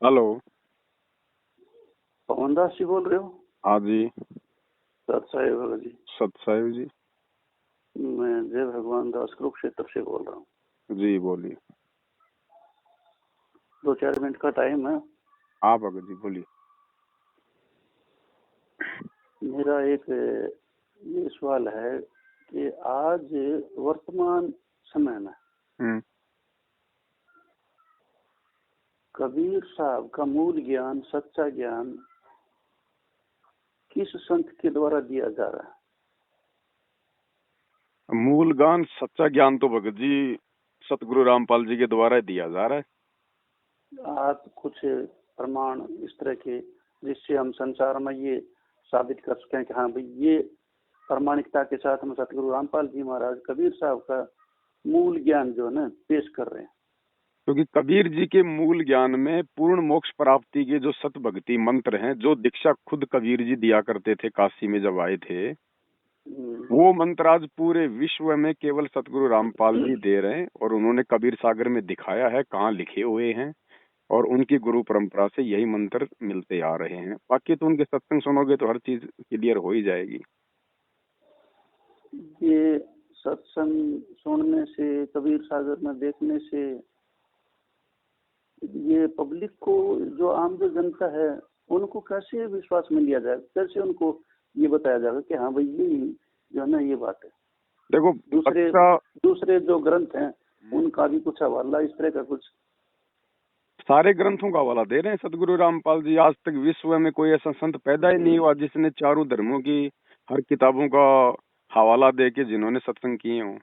Hello. पवन दास जी बोल रहे हो? हाँ जी। सत साहिब भगत जी। सतसाहिब जी। मैं जय भगवान दास कुरुक्षेत्र से बोल रहा हूँ। जी बोलिए। 2-4 मिनट का टाइम है। हाँ भगत जी बोलिए। मेरा एक ये सवाल है कि आज वर्तमान समय में कबीर साहब का मूल ज्ञान, सच्चा ज्ञान किस संत के द्वारा दिया जा रहा है? मूल ज्ञान सच्चा ज्ञान तो भगत जी सतगुरु रामपाल जी के द्वारा दिया जा रहा है। आप कुछ प्रमाण इस तरह के जिससे हम संसार में ये साबित कर सकें कि हाँ भाई ये प्रामाणिकता के साथ हम सतगुरु रामपाल जी महाराज कबीर साहब का मूल ज्ञान जो है ना पेश कर रहे हैं। क्योंकि कबीर जी के मूल ज्ञान में पूर्ण मोक्ष प्राप्ति के जो सत भक्ति मंत्र हैं, जो दीक्षा खुद कबीर जी दिया करते थे काशी में जब आए थे, वो मंत्र आज पूरे विश्व में केवल सतगुरु रामपाल जी दे रहे हैं और उन्होंने कबीर सागर में दिखाया है कहाँ लिखे हुए हैं और उनकी गुरु परंपरा से यही मंत्र मिलते आ रहे हैं। बाकी तो उनके सत्संग सुनोगे तो हर चीज क्लियर हो ही जाएगी। ये सत्संग सुनने से, कबीर सागर में देखने से ये पब्लिक को, जो आम जो जनता है, उनको कैसे विश्वास में लिया जाए? कैसे उनको ये बताया जाएगा कि हाँ भाई ये जो है ना ये बात है? देखो, दूसरे जो ग्रंथ हैं उनका भी कुछ हवाला इस तरह का कुछ? सारे ग्रंथों का हवाला दे रहे हैं सतगुरु रामपाल जी। आज तक विश्व में कोई ऐसा संत पैदा ही नहीं हुआ जिसने चारों धर्मों की हर किताबों का हवाला दे के जिन्होंने सत्संग किए हों।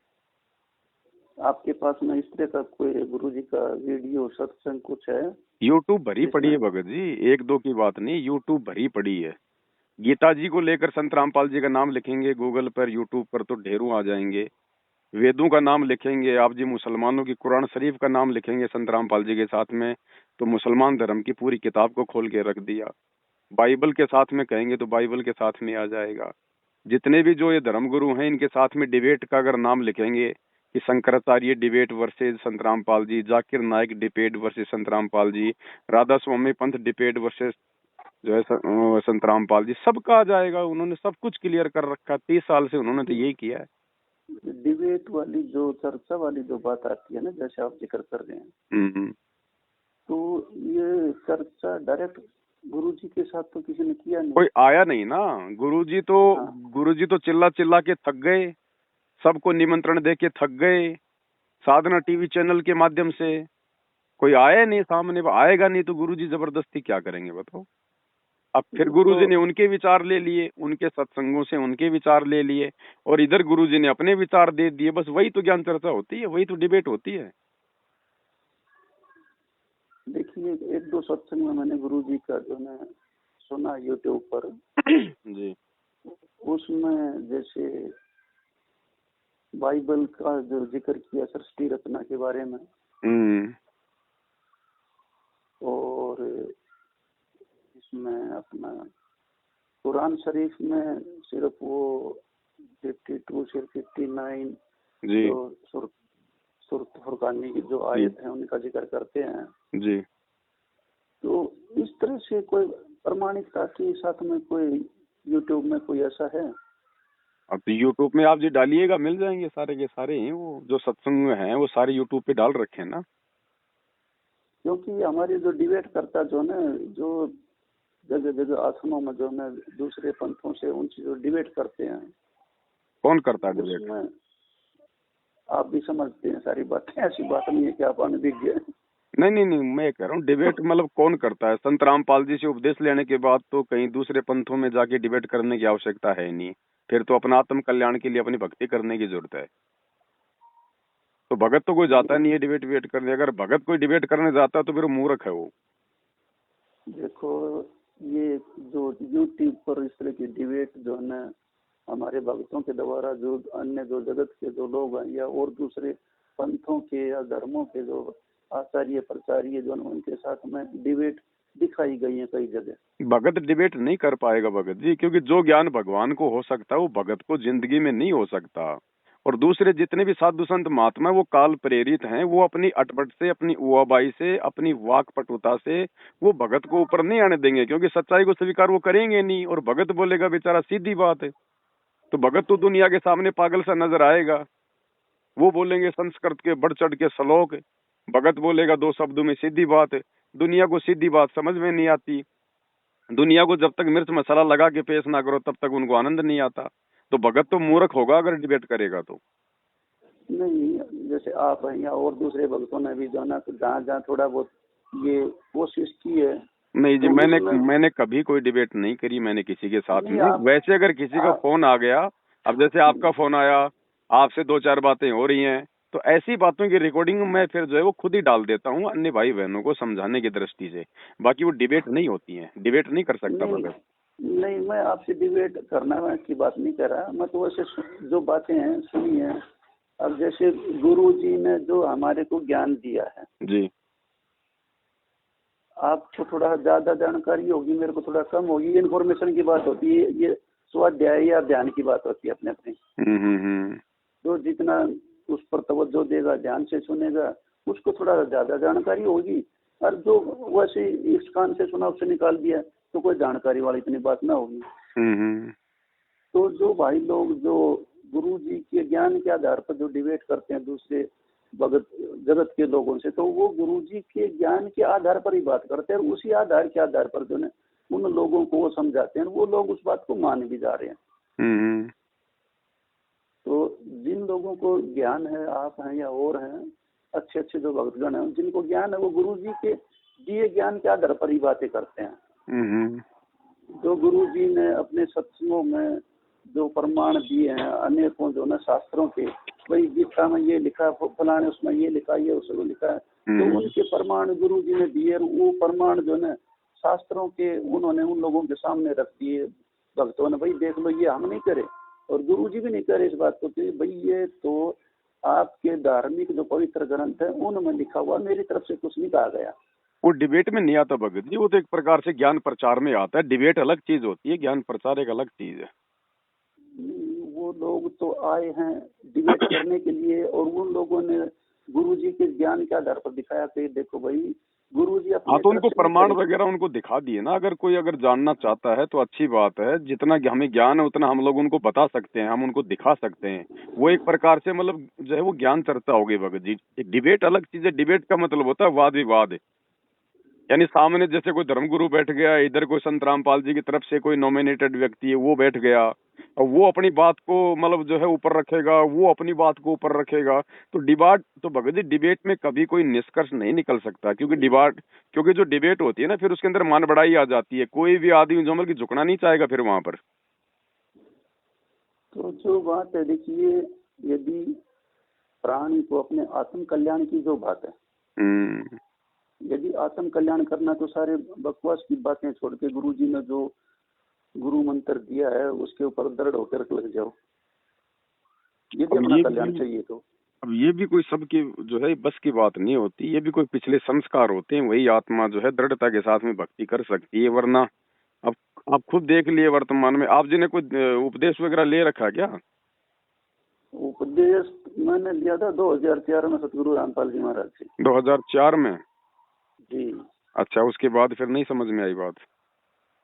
आपके पास में इस तरह का कोई गुरु जी का वीडियो सत्संग कुछ है? यूट्यूब भरी पड़ी है भगत जी, एक दो की बात नहीं, यूट्यूब भरी पड़ी है। गीता जी को लेकर संत रामपाल जी का नाम लिखेंगे गूगल पर, यूट्यूब पर तो ढेरों आ जाएंगे। वेदों का नाम लिखेंगे आप जी, मुसलमानों की कुरान शरीफ का नाम लिखेंगे संत रामपाल जी के साथ में, तो मुसलमान धर्म की पूरी किताब को खोल के रख दिया। बाइबल के साथ में कहेंगे तो बाइबल के साथ में आ जाएगा। जितने भी जो ये धर्मगुरु हैं इनके साथ में डिबेट का अगर नाम लिखेंगे कि शंकराचार्य डिबेट वर्सेज संत रामपाल जी, जाकिर नाइक डिबेट वर्सेज संत रामपाल जी, राधा स्वामी पंथ डिबेट वर्सेज जो है संत रामपाल जी, सबका आ जाएगा। उन्होंने सब कुछ क्लियर कर रखा है। 30 साल से उन्होंने तो यही किया है। डिबेट वाली जो चर्चा वाली जो बात आती है ना, जैसे आप जिक्र कर रहे हैं, तो ये चर्चा डायरेक्ट गुरुजी के साथ तो किसी ने किया नहीं। कोई आया नहीं ना। गुरुजी तो चिल्ला चिल्ला के थक गए, सबको निमंत्रण दे के थक गए, साधना टीवी चैनल के माध्यम से। कोई आया नहीं सामने, आएगा नहीं तो गुरुजी जबरदस्ती क्या करेंगे बताओ। अब फिर गुरुजी ने उनके विचार ले लिए, उनके सत्संगों से उनके विचार ले लिए और इधर गुरुजी ने अपने विचार दे दिए। बस वही तो ज्ञान चर्चा होती है, वही तो डिबेट होती है। देखिए, 1-2 सत्संग में मैंने गुरुजी का जो है सुना यूट्यूब पर जी। उसमें जैसे बाइबल का जो जिक्र किया सृष्टि रचना के बारे में, और इसमें अपना कुरान शरीफ में सिर्फ वो 52 से 59 जो सूरत फुरकानी की जो आयत है उनका जिक्र करते हैं जी। तो इस तरह से कोई प्रामाणिकता के साथ में कोई यूट्यूब में कोई ऐसा है? अब यूट्यूब में आप जी डालिएगा, मिल जाएंगे सारे के सारे हैं, वो जो सत्संग में हैं वो सारे यूट्यूब पे डाल रखे हैं ना। क्योंकि हमारी जो डिबेट करता जो ना, जो जगह जगह आश्रमों में जो है दूसरे पंथों से उनसे जो डिबेट करते हैं, कौन करता है डिबेट? आप भी समझते हैं सारी बातें, ऐसी बात नहीं है कि आप अनभिज्ञ हैं। नहीं, मैं कह रहा हूँ डिबेट मतलब कौन करता है? संत रामपाल जी से उपदेश लेने के बाद तो कहीं दूसरे पंथों में जाके डिबेट करने की आवश्यकता है नहीं। फिर तो अपना आत्म कल्याण के लिए अपनी भक्ति करने की जरूरत है। तो भगत तो कोई जाता नहीं है डिबेट करने। अगर भगत कोई डिबेट करने जाता है तो फिर मूर्ख है वो। देखो, ये जो यूट्यूब पर इस तरह की डिबेट जो है ना हमारे भक्तों के द्वारा, जो अन्य जो जगत के जो लोग हैं या और दूसरे पंथों के या धर्मों के जो आचार्य प्रचार्य जो उनके साथ में डिबेट दिखाई गई है कई जगह। भगत डिबेट नहीं कर पाएगा भगत जी, क्योंकि जो ज्ञान भगवान को हो सकता है वो भगत को जिंदगी में नहीं हो सकता। और दूसरे जितने भी साधु संत महात्मा है, वो काल प्रेरित हैं। वो अपनी अटपट से, अपनी उआबाई से, अपनी वाक पटुता से वो भगत को ऊपर नहीं आने देंगे, क्योंकि सच्चाई को स्वीकार वो करेंगे नहीं। और भगत बोलेगा बेचारा, सीधी बात है। तो भगत तो दुनिया के सामने पागल सा नजर आएगा। वो बोलेंगे संस्कृत के बढ़ चढ़ के श्लोक, भगत बोलेगा दो शब्दों में सीधी बात है। दुनिया को सीधी बात समझ में नहीं आती। दुनिया को जब तक मिर्च मसाला लगा के पेश ना करो तब तक उनको आनंद नहीं आता। तो भगत तो मूर्ख होगा अगर डिबेट करेगा तो। नहीं, जैसे आप हैं या और दूसरे भक्तों ने भी जो है ना, तो जहाँ जहाँ थोड़ा बहुत ये कोशिश की है। नहीं जी, तो मैंने कभी कोई डिबेट नहीं करी मैंने किसी के साथ में। आप वैसे अगर किसी का फोन आ गया, अब जैसे आपका फोन आया, आपसे दो चार बातें हो रही हैं, तो ऐसी बातों की रिकॉर्डिंग मैं फिर जो है वो खुद ही डाल देता हूँ अन्य भाई बहनों को समझाने की दृष्टि से। बाकी वो डिबेट नहीं होती है, डिबेट नहीं कर सकता नहीं भगत। नहीं, मैं आपसे डिबेट करना की बात नहीं कर रहा। मैं तो वैसे जो बातें हैं सुनी है। अब जैसे गुरु जी ने जो हमारे को ज्ञान दिया है, जी। आपको थोड़ा ज्यादा जानकारी होगी, मेरे को थोड़ा कम होगी। इन्फॉर्मेशन की बात होती है, ये स्वाध्याय या ध्यान की बात होती है अपने अपने। हम्म। जो जितना उस पर तवज्जो देगा, ध्यान से सुनेगा, उसको थोड़ा ज्यादा जानकारी होगी। और जो वैसे इस कान से सुना उससे निकाल दिया, तो कोई जानकारी वाली इतनी बात ना होगी। हम्म। तो जो भाई लोग जो गुरु जी के ज्ञान के आधार पर जो डिबेट करते हैं दूसरे भगत जगत के लोगों से, तो वो गुरु जी के ज्ञान के आधार पर ही बात करते हैं। और उसी आधार के आधार पर जो है उन लोगों को वो समझाते हैं, वो लोग उस बात को मान भी जा रहे हैं। हम्म। तो जिन लोगों को ज्ञान है, आप हैं या और हैं, अच्छे अच्छे जो भक्तगण हैं जिनको ज्ञान है, वो गुरु जी के दिए ज्ञान के आधार पर ही बातें करते हैं। हम्म। जो गुरु जी ने अपने सत्संगों में जो प्रमाण दिए हैं अनेकों जो ना शास्त्रों के, वही गीता में ये लिखा, फलाने उसमें ये लिखा, ये उसमें लिखा है, तो उनके प्रमाण गुरु जी ने दिए। वो प्रमाण जो है शास्त्रों के उन्होंने उन लोगों के सामने रख दिए भक्तों ने, भाई देख लो, ये हम नहीं करे और गुरु जी भी नहीं करे इस बात को कि भाई ये तो आपके धार्मिक जो पवित्र ग्रंथ है उनमें लिखा हुआ, मेरी तरफ से कुछ नहीं कहा गया। वो डिबेट में नहीं आता भगत जी, वो तो एक प्रकार से ज्ञान प्रचार में आता है। डिबेट अलग चीज होती है, ज्ञान प्रचार एक अलग चीज है। वो लोग तो आए हैं डिबेट करने के लिए, और उन लोगों ने गुरु जी के ज्ञान के आधार पर दिखाया कि देखो भाई गुरु जी अपने हाँ, तो उनको तरफ से प्रमाण वगैरह उनको दिखा दिए ना। अगर कोई अगर जानना चाहता है तो अच्छी बात है, जितना हमें ज्ञान है उतना हम लोग उनको बता सकते हैं, हम उनको दिखा सकते हैं। वो एक प्रकार से मतलब जो है वो ज्ञान चर्चा हो गई भगत जी। डिबेट अलग चीज है। डिबेट का मतलब होता है वाद विवाद, यानी सामने जैसे कोई धर्मगुरु बैठ गया, इधर कोई संत रामपाल जी की तरफ से कोई नॉमिनेटेड व्यक्ति है वो बैठ गया, और वो अपनी बात को मतलब जो है ऊपर रखेगा, वो अपनी बात को ऊपर रखेगा। तो डिबेट तो भगत जी, डिबेट में कभी कोई निष्कर्ष नहीं निकल सकता, क्योंकि जो डिबेट होती है ना, फिर उसके अंदर मान बढ़ाई आ जाती है। कोई भी आदमी जो मतलब कि झुकना नहीं चाहेगा फिर वहां पर। तो जो बात है, देखिए, यदि प्राणी को अपने आत्म कल्याण की जो बात है, यदि आत्म कल्याण करना, तो सारे बकवास की बातें छोड़ के गुरु जी ने जो गुरु मंत्र दिया है उसके ऊपर दृढ़ होकर लग जाओ, यदि अपना कल्याण चाहिए तो। अब ये भी कोई सबकी जो है बस की बात नहीं होती, ये भी कोई पिछले संस्कार होते हैं, वही आत्मा जो है दृढ़ता के साथ में भक्ति कर सकती है। वरना अब आप खुद देख लिए वर्तमान में, आप जी ने कोई उपदेश वगैरह ले रखा है क्या? उपदेश मैंने लिया था 2004 में सतगुरु रामपाल जी महाराज से। 2004 में? जी। अच्छा, उसके बाद फिर नहीं समझ में आई बात?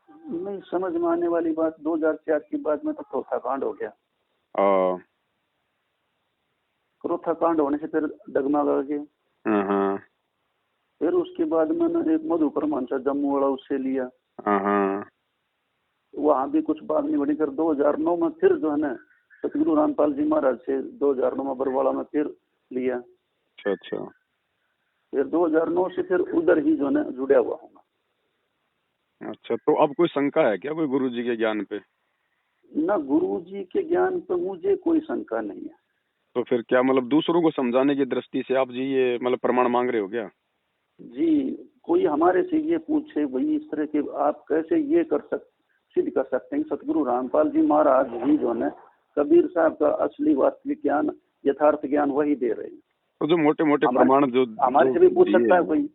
नहीं समझ में आने वाली बात, 2004 के बाद में तो चौथा कांड हो गया। चौथा कांड होने से फिर डगमगा गए। फिर उसके बाद मैंने एक मधु परमहंस जम्मू वाला उससे लिया। वहां भी कुछ बात नहीं बढ़ी। फिर 2009 में फिर जो है ना सतगुरु रामपाल जी महाराज से 2009 में बरवाड़ा में फिर लिया। अच्छा। फिर 2009 से फिर उधर ही जो है ना जुड़ा हुआ हूँ। अच्छा, तो अब कोई शंका है क्या कोई गुरु जी के ज्ञान पे? ना, गुरु जी के ज्ञान पे मुझे कोई शंका नहीं है। तो फिर क्या मतलब दूसरों को समझाने की दृष्टि से आप जी ये मतलब प्रमाण मांग रहे हो क्या? जी, कोई हमारे से ये पूछे भाई इस तरह के आप कैसे ये सिद्ध कर सकते हैं सतगुरु रामपाल जी महाराज ही जो है कबीर साहब का असली वास्तविक ज्ञान, यथार्थ ज्ञान वही दे रहे हैं। तो जो मोटे मोटे प्रमाण जो हमारे से भी पूछ सकता है कोई।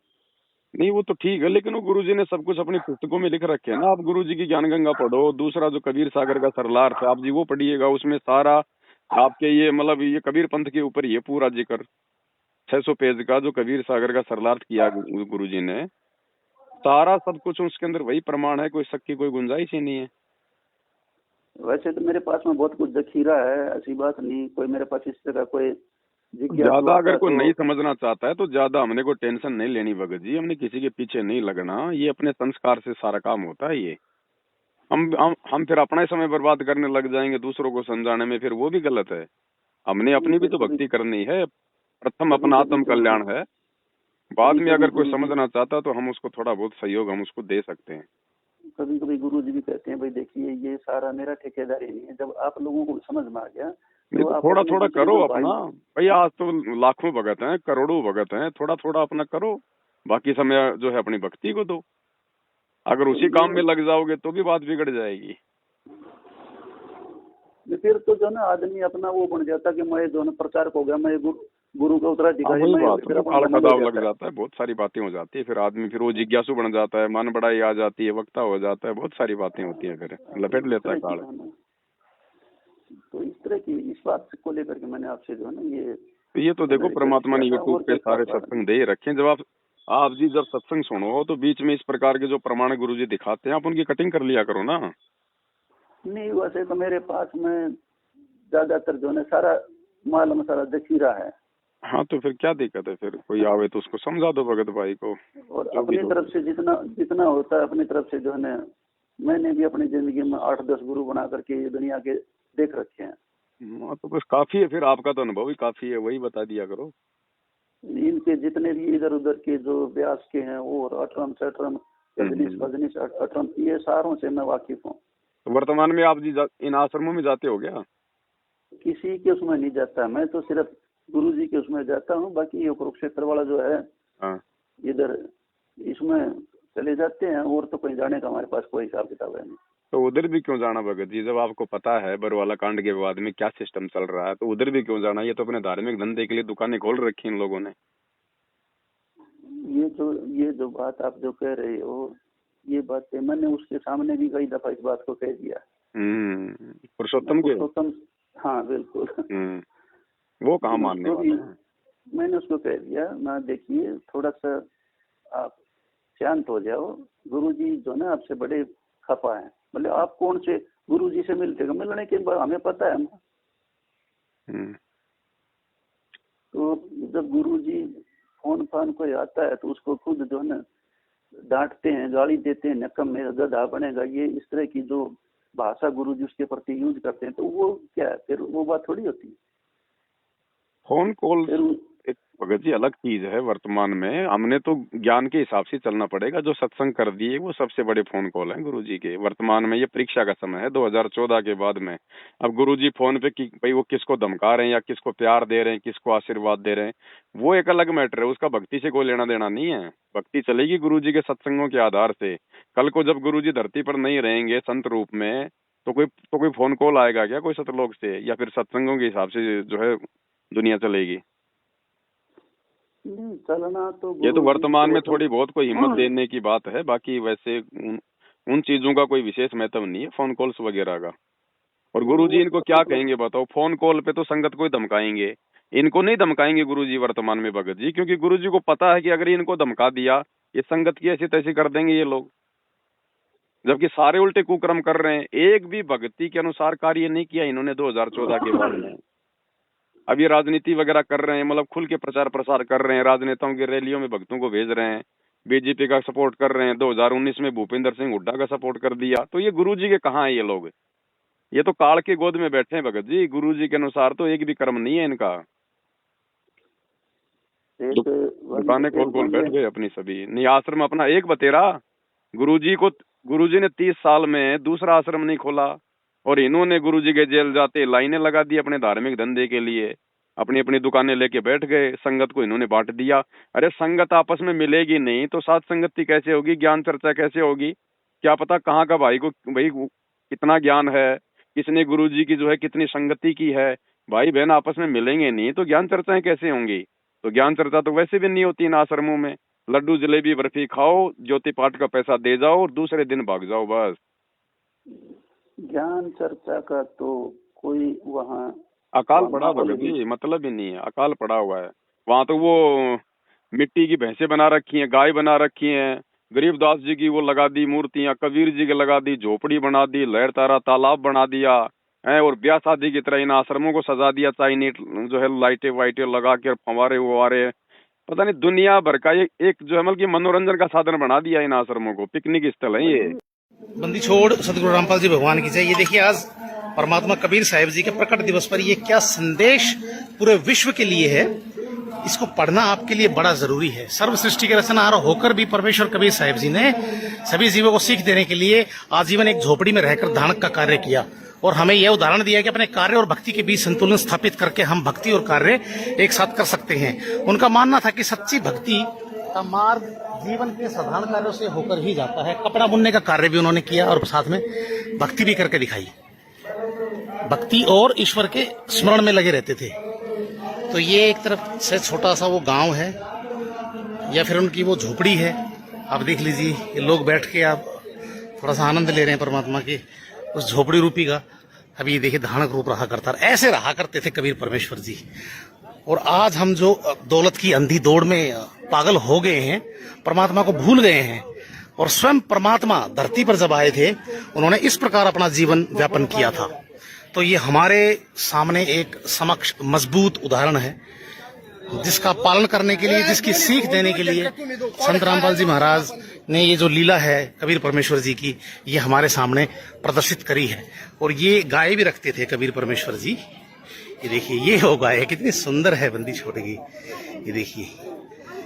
नहीं, वो तो ठीक है, लेकिन वो गुरुजी ने सब कुछ अपनी पुस्तकों में लिख रखे हैं ना। आप गुरुजी की ज्ञान गंगा पढ़ो, दूसरा जो कबीर सागर का सरलार्थ है आप जी वो पढ़िएगा, उसमें सारा आपके ये मतलब ये कबीर पंथ के ऊपर ये पूरा जिक्र 600 पेज का जो कबीर सागर का सरलार्थ किया गुरु जी ने, सारा सब कुछ उसके अंदर वही प्रमाण है, कोई शक की कोई गुंजाइश ही नहीं है। वैसे तो मेरे पास में बहुत कुछ जखीरा है, ऐसी बात नहीं, कोई मेरे पास इस तरह कोई जिज्ञासु ज्यादा आता अगर कोई तो। नहीं समझना चाहता है तो ज्यादा हमने कोई टेंशन नहीं लेनी भगत जी, हमने किसी के पीछे नहीं लगना, ये अपने संस्कार से सारा काम होता है। ये हम फिर अपना ही समय बर्बाद करने लग जाएंगे दूसरों को समझाने में, फिर वो भी गलत है। हमने नहीं, अपनी भी तो कभी भक्ति करनी है, प्रथम कभी अपना कभी आत्म तो कल्याण है, बाद कभी में कभी अगर कोई गुरु जी, समझना चाहता तो हम उसको थोड़ा बहुत सहयोग हम उसको दे सकते हैं। कभी कभी गुरु जी भी कहते हैं भाई देखिए ये सारा मेरा ठेकेदारी नहीं है, जब आप लोगों को समझ में आ गया नहीं तो तो आप थोड़ा अपने थोड़ा दूसरे करो जो अपना। भाई। भाई आज तो लाखों भगत हैं, करोड़ों भगत हैं, थोड़ा थोड़ा अपना करो, बाकी समय जो है अपनी भक्ति को दो। अगर तो उसी काम में ये लग जाओगे तो भी बात बिगड़ जाएगी। फिर तो जो ना आदमी अपना वो बन जाता कि मैं जो ना प्रचारक हो गया, मैं गुरु का हाँ उत्तराधिकारी वही मैं हो बात गया, है, फिर वो अपन काला घमंड हो खदाव लग जाता है। जाता है, बहुत सारी बातें हो जाती है, फिर आदमी फिर वो जिज्ञासु बन जाता है, मन बड़ाई आ जाती है, वक्ता हो जाता है, बहुत सारी बातें होती है, फिर तो लपेट इस लेता है तरह की काल। जो है ना, तो इस तरह की इस बात को लेकर के मैंने आपसे जो है ना ये तो ये तो देखो रिक्वेस्ट परमात्मा किया ने था, यूट्यूब और पे कोई खास सारे बात नहीं। सत्संग दे ही रखे हैं। जब आप जी जब सत्संग सुनो तो बीच में इस प्रकार के जो प्रमाण गुरु जी दिखाते हैं, आप उनकी कटिंग कर लिया करो ना। नहीं, वैसे तो मेरे पास में ज्यादातर जो है सारा माल मसाला जखीरा है, हाँ तो फिर क्या दिक्कत है, फिर कोई आवे तो उसको समझा दो भगत भाई को, और जो भी अपनी हो। तरफ से जितना जितना होता है अपनी तरफ से जो है ना, मैंने भी अपनी जिंदगी में 8-10 गुरु बना करके ये दुनिया के देख रखे हैं। हाँ तो बस काफी है, फिर आपका तो अनुभव ही काफी है, वही बता दिया करो। इनके जितने भी इधर उधर के जो व्यास के हैं और अठरम शठरम रजनीश हम्म। फजनीश अठरम, ये सारों से मैं वाकिफ हूँ। तो वर्तमान में आप जी इन आश्रमों में जाते हो क्या? किसी के उसमें नहीं जाता, मैं तो सिर्फ गुरु जी के उसमें जाता हूँ, बाकी ये कुरुक्षेत्र वाला जो है हाँ इधर इसमें चले जाते हैं, और तो कहीं जाने का हमारे पास कोई हिसाब किताब है नहीं। तो उधर भी क्यों जाना भगत जी, जब आपको पता है बरवाला कांड के बाद में क्या सिस्टम चल रहा है, तो उधर भी क्यों जाना? ये तो अपने धार्मिक धंधे के लिए दुकानें खोल रखी इन लोगों ने। ये जो बात आप जो कह रहे हो, ये बात है, मैंने उसके सामने भी कई दफा इस बात को कह दिया। मैं पुरुषोत्तम के। पुरुषोत्तम, हाँ बिल्कुल। वो कहाँ मैंने मानने उसको भी वाले हैं। मैंने उसको कह दिया ना, देखिए थोड़ा सा आप शांत हो जाओ, गुरुजी जो ना आपसे बड़े खफा हैं। बोले आप कौन से गुरुजी से मिलते हो? मिलने के बाद हमें पता है ना। हम्म। तो जब गुरुजी फोन फान कोई आता है तो उसको खुद जो है ना डांटते हैं, गाली देते हैं, नकम मेरा गधा बनेगा, ये इस तरह की जो भाषा गुरुजी उसके प्रति यूज करते हैं, तो वो क्या है, फिर वो बात थोड़ी होती है। फोन कॉल फिर एक भगत जी अलग चीज है। वर्तमान में हमने तो ज्ञान के हिसाब से चलना पड़ेगा, जो सत्संग कर दिए वो सबसे बड़े फोन कॉल हैं गुरुजी के। वर्तमान में ये परीक्षा का समय है 2014 के बाद में। अब गुरुजी फोन पे भाई वो किसको धमका रहे हैं या किसको प्यार दे रहे हैं, किसको आशीर्वाद दे रहे हैं, वो एक अलग मैटर है, उसका भक्ति से कोई लेना देना नहीं है। भक्ति चलेगी गुरुजी के सत्संगों के आधार से। कल को जब गुरुजी धरती पर नहीं रहेंगे संत रूप में, तो कोई फोन कॉल आएगा क्या कोई सतलोक से, या फिर सत्संगों के हिसाब से जो है दुनिया चलेगी? चलना तो ये तो गुरुजी वर्तमान को में तो थोड़ी बहुत कोई हिम्मत देने की बात है, बाकी वैसे उन चीजों का कोई विशेष महत्व नहीं है फोन कॉल्स वगैरह का। और गुरुजी वो इनको तो क्या मतलब कहेंगे बताओ? फोन कॉल पे तो संगत को ही धमकाएंगे, इनको नहीं धमकाएंगे गुरुजी वर्तमान में भगत जी, क्योंकि गुरुजी को पता है कि अगर इनको धमका दिया ये संगत की ऐसी तैसी कर देंगे ये लोग, जबकि सारे उल्टे कुकर्म कर रहे हैं। एक भी भक्ति के अनुसार कार्य नहीं किया इन्होंने 2014 के बाद में। अब ये राजनीति वगैरह कर रहे हैं, मतलब खुल के प्रचार प्रसार कर रहे हैं, राजनेताओं की रैलियों में भक्तों को भेज रहे हैं, बीजेपी का सपोर्ट कर रहे हैं। 2019 में भूपेंद्र सिंह हुड्डा का सपोर्ट कर दिया। तो ये गुरुजी के कहाँ है ये लोग? ये तो काल की गोद में बैठे हैं भगत जी, गुरुजी के अनुसार तो एक भी कर्म नहीं है इनका। एक दुकानें खोल एक खोल बैठ बंदे, गए अपनी सभी, नहीं आश्रम अपना एक बतेरा। गुरुजी ने 30 साल में दूसरा आश्रम नहीं खोला, और इन्होंने गुरुजी के जेल जाते लाइनें लगा दी अपने धार्मिक धंधे के लिए, अपनी अपनी दुकानें लेके बैठ गए, संगत को इन्होंने बांट दिया। अरे संगत आपस में मिलेगी नहीं तो साथ संगति कैसे होगी, ज्ञान चर्चा कैसे होगी? क्या पता कहाँ का भाई कितना ज्ञान है, किसने गुरुजी की जो है कितनी संगति की है। भाई बहन आपस में मिलेंगे नहीं तो ज्ञान चर्चाएं कैसे होंगी? तो ज्ञान चर्चा तो वैसे भी नहीं होती इन आश्रमों में। लड्डू जलेबी बर्फी खाओ, ज्योति पाठ का पैसा दे जाओ और दूसरे दिन भाग जाओ बस। ज्ञान चर्चा का तो कोई वहाँ अकाल वहाँ पड़ा माहौल भगत भी जी, मतलब ही नहीं है, अकाल पड़ा हुआ है। वहां तो वो मिट्टी की भैंसे बना रखी हैं, गाय बना रखी हैं, गरीबदास जी की वो लगा दी मूर्तियां, कबीर जी की लगा दी, झोपड़ी बना दी, लहर तारा तालाब बना दिया है, और ब्याह शादी की तरह इन आश्रमों को सजा दिया, चाइनीट जो है लाइटें वाइटें लगा के, फंवारे ववारे, पता नहीं दुनिया भर का एक जो है मतलब कि मनोरंजन का साधन बना दिया इन आश्रमों को, पिकनिक स्थल है ये। बंदी छोड़ सदगुरु रामपाल जी भगवान की जय। ये देखिए आज परमात्मा कबीर साहिब जी के प्रकट दिवस पर ये क्या संदेश पूरे विश्व के लिए है, इसको पढ़ना आपके लिए बड़ा जरूरी है। सर्व सृष्टि के रचनहार होकर भी परमेश्वर कबीर साहिब जी ने सभी जीवों को सीख देने के लिए आजीवन एक झोपड़ी में रहकर धानक का कार्य किया और हमें यह उदाहरण दिया कि अपने कार्य और भक्ति के बीच संतुलन स्थापित करके हम भक्ति और कार्य एक साथ कर सकते हैं। उनका मानना था कि सच्ची भक्ति का मार्ग जीवन के साधारण कार्यों से होकर ही जाता है। कपड़ा बुनने का कार्य भी उन्होंने किया और साथ में भक्ति भी करके दिखाई। भक्ति और ईश्वर के स्मरण में लगे रहते थे। तो ये एक तरफ से छोटा सा वो गांव है या फिर उनकी वो झोपड़ी है। आप देख लीजिए, ये लोग बैठ के आप थोड़ा सा आनंद ले रहे हैं परमात्मा के उस झोपड़ी रूपी का। अभी ये देखिए धानक रूप रहा करता, ऐसे रहा करते थे कबीर परमेश्वर जी। और आज हम जो दौलत की अंधी दौड़ में पागल हो गए हैं, परमात्मा को भूल गए हैं, और स्वयं परमात्मा धरती पर जब आए थे उन्होंने इस प्रकार अपना जीवन व्यापन किया था। तो ये हमारे सामने एक समक्ष मजबूत उदाहरण है, जिसका पालन करने के लिए, जिसकी सीख देने के लिए संत रामपाल जी महाराज ने ये जो लीला है कबीर परमेश्वर जी की, ये हमारे सामने प्रदर्शित करी है। और ये गाय भी रखते थे कबीर परमेश्वर जी। ये देखिए, ये हो गाय है, कितनी सुंदर है बंदी छोड़गी। ये देखिए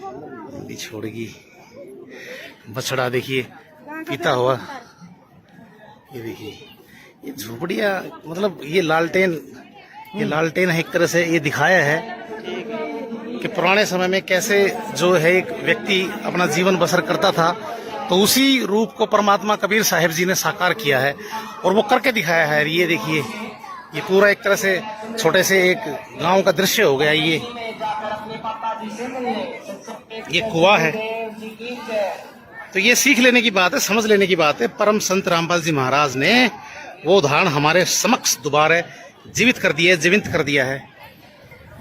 बंदी छोड़गी, बछड़ा देखिए पीता हुआ। ये देखिए, ये झोपड़िया मतलब ये लालटेन है एक तरह से ये दिखाया है कि पुराने समय में कैसे जो है एक व्यक्ति अपना जीवन बसर करता था, तो उसी रूप को परमात्मा कबीर साहिब जी ने साकार किया है और वो करके दिखाया है। ये देखिए, ये पूरा एक तरह से छोटे से एक गांव का दृश्य हो गया। ये कुआं है। तो ये सीख लेने की बात है, समझ लेने की बात है। परम संत रामपाल जी महाराज ने वो उदाहरण हमारे समक्ष दोबारा जीवित कर दिया, जीवित कर दिया है।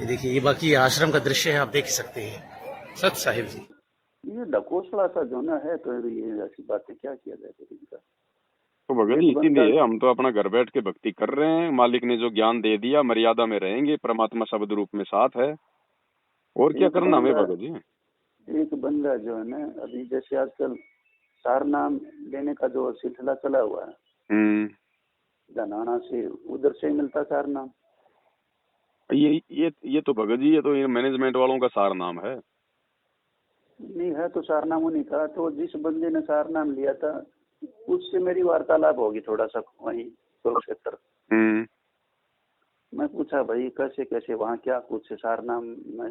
ये देखिए, ये बाकी आश्रम का दृश्य है, आप देख सकते हैं। सत साहिब जी, ये ढकोसला सा जो ना है, तो ये ऐसी बातें क्या किया जाए इनका। तो भगत जी इसीलिए हम तो अपना घर बैठ के भक्ति कर रहे हैं। मालिक ने जो ज्ञान दे दिया, मर्यादा में रहेंगे, परमात्मा शब्द रूप में साथ है, और क्या करना हमें भगत जी। एक बंदा जो है ना, अभी जैसे आजकल सार नाम लेने का जो सिलसिला चला हुआ है, धनाना से उधर से मिलता सार नाम। ये तो भगत जी, ये तो मैनेजमेंट वालों का सार नाम है। नहीं है तो सार नाम नहीं था। तो जिस बंदे ने सार नाम लिया था उससे मेरी वार्तालाप होगी थोड़ा सा वहीं कुरुक्षेत्र। मैं पूछा भाई कैसे कैसे वहाँ क्या कुछ सार नाम में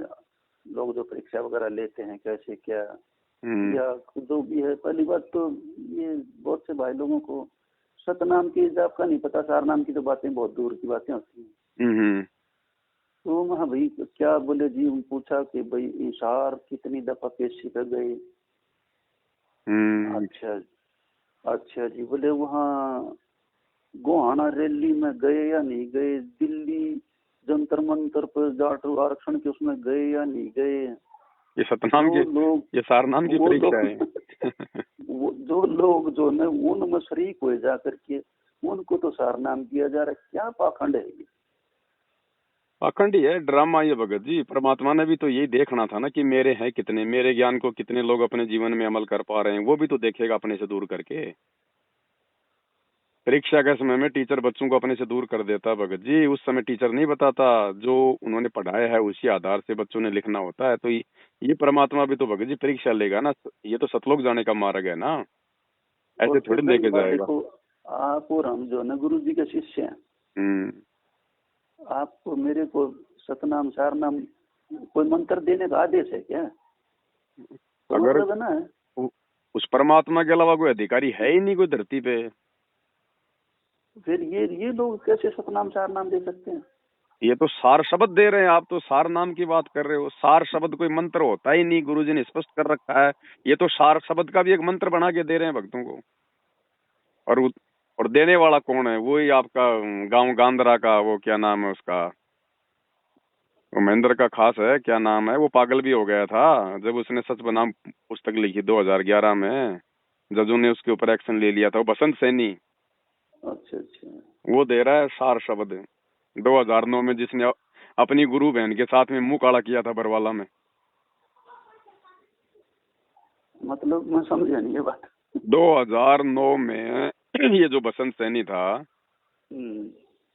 लोग जो परीक्षा वगैरह लेते हैं कैसे क्या या जो भी है। पहली बात तो ये बहुत से भाई लोगों को सतनाम की जाप का नहीं पता, सार नाम की तो बातें बहुत दूर की बातें होती हैं। तो वहाँ भाई क्या बोले जी, पूछा कि भाई इशार कितनी दफा पेशी कर गए। अच्छा जी। बोले वहाँ गोहाना रैली में गए या नहीं गए, दिल्ली जंतर मंतर पर जाट आरक्षण के उसमें गए या नहीं गए। ये सतनाम के लोग, ये सारनाम की परीक्षा है। वो जो लोग जो न उनमें शरीक हुए जा करके उनको तो सारनाम दिया जा रहा है। क्या पाखंड है ये? पाखंड ही है, ड्रामा ये भगत जी। परमात्मा ने भी तो यही देखना था ना कि मेरे हैं कितने, मेरे ज्ञान को कितने लोग अपने जीवन में अमल कर पा रहे हैं, वो भी तो देखेगा अपने से दूर करके। परीक्षा के समय में टीचर बच्चों को अपने से दूर कर देता भगत जी। उस समय टीचर नहीं बताता, जो उन्होंने पढ़ाया है उसी आधार से बच्चों ने लिखना होता है। तो ये परमात्मा भी तो भगत जी परीक्षा लेगा ना। ये तो सतलोक जाने का मार्ग है ना, ऐसे थोड़ी लेके जाएगा। आप और हम जो है गुरु जी के शिष्य हैं, आपको मेरे को सतनाम सारनाम कोई मंत्र देने का आदेश है क्या? तो अगर मतलब ना उस परमात्मा के अलावा कोई अधिकारी है ही नहीं कोई धरती पे, फिर ये लोग कैसे सतनाम सारनाम दे सकते हैं? ये तो सार शब्द दे रहे हैं आप, तो सार नाम की बात कर रहे हो। सार शब्द कोई मंत्र होता ही नहीं, गुरुजी ने स्पष्ट कर रखा है। ये तो सार शब्द का भी एक मंत्र बना के दे रहे हैं भक्तों को। और देने वाला कौन है? वही आपका गांव गांधरा का वो क्या नाम है उसका, वो महेंद्र का खास है, क्या नाम है, वो पागल भी हो गया था जब उसने सच बनाम पुस्तक लिखी 2011 में। जजों ने उसके ऊपर एक्शन ले लिया था। वो बसंत सैनी, अच्छा अच्छा। वो दे रहा है सार शब्द 2009 में, जिसने अपनी गुरु बहन के साथ में मुंह काला किया था बरवाला में। मतलब मैं समझा नहीं ये बात। 2009 में ये जो बसंत सैनी था,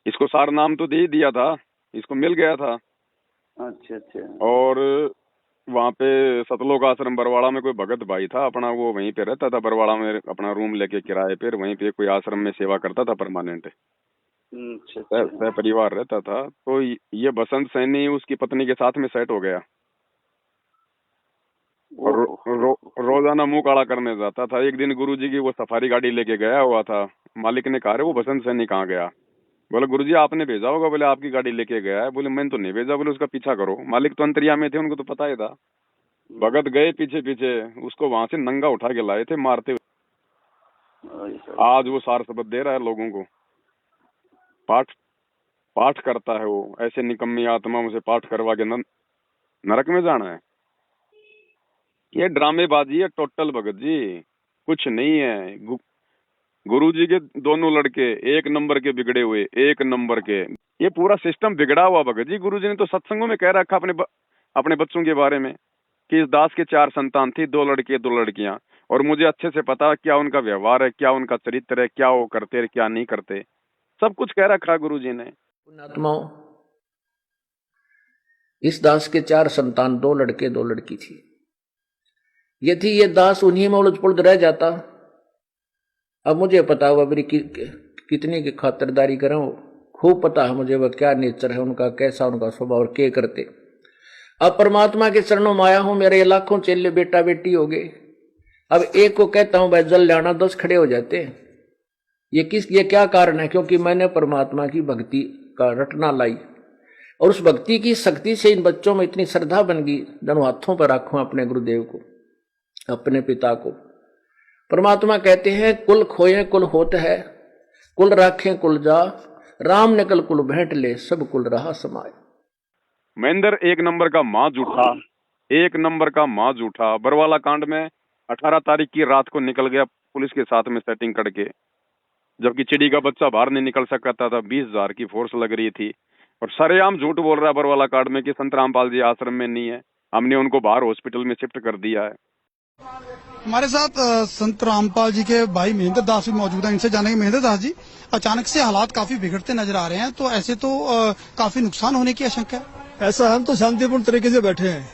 इसको सार नाम तो दे ही दिया था, इसको मिल गया था। अच्छा अच्छा। और वहाँ पे सतलोक आश्रम बरवाड़ा में कोई भगत भाई था अपना, वो वहीं पे रहता था बरवाड़ा में, अपना रूम लेके किराए पे, वहीं पे कोई आश्रम में सेवा करता था परमानेंट। अच्छा। परिवार रहता था। तो ये बसंत सैनी उसकी पत्नी के साथ में सेट हो गया और रोजाना मुंह काला करने जाता था। एक दिन गुरुजी की वो सफारी गाड़ी लेके गया हुआ था। मालिक ने कहा वो बसंत सैनी कहाँ गया? बोले गुरुजी आपने भेजा होगा। बोले आपकी गाड़ी लेके गया है। बोले मैंने तो नहीं भेजा। बोले उसका पीछा करो। मालिक तो अंतरिया में थे, उनको तो पता ही था। भगत गए पीछे पीछे, उसको वहां से नंगा उठा के लाए थे मारते हुए। आज वो सार शब्द दे रहा है लोगों को, पाठ करता है वो। ऐसे निकम्मी आत्माओं से पाठ करवा के नरक में जाना है। ये ड्रामेबाजी है टोटल भगत जी, कुछ नहीं है। गुरुजी के दोनों लड़के एक नंबर के बिगड़े हुए, एक नंबर के। ये पूरा सिस्टम बिगड़ा हुआ भगत जी। गुरुजी ने तो सत्संगों में कह रखा अपने बच्चों के बारे में कि इस दास के 4 संतान थी, 2 लड़के 2 लड़कियां। और मुझे अच्छे से पता क्या उनका व्यवहार है, क्या उनका चरित्र है, क्या वो करते क्या नहीं करते, सब कुछ कह रखा गुरुजी ने। पुण्यात्माओं, इस दास के 4 संतान, 2 लड़के 2 लड़की थी। यदि ये दास उन्हीं में उलझ पुलझ रह जाता, अब मुझे पता हुआ मेरी कितनी की खातिरदारी करूं, खूब पता है मुझे वह क्या नेचर है उनका, कैसा उनका स्वभाव और क्या करते। अब परमात्मा के चरणों में आया हूं, मेरे लाखों चेले बेटा बेटी हो गए। अब एक को कहता हूं भाई जल लाना, 10 खड़े हो जाते। ये क्या कारण है? क्योंकि मैंने परमात्मा की भक्ति का रटना लाई और उस भक्ति की शक्ति से इन बच्चों में इतनी श्रद्धा बन गई। दोनों हाथों पर रखूं अपने गुरुदेव को, अपने पिता को। परमात्मा कहते हैं कुल खोए कुल होत है, कुल राखें कुल जा, राम निकल कुल भेंट ले, सब कुल रहा समाये। महेंद्र एक नंबर का माँ झूठा, एक नंबर का माँ झूठा। बरवाला कांड में 18 तारीख की रात को निकल गया पुलिस के साथ में सेटिंग करके, जबकि चिड़ी का बच्चा बाहर नहीं निकल सकता था। 20,000 की फोर्स लग रही थी और सरेआम झूठ बोल रहा है बरवाला कांड में कि संत रामपाल जी आश्रम में नहीं है, हमने उनको बाहर हॉस्पिटल में शिफ्ट कर दिया है। हमारे साथ संत रामपाल जी के भाई महेंद्र दास भी मौजूद हैं। इनसे जानेंगे महेंद्र दास जी, अचानक से हालात काफी बिगड़ते नजर आ रहे हैं, तो ऐसे तो काफी नुकसान होने की आशंका है। ऐसा हम तो शांतिपूर्ण तरीके से बैठे हैं,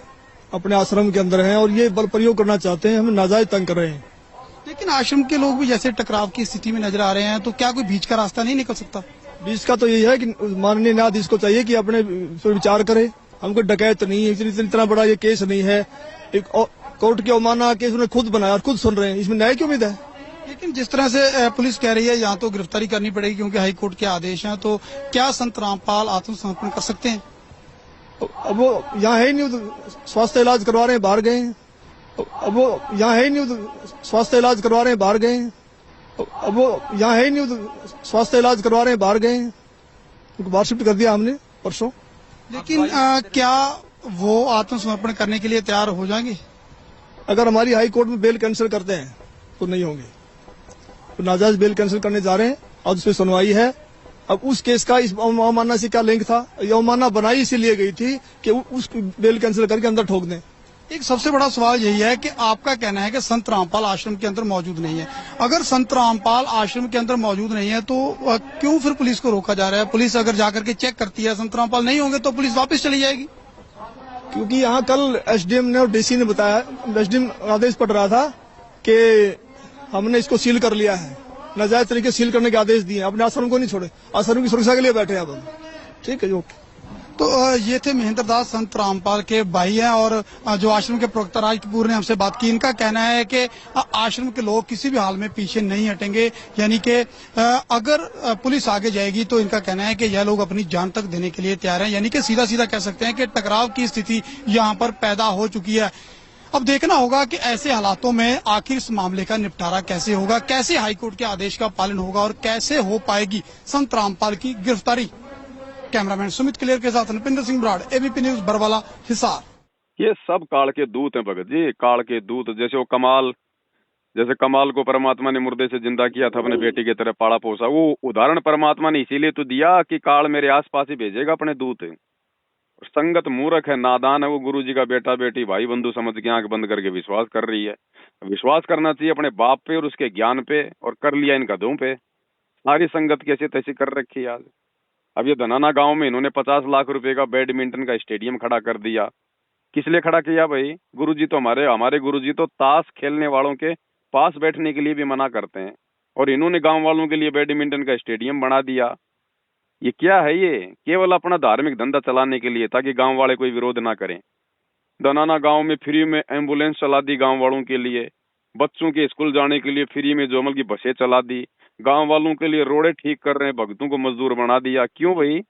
अपने आश्रम के अंदर हैं और ये बल प्रयोग करना चाहते हैं, हमें नाजायज तंग कर रहे हैं। लेकिन आश्रम के लोग भी जैसे टकराव की स्थिति में नजर आ रहे हैं, तो क्या कोई बीच का रास्ता नहीं निकल सकता? बीच का तो यही है कि माननीय न्यायाधीश को चाहिए कि अपने विचार करे। हमको डकैत नहीं है, इतना बड़ा ये केस नहीं है, एक कोर्ट की अवमानना केस उन्होंने खुद बनाया और खुद सुन रहे हैं, इसमें न्याय की उम्मीद है। लेकिन जिस तरह से पुलिस कह रही है यहाँ तो गिरफ्तारी करनी पड़ेगी क्योंकि हाईकोर्ट के आदेश हैं, तो क्या संत रामपाल आत्मसमर्पण कर सकते हैं? अब वो यहाँ है ही नहीं, स्वास्थ्य इलाज करवा रहे हैं, बाहर गए। अब वो यहाँ है ही नहीं, स्वास्थ्य इलाज करवा रहे हैं, बाहर गए। अब वो यहाँ है ही नहीं, स्वास्थ्य इलाज करवा रहे हैं, बाहर गए। उनको बाहर शिफ्ट कर दिया हमने परसों। लेकिन क्या वो आत्मसमर्पण करने के लिए तैयार हो जाएंगे? अगर हमारी हाई कोर्ट में बेल कैंसिल करते हैं तो नहीं होंगे, तो नाजायज बेल कैंसिल करने जा रहे हैं। आज उस पर सुनवाई है। अब उस केस का इस अवमानना से क्या लिंक था? ये अवमानना बनाई इसीलिए गई थी कि उस बेल कैंसिल करके अंदर ठोक दें। एक सबसे बड़ा सवाल यही है कि आपका कहना है कि संत रामपाल आश्रम के अंदर मौजूद नहीं है। अगर संत रामपाल आश्रम के अंदर मौजूद नहीं है तो क्यों फिर पुलिस को रोका जा रहा है? पुलिस अगर जाकर के चेक करती है संत रामपाल नहीं होंगे तो पुलिस वापस चली जाएगी। क्योंकि यहाँ कल एसडीएम ने और डीसी ने बताया, एसडीएम आदेश पड़ रहा था कि हमने इसको सील कर लिया है, नाजायज तरीके से सील करने के आदेश दिए। अपने आश्रम को नहीं छोड़े, आश्रम की सुरक्षा के लिए बैठे हैं अब हम। ठीक है, ओके। तो ये थे महेंद्र दास, संत रामपाल के भाई हैं और जो आश्रम के प्रवक्ता राज कपूर ने हमसे बात की। इनका कहना है कि आश्रम के लोग किसी भी हाल में पीछे नहीं हटेंगे, यानी कि अगर पुलिस आगे जाएगी तो इनका कहना है कि यह लोग अपनी जान तक देने के लिए तैयार हैं। यानी कि सीधा सीधा कह सकते हैं कि टकराव की स्थिति यहाँ पर पैदा हो चुकी है। अब देखना होगा कि ऐसे हालातों में आखिर इस मामले का निपटारा कैसे होगा, कैसे हाईकोर्ट के आदेश का पालन होगा और कैसे हो पाएगी संत रामपाल की गिरफ्तारी। कैमरामैन सुमित क्लियर के साथ नृपिंदर सिंह ब्राड़, एबीपी न्यूज बरवाला, हिसार। ये सब काल के दूत हैं भगत जी, काल के दूत। जैसे वो कमाल, जैसे कमाल को परमात्मा ने मुर्दे से जिंदा किया था, अपने बेटी की तरह पाला पोसा। वो उदाहरण परमात्मा ने इसीलिए तो दिया कि काल मेरे आसपास ही भेजेगा अपने दूत। संगत मूर्ख है, नादान है, वो गुरु जी का बेटा बेटी भाई बंधु समझ के आंख बंद करके विश्वास कर रही है। विश्वास करना चाहिए अपने बाप पे और उसके ज्ञान पे, और कर लिया इन गधों पे। सारी संगत कैसे तैसी कर रखी है आज। अब ये धनाना गांव में इन्होंने 50 लाख रुपए का बैडमिंटन का स्टेडियम खड़ा कर दिया। किस लिए खड़ा किया भाई? गुरुजी तो हमारे गुरुजी तो ताश खेलने वालों के पास बैठने के लिए भी मना करते हैं, और इन्होंने गांव वालों के लिए बैडमिंटन का स्टेडियम बना दिया। ये क्या है? ये केवल अपना धार्मिक धंधा चलाने के लिए, ताकि गांव वाले कोई विरोध ना करें। धनाना गांव में फ्री में एम्बुलेंस चला दी गांव वालों के लिए, बच्चों के स्कूल जाने के लिए फ्री में जोमल की बसें चला दी, गांव वालों के लिए रोडे ठीक कर रहे हैं, भक्तों को मजदूर बना दिया। क्यों भाई?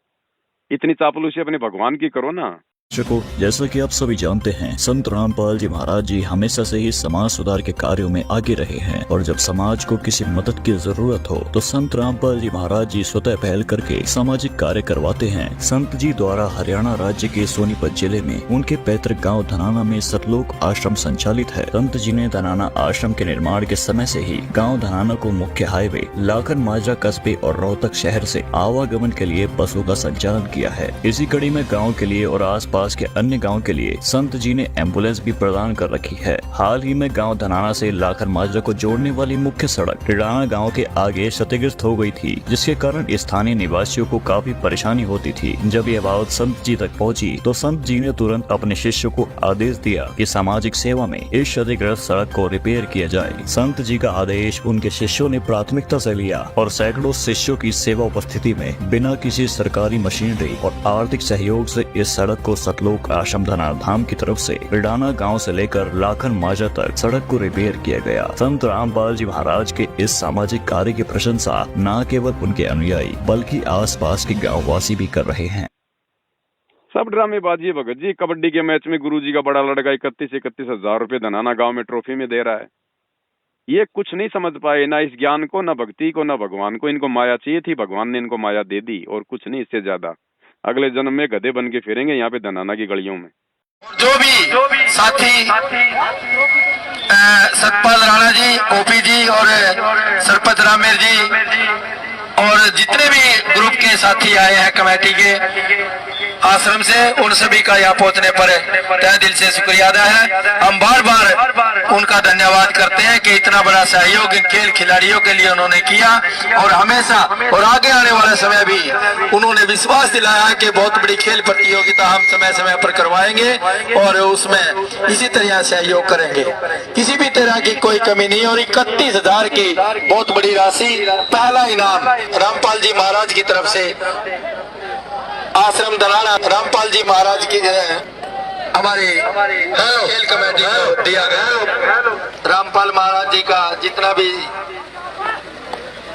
इतनी चापलूसी अपने भगवान की करो ना। जैसा कि आप सभी जानते हैं, संत रामपाल जी महाराज जी हमेशा से ही समाज सुधार के कार्यों में आगे रहे हैं, और जब समाज को किसी मदद की जरूरत हो तो संत रामपाल जी महाराज जी स्वतः पहल करके सामाजिक कार्य करवाते हैं। संत जी द्वारा हरियाणा राज्य के सोनीपत जिले में उनके पैतृक गांव धनाना में सतलोक आश्रम संचालित है। संत जी ने धनाना आश्रम के निर्माण के समय से ही गाँव धनाना को मुख्य हाईवे लाखन माजरा कस्बे और रोहतक शहर से आवागमन के लिए बसों का संचालन किया है। इसी कड़ी में गाँव के लिए और आसपास के अन्य गांव के लिए संत जी ने एम्बुलेंस भी प्रदान कर रखी है। हाल ही में गांव धनाना से लाखन माजरा को जोड़ने वाली मुख्य सड़क टिडाना गांव के आगे क्षतिग्रस्त हो गई थी, जिसके कारण स्थानीय निवासियों को काफी परेशानी होती थी। जब यह बात संत जी तक पहुंची तो संत जी ने तुरंत अपने शिष्यों को आदेश दिया कि सामाजिक सेवा में इस क्षतिग्रस्त सड़क को रिपेयर किया जाए। संत जी का आदेश उनके शिष्यों ने प्राथमिकता से लिया और सैकड़ों शिष्यों की सेवा उपस्थिति में बिना किसी सरकारी मशीनरी और आर्थिक सहयोग से इस सड़क को सतलोक आश्रम धनाना धाम की तरफ से रिडाना गांव से लेकर लाखन माजरा तक सड़क को रिपेयर किया गया। संत रामपाल जी महाराज के इस सामाजिक कार्य की प्रशंसा न केवल उनके अनुयायी बल्कि आसपास के गाँव वासी भी कर रहे हैं। सब ड्रामेबाजी है भगत जी। कबड्डी के मैच में गुरुजी का बड़ा लड़का 31 हजार रुपए धनाना गांव में ट्रॉफी में दे रहा है। ये कुछ नहीं समझ पाए, ना इस ज्ञान को, ना भक्ति को, ना भगवान को। इनको माया चाहिए थी, भगवान ने इनको माया दे दी, और कुछ नहीं इससे ज्यादा। अगले जन्म में गधे बन के फिरेंगे यहाँ पे धनाना की गलियों में। जो भी साथी सतपाल राणा जी, ओपी जी और सरपंच रामेर जी और जितने भी ग्रुप के साथी आए हैं कमेटी के आश्रम से, उन सभी का यहाँ पहुंचने पर तहे दिल से शुक्रिया अदा है। हम बार बार उनका धन्यवाद करते हैं कि इतना बड़ा सहयोग इन खेल खिलाड़ियों के लिए उन्होंने किया, और हमेशा और आगे आने वाले समय भी उन्होंने विश्वास दिलाया कि बहुत बड़ी खेल प्रतियोगिता हम समय समय पर करवाएंगे और उसमें इसी तरह सहयोग करेंगे। किसी भी तरह की कोई कमी नहीं। और 31,000 की बहुत बड़ी राशि, पहला इनाम रामपाल जी महाराज की तरफ से आश्रम धनाना रामपाल जी महाराज की हमारी खेल कमेटी को दिया गया। रामपाल महाराज जी का जितना भी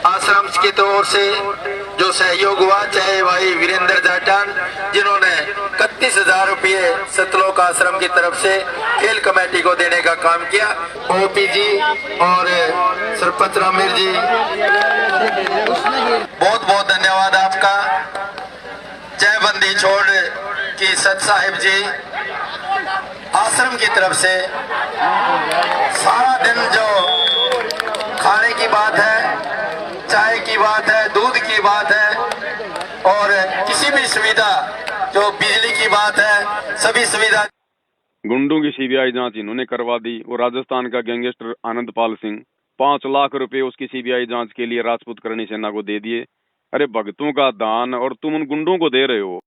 आश्रम की ओर से जो सहयोग हुआ, चाहे भाई वीरेंद्र जाटान जिन्होंने 31,000 रुपये सतलोक आश्रम की तरफ से खेल कमेटी को देने का काम किया, ओपी जी और सरपंच रामेर जी, बहुत बहुत धन्यवाद आपका। जय बंदी छोड़ की सत साहिब जी आश्रम की तरफ से सारा दिन जो खाने की बात है, चाय की बात है, दूध की बात है, और किसी भी सुविधा जो बिजली की बात है, सभी सुविधा। गुंडों की सीबीआई जांच इन्होंने करवा दी। वो राजस्थान का गैंगस्टर आनंदपाल सिंह 5 लाख रुपए उसकी सीबीआई जांच के लिए राजपूत करणी सेना को दे दिए। अरे भक्तों का दान, और तुम उन गुंडों को दे रहे हो।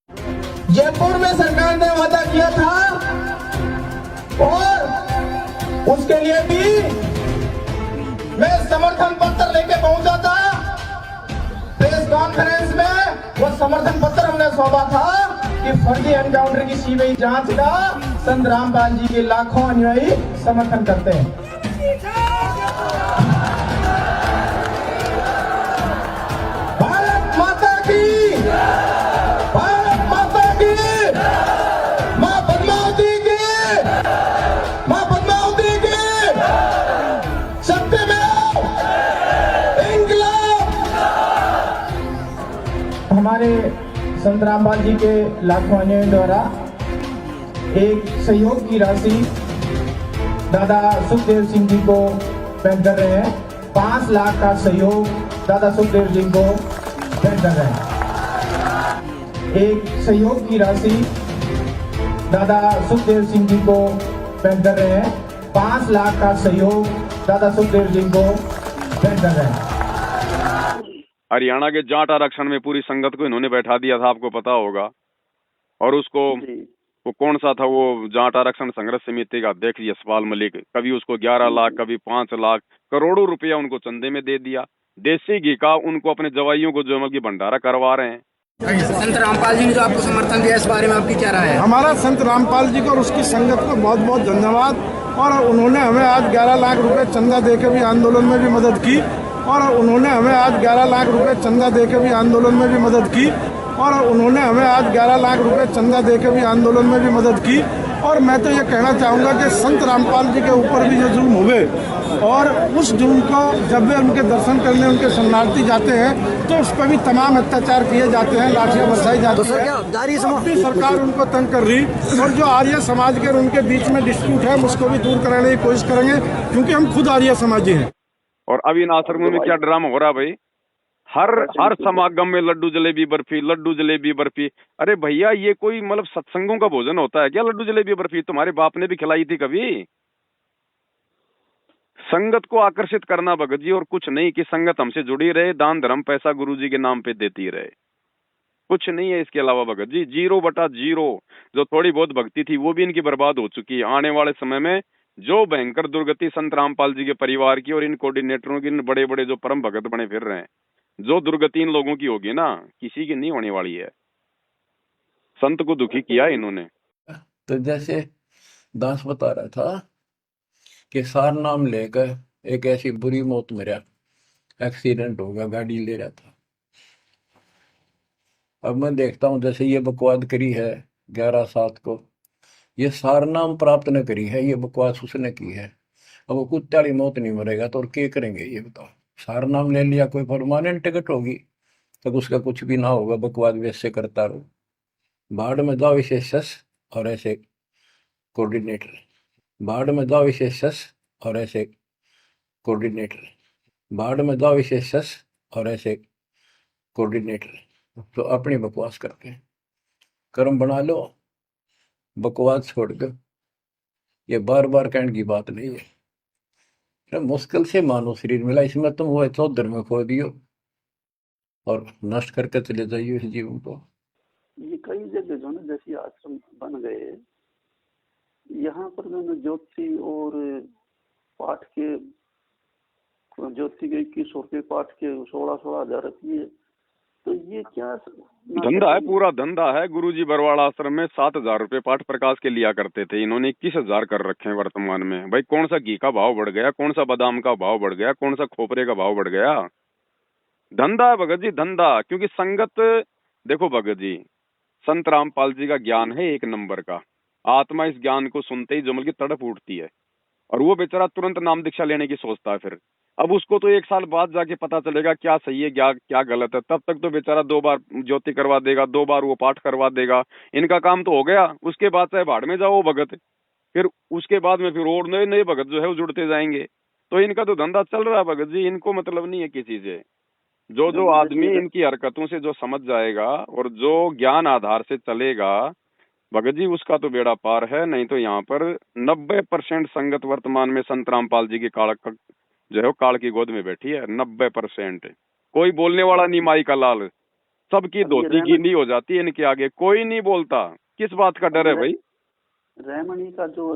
जयपुर में सरकार ने वादा किया था और उसके लिए भी मैं समर्थन पत्र लेके पहुंचा था। प्रेस कॉन्फ्रेंस में वो समर्थन पत्र हमने सौंपा था कि फर्जी एनकाउंटर की सीबीआई जांच का संत रामपाल जी के लाखों अनुयायी समर्थन करते हैं। भारत माता की, भारत माता की, मां पद्मावती की, मां पद्मावती की, सत्यमेव इंकलाब। हमारे संत रामपाल जी के लाखों अन्यों द्वारा एक सहयोग की राशि दादा सुखदेव सिंह जी को भेंट कर रहे हैं। 5 लाख का सहयोग दादा सुखदेव जी को भेंट कर रहे हैं। एक सहयोग की राशि दादा सुखदेव सिंह जी को भेंट कर रहे हैं। 5 लाख का सहयोग दादा सुखदेव जी को भेंट कर रहे हैं। हरियाणा के जाट आरक्षण में पूरी संगत को इन्होंने बैठा दिया था, आपको पता होगा। और उसको वो कौन सा था, वो जाट आरक्षण संघर्ष समिति का अध्यक्ष यशपाल मलिक, कभी उसको 11 लाख कभी 5 लाख करोड़ों रुपया उनको चंदे में दे दिया। देसी घी का उनको अपने जवाइयों को जो की भंडारा करवा रहे हैं। संत रामपाल जी ने जो आपको समर्थन दिया, इस बारे में आपकी क्या राय है? हमारा संत रामपाल जी को और उसकी संगत को बहुत बहुत धन्यवाद। और उन्होंने हमें आज 11 लाख रुपए चंदा देकर भी आंदोलन में भी मदद की। और उन्होंने हमें आज 11 लाख रुपए चंदा देकर भी आंदोलन में भी मदद की। और उन्होंने हमें आज 11 लाख रुपए चंदा देकर भी आंदोलन में भी मदद की। और मैं तो ये कहना चाहूँगा कि संत रामपाल जी के ऊपर भी जो जुल्म हुए, और उस जुल्म को जब वे उनके दर्शन करने उनके शरणार्थी जाते हैं तो उस पर भी तमाम अत्याचार किए जाते हैं, लाठियाँ बरसाई जाती हैं। सरकार उनको तंग कर रही, और जो आर्य समाज के और उनके बीच में डिस्प्यूट है उसको भी दूर कराने की कोशिश करेंगे, क्योंकि हम खुद आर्य समाजी हैं। और अभी इन आश्रमों में क्या ड्रामा हो रहा है भाई, हर समागम में लड्डू जलेबी बर्फी, लड्डू जलेबी बर्फी। अरे भैया, ये कोई मतलब सत्संगों का भोजन होता है क्या लड्डू जलेबी बर्फी? तुम्हारे बाप ने भी खिलाई थी कभी? संगत को आकर्षित करना भगत जी, और कुछ नहीं, कि संगत हमसे जुड़ी रहे, दान धर्म पैसा गुरुजी के नाम पे देती रहे, कुछ नहीं है इसके अलावा भगत जी। 0/0 जो थोड़ी बहुत भक्ति थी वो भी इनकी बर्बाद हो चुकी है। आने वाले समय में जो भयंकर दुर्गति संत रामपाल जी के परिवार की और इन कोऑर्डिनेटरों की, इन बड़े बड़े जो परम भगत बने फिर रहे हैं, जो दुर्गति इन लोगों की होगी ना, किसी की नहीं होने वाली है। संत को दुखी किया इन्होंने। तो जैसे दास बता रहा था कि सार नाम लेकर एक ऐसी बुरी मौत मरा, एक्सीडेंट होगा, गाड़ी ले रहा था। अब मैं देखता हूँ जैसे ये बकवाद करी है 11/7 को, ये सार नाम प्राप्त न करी है, ये बकवास उसने की है। अब वो कुत्ते वाली मौत नहीं मरेगा तो और क्या करेंगे ये बताओ? सार नाम ले लिया, कोई परमानेंट टिकट होगी तब उसका कुछ भी ना होगा, बकवाद वैसे करता रहो। बाढ़ में जाओ विशेष और ऐसे कोऑर्डिनेटर, बाढ़ में जाओ विशेष और ऐसे कोऑर्डिनेटर, बाढ़ में जाओ विशेष और ऐसे कोऑर्डिनेटर। तो अपनी बकवास करके कर्म बना लो, बकवास छोड़ कर। ये बार बार कहने की बात नहीं है। मुश्किल से मानव शरीर मिला, इसमें तुम वो चौधर में खो दियो और नष्ट करके चले जाइए इस जीवन को। ये कई जगह जो ना जैसे आश्रम बन गए, यहाँ पर जो ना ज्योति और पाठ के, ज्योति के 21 रुपये, पाठ के 16 हजार रुपये, तो ये क्या धंधा है? पूरा धंधा है। गुरुजी बरवाड़ा आश्रम में 7,000 रुपए पाठ प्रकाश के लिया करते थे, इन्होंने 21,000 कर रखे हैं वर्तमान में। भाई कौन सा घी का भाव बढ़ गया, कौन सा बादाम का भाव बढ़ गया, कौन सा खोपरे का भाव बढ़ गया? धंधा है भगत जी, धंधा। क्योंकि संगत, देखो भगत जी, संत रामपाल जी का ज्ञान है 1 नंबर का। आत्मा इस ज्ञान को सुनते ही जमल की तड़प उठती है, और वो बेचारा तुरंत नाम दीक्षा लेने की सोचता है। फिर अब उसको तो 1 साल बाद जाके पता चलेगा क्या सही है क्या गलत है। तब तक तो बेचारा 2 बार ज्योति करवा देगा, 2 बार वो पाठ करवा देगा, इनका काम तो हो गया। उसके बाद चाहे भाड़ में जाओ भगत, फिर उसके बाद में फिर और नए नए भगत जो है वो जुड़ते जाएंगे। तो इनका तो धंधा चल रहा है भगत जी, इनको मतलब नहीं है किसी से। जो आदमी इनकी हरकतों से जो समझ जाएगा और जो ज्ञान आधार से चलेगा भगत जी, उसका तो बेड़ा पार है। नहीं तो यहाँ पर 90% संगत वर्तमान में संत रामपाल जी की काल जो है काल की गोद में बैठी है। 90% कोई बोलने वाला नहीं। माई का लाल, सबकी धोती गीली हो जाती है इनके आगे, कोई नहीं बोलता। किस बात का डर है भाई? रैमणी का जो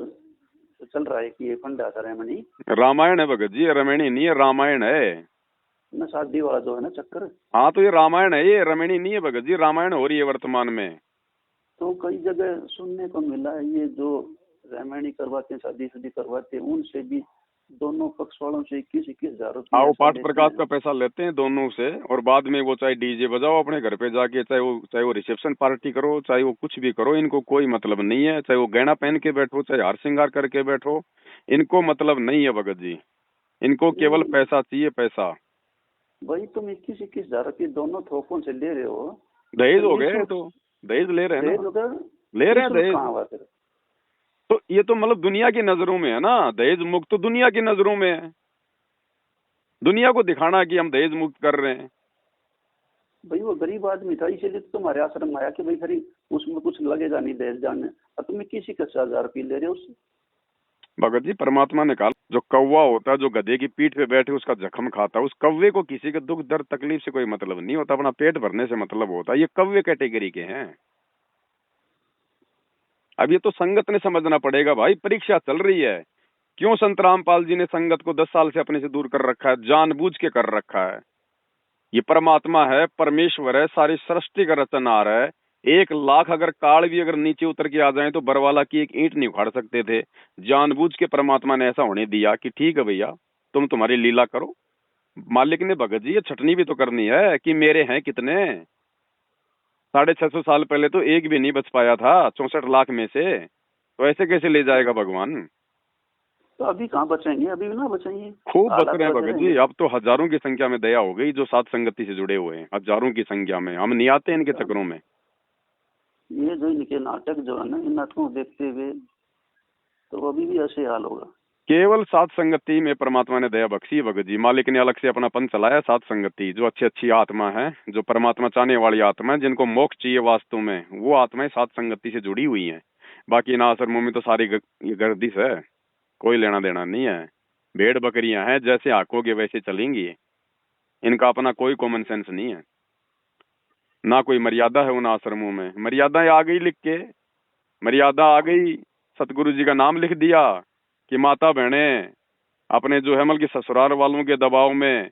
चल रहा है कि ये फंडा था रैमणी, रामायण है भगत जी, रमणी नहीं है, रामायण है ना, शादी वाला जो है ना चक्कर। हाँ तो ये रामायण है, ये रमणी नहीं है भगत जी, रामायण हो रही है वर्तमान में। तो कई जगह सुनने को मिला है ये जो रैमणी करवाते हैं, शादी करवाते हैं, उनसे भी दोनों पक्ष वालों से 21-21 हजार रुपये वो पाठ प्रकाश का पैसा लेते हैं दोनों से, और बाद में वो चाहे डीजे बजाओ अपने घर पे जाके, चाहे वो रिसेप्शन पार्टी करो, चाहे वो कुछ भी करो, इनको कोई मतलब नहीं है। चाहे वो गहना पहन के बैठो, चाहे हार श्रृंगार करके बैठो, इनको मतलब नहीं है भगत जी। इनको केवल पैसा चाहिए, पैसा। वही तुम 21-21 हजार रुपये दोनों थोकों से ले रहे हो, दहेज हो गए तो दहेज ले रहे हैं दहेज ना, होगा, ले रहे हैं निःशुल्क दहेज। कहाँ हुआ फिर? तो ये तो मतलब दुनिया की नजरों में है ना, दहेज मुक्त तो दुनिया की नजरों में है। दुनिया को दिखाना कि हम दहेज मुक्त कर रहे हैं। भाई वो गरीब आदमी था, इसीलिए तो तुम्हारे आश्रम में आया कि भाई खरी उसमें कुछ लगेगा नहीं दहेज जाने, और तुम्हें किसी का 1000 रुपये ले रहे हो उससे। भगत जी, परमात्मा ने कहा जो कौवा होता है, जो गधे की पीठ पे बैठे उसका जख्म खाता है, उस कौवे को किसी के दुख दर्द तकलीफ से कोई मतलब नहीं होता, अपना पेट भरने से मतलब होता है। ये कौवे कैटेगरी के हैं। अब ये तो संगत ने समझना पड़ेगा भाई, परीक्षा चल रही है। क्यों संत रामपाल जी ने संगत को 10 साल से अपने से दूर कर रखा है? जानबूझ के कर रखा है। ये परमात्मा है, परमेश्वर है, सारी सृष्टि का रचनहार है। 1 लाख अगर काल भी अगर नीचे उतर के आ जाए तो बरवाला की एक ईंट नहीं उखाड़ सकते थे। जानबूझ के परमात्मा ने ऐसा होने दिया कि ठीक है भैया, तुम तुम्हारी लीला करो। मालिक ने भगत जी ये छटनी भी तो करनी है कि मेरे हैं कितने। 650 साल पहले तो एक भी नहीं बच पाया था 64 लाख में से, तो ऐसे कैसे ले जाएगा भगवान? तो अभी कहाँ बचेंगे, अभी भी ना बचेंगे, खूब बच हालात रहे हैं बच भगत रहे जी। हैं। अब तो हजारों की संख्या में दया हो गई जो साथ संगति से जुड़े हुए हैं, हजारों की संख्या में। हम नहीं आते इनके चक्रों में। ये जो इनके नाटक जो है ना, इन नाटकों को देखते हुए तो अभी भी ऐसे हाल होगा। केवल साथ संगति में परमात्मा ने दया बख्शी है भगत जी। मालिक ने अलग से अपना पंथ चलाया साथ संगति। जो अच्छी अच्छी आत्मा है, जो परमात्मा चाहने वाली आत्मा है, जिनको मोक्ष चाहिए वास्तव में, वो आत्माएं साथ संगति से जुड़ी हुई हैं। बाकी इन आश्रमों में तो सारी गर्दिश है, कोई लेना देना नहीं है। भेड़ बकरियां हैं, जैसे आंकोगे वैसे चलेंगी। इनका अपना कोई कॉमन सेंस नहीं है, ना कोई मर्यादा है उन आश्रमों में। मर्यादाएं आ गई लिख के, मर्यादा आ गई, सतगुरु जी का नाम लिख दिया कि माता बहने अपने जो है मतलब कि ससुराल वालों के दबाव में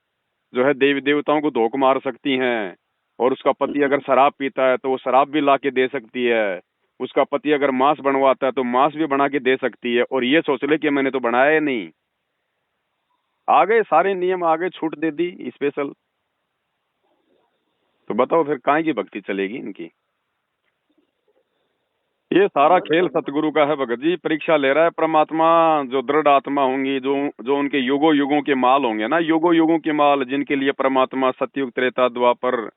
जो है देवी देवताओं को धोख मार सकती हैं। और उसका पति अगर शराब पीता है तो वो शराब भी ला के दे सकती है। उसका पति अगर मांस बनवाता है तो मांस भी बना के दे सकती है। और ये सोच ले कि मैंने तो बनाया ही नहीं। आ गए सारे नियम, आ गए, छूट दे दी स्पेशल। तो बताओ फिर काहे की भक्ति चलेगी इनकी? ये सारा खेल सतगुरु का है भगत जी। परीक्षा ले रहा है परमात्मा। जो दृढ़ आत्मा होंगी, जो उनके युगों युगों के माल होंगे ना, युगों युगों के माल, जिनके लिए परमात्मा सतयुग त्रेता द्वापर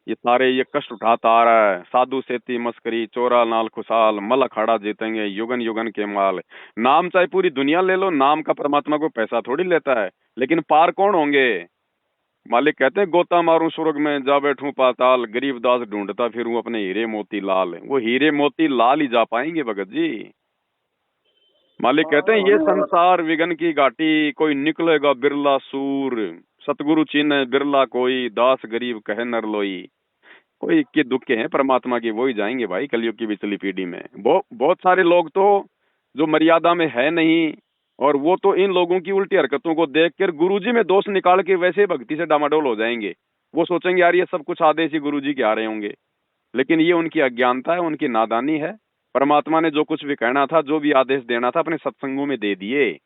ये सारे ये कष्ट उठाता आ रहा है। साधु सेती मस्करी चोरा नाल खुशाल मल अखाड़ा जीतेंगे युगन युगन के माल। नाम चाहे पूरी दुनिया ले लो, नाम का परमात्मा को पैसा थोड़ी लेता है। लेकिन पार कौन होंगे? मालिक कहते हैं गोता मारूं स्वर्ग में जा बैठूं पाताल, गरीब दास ढूंढता फिरूं अपने हीरे मोती लाल। वो हीरे मोती लाल ही जा पाएंगे भगत जी। मालिक कहते हैं ये संसार विघन की घाटी, कोई निकलेगा बिरला सूर। सतगुरु चिन्ह बिरला कोई, दास गरीब कहे नर लोई। कोई इक्के दुक्के हैं परमात्मा की, वो ही जाएंगे भाई कलयुग की पिछली पीढ़ी में। बहुत सारे लोग तो जो मर्यादा में है नहीं, और वो तो इन लोगों की उल्टी हरकतों को देखकर गुरुजी में दोष निकाल के वैसे भक्ति से डामाडोल हो जाएंगे। वो सोचेंगे यार ये सब कुछ आदेश ही गुरुजी के आ रहे होंगे। लेकिन ये उनकी अज्ञानता है, उनकी नादानी है। परमात्मा ने जो कुछ भी कहना था, जो भी आदेश देना था, अपने सत्संगों में दे दिए।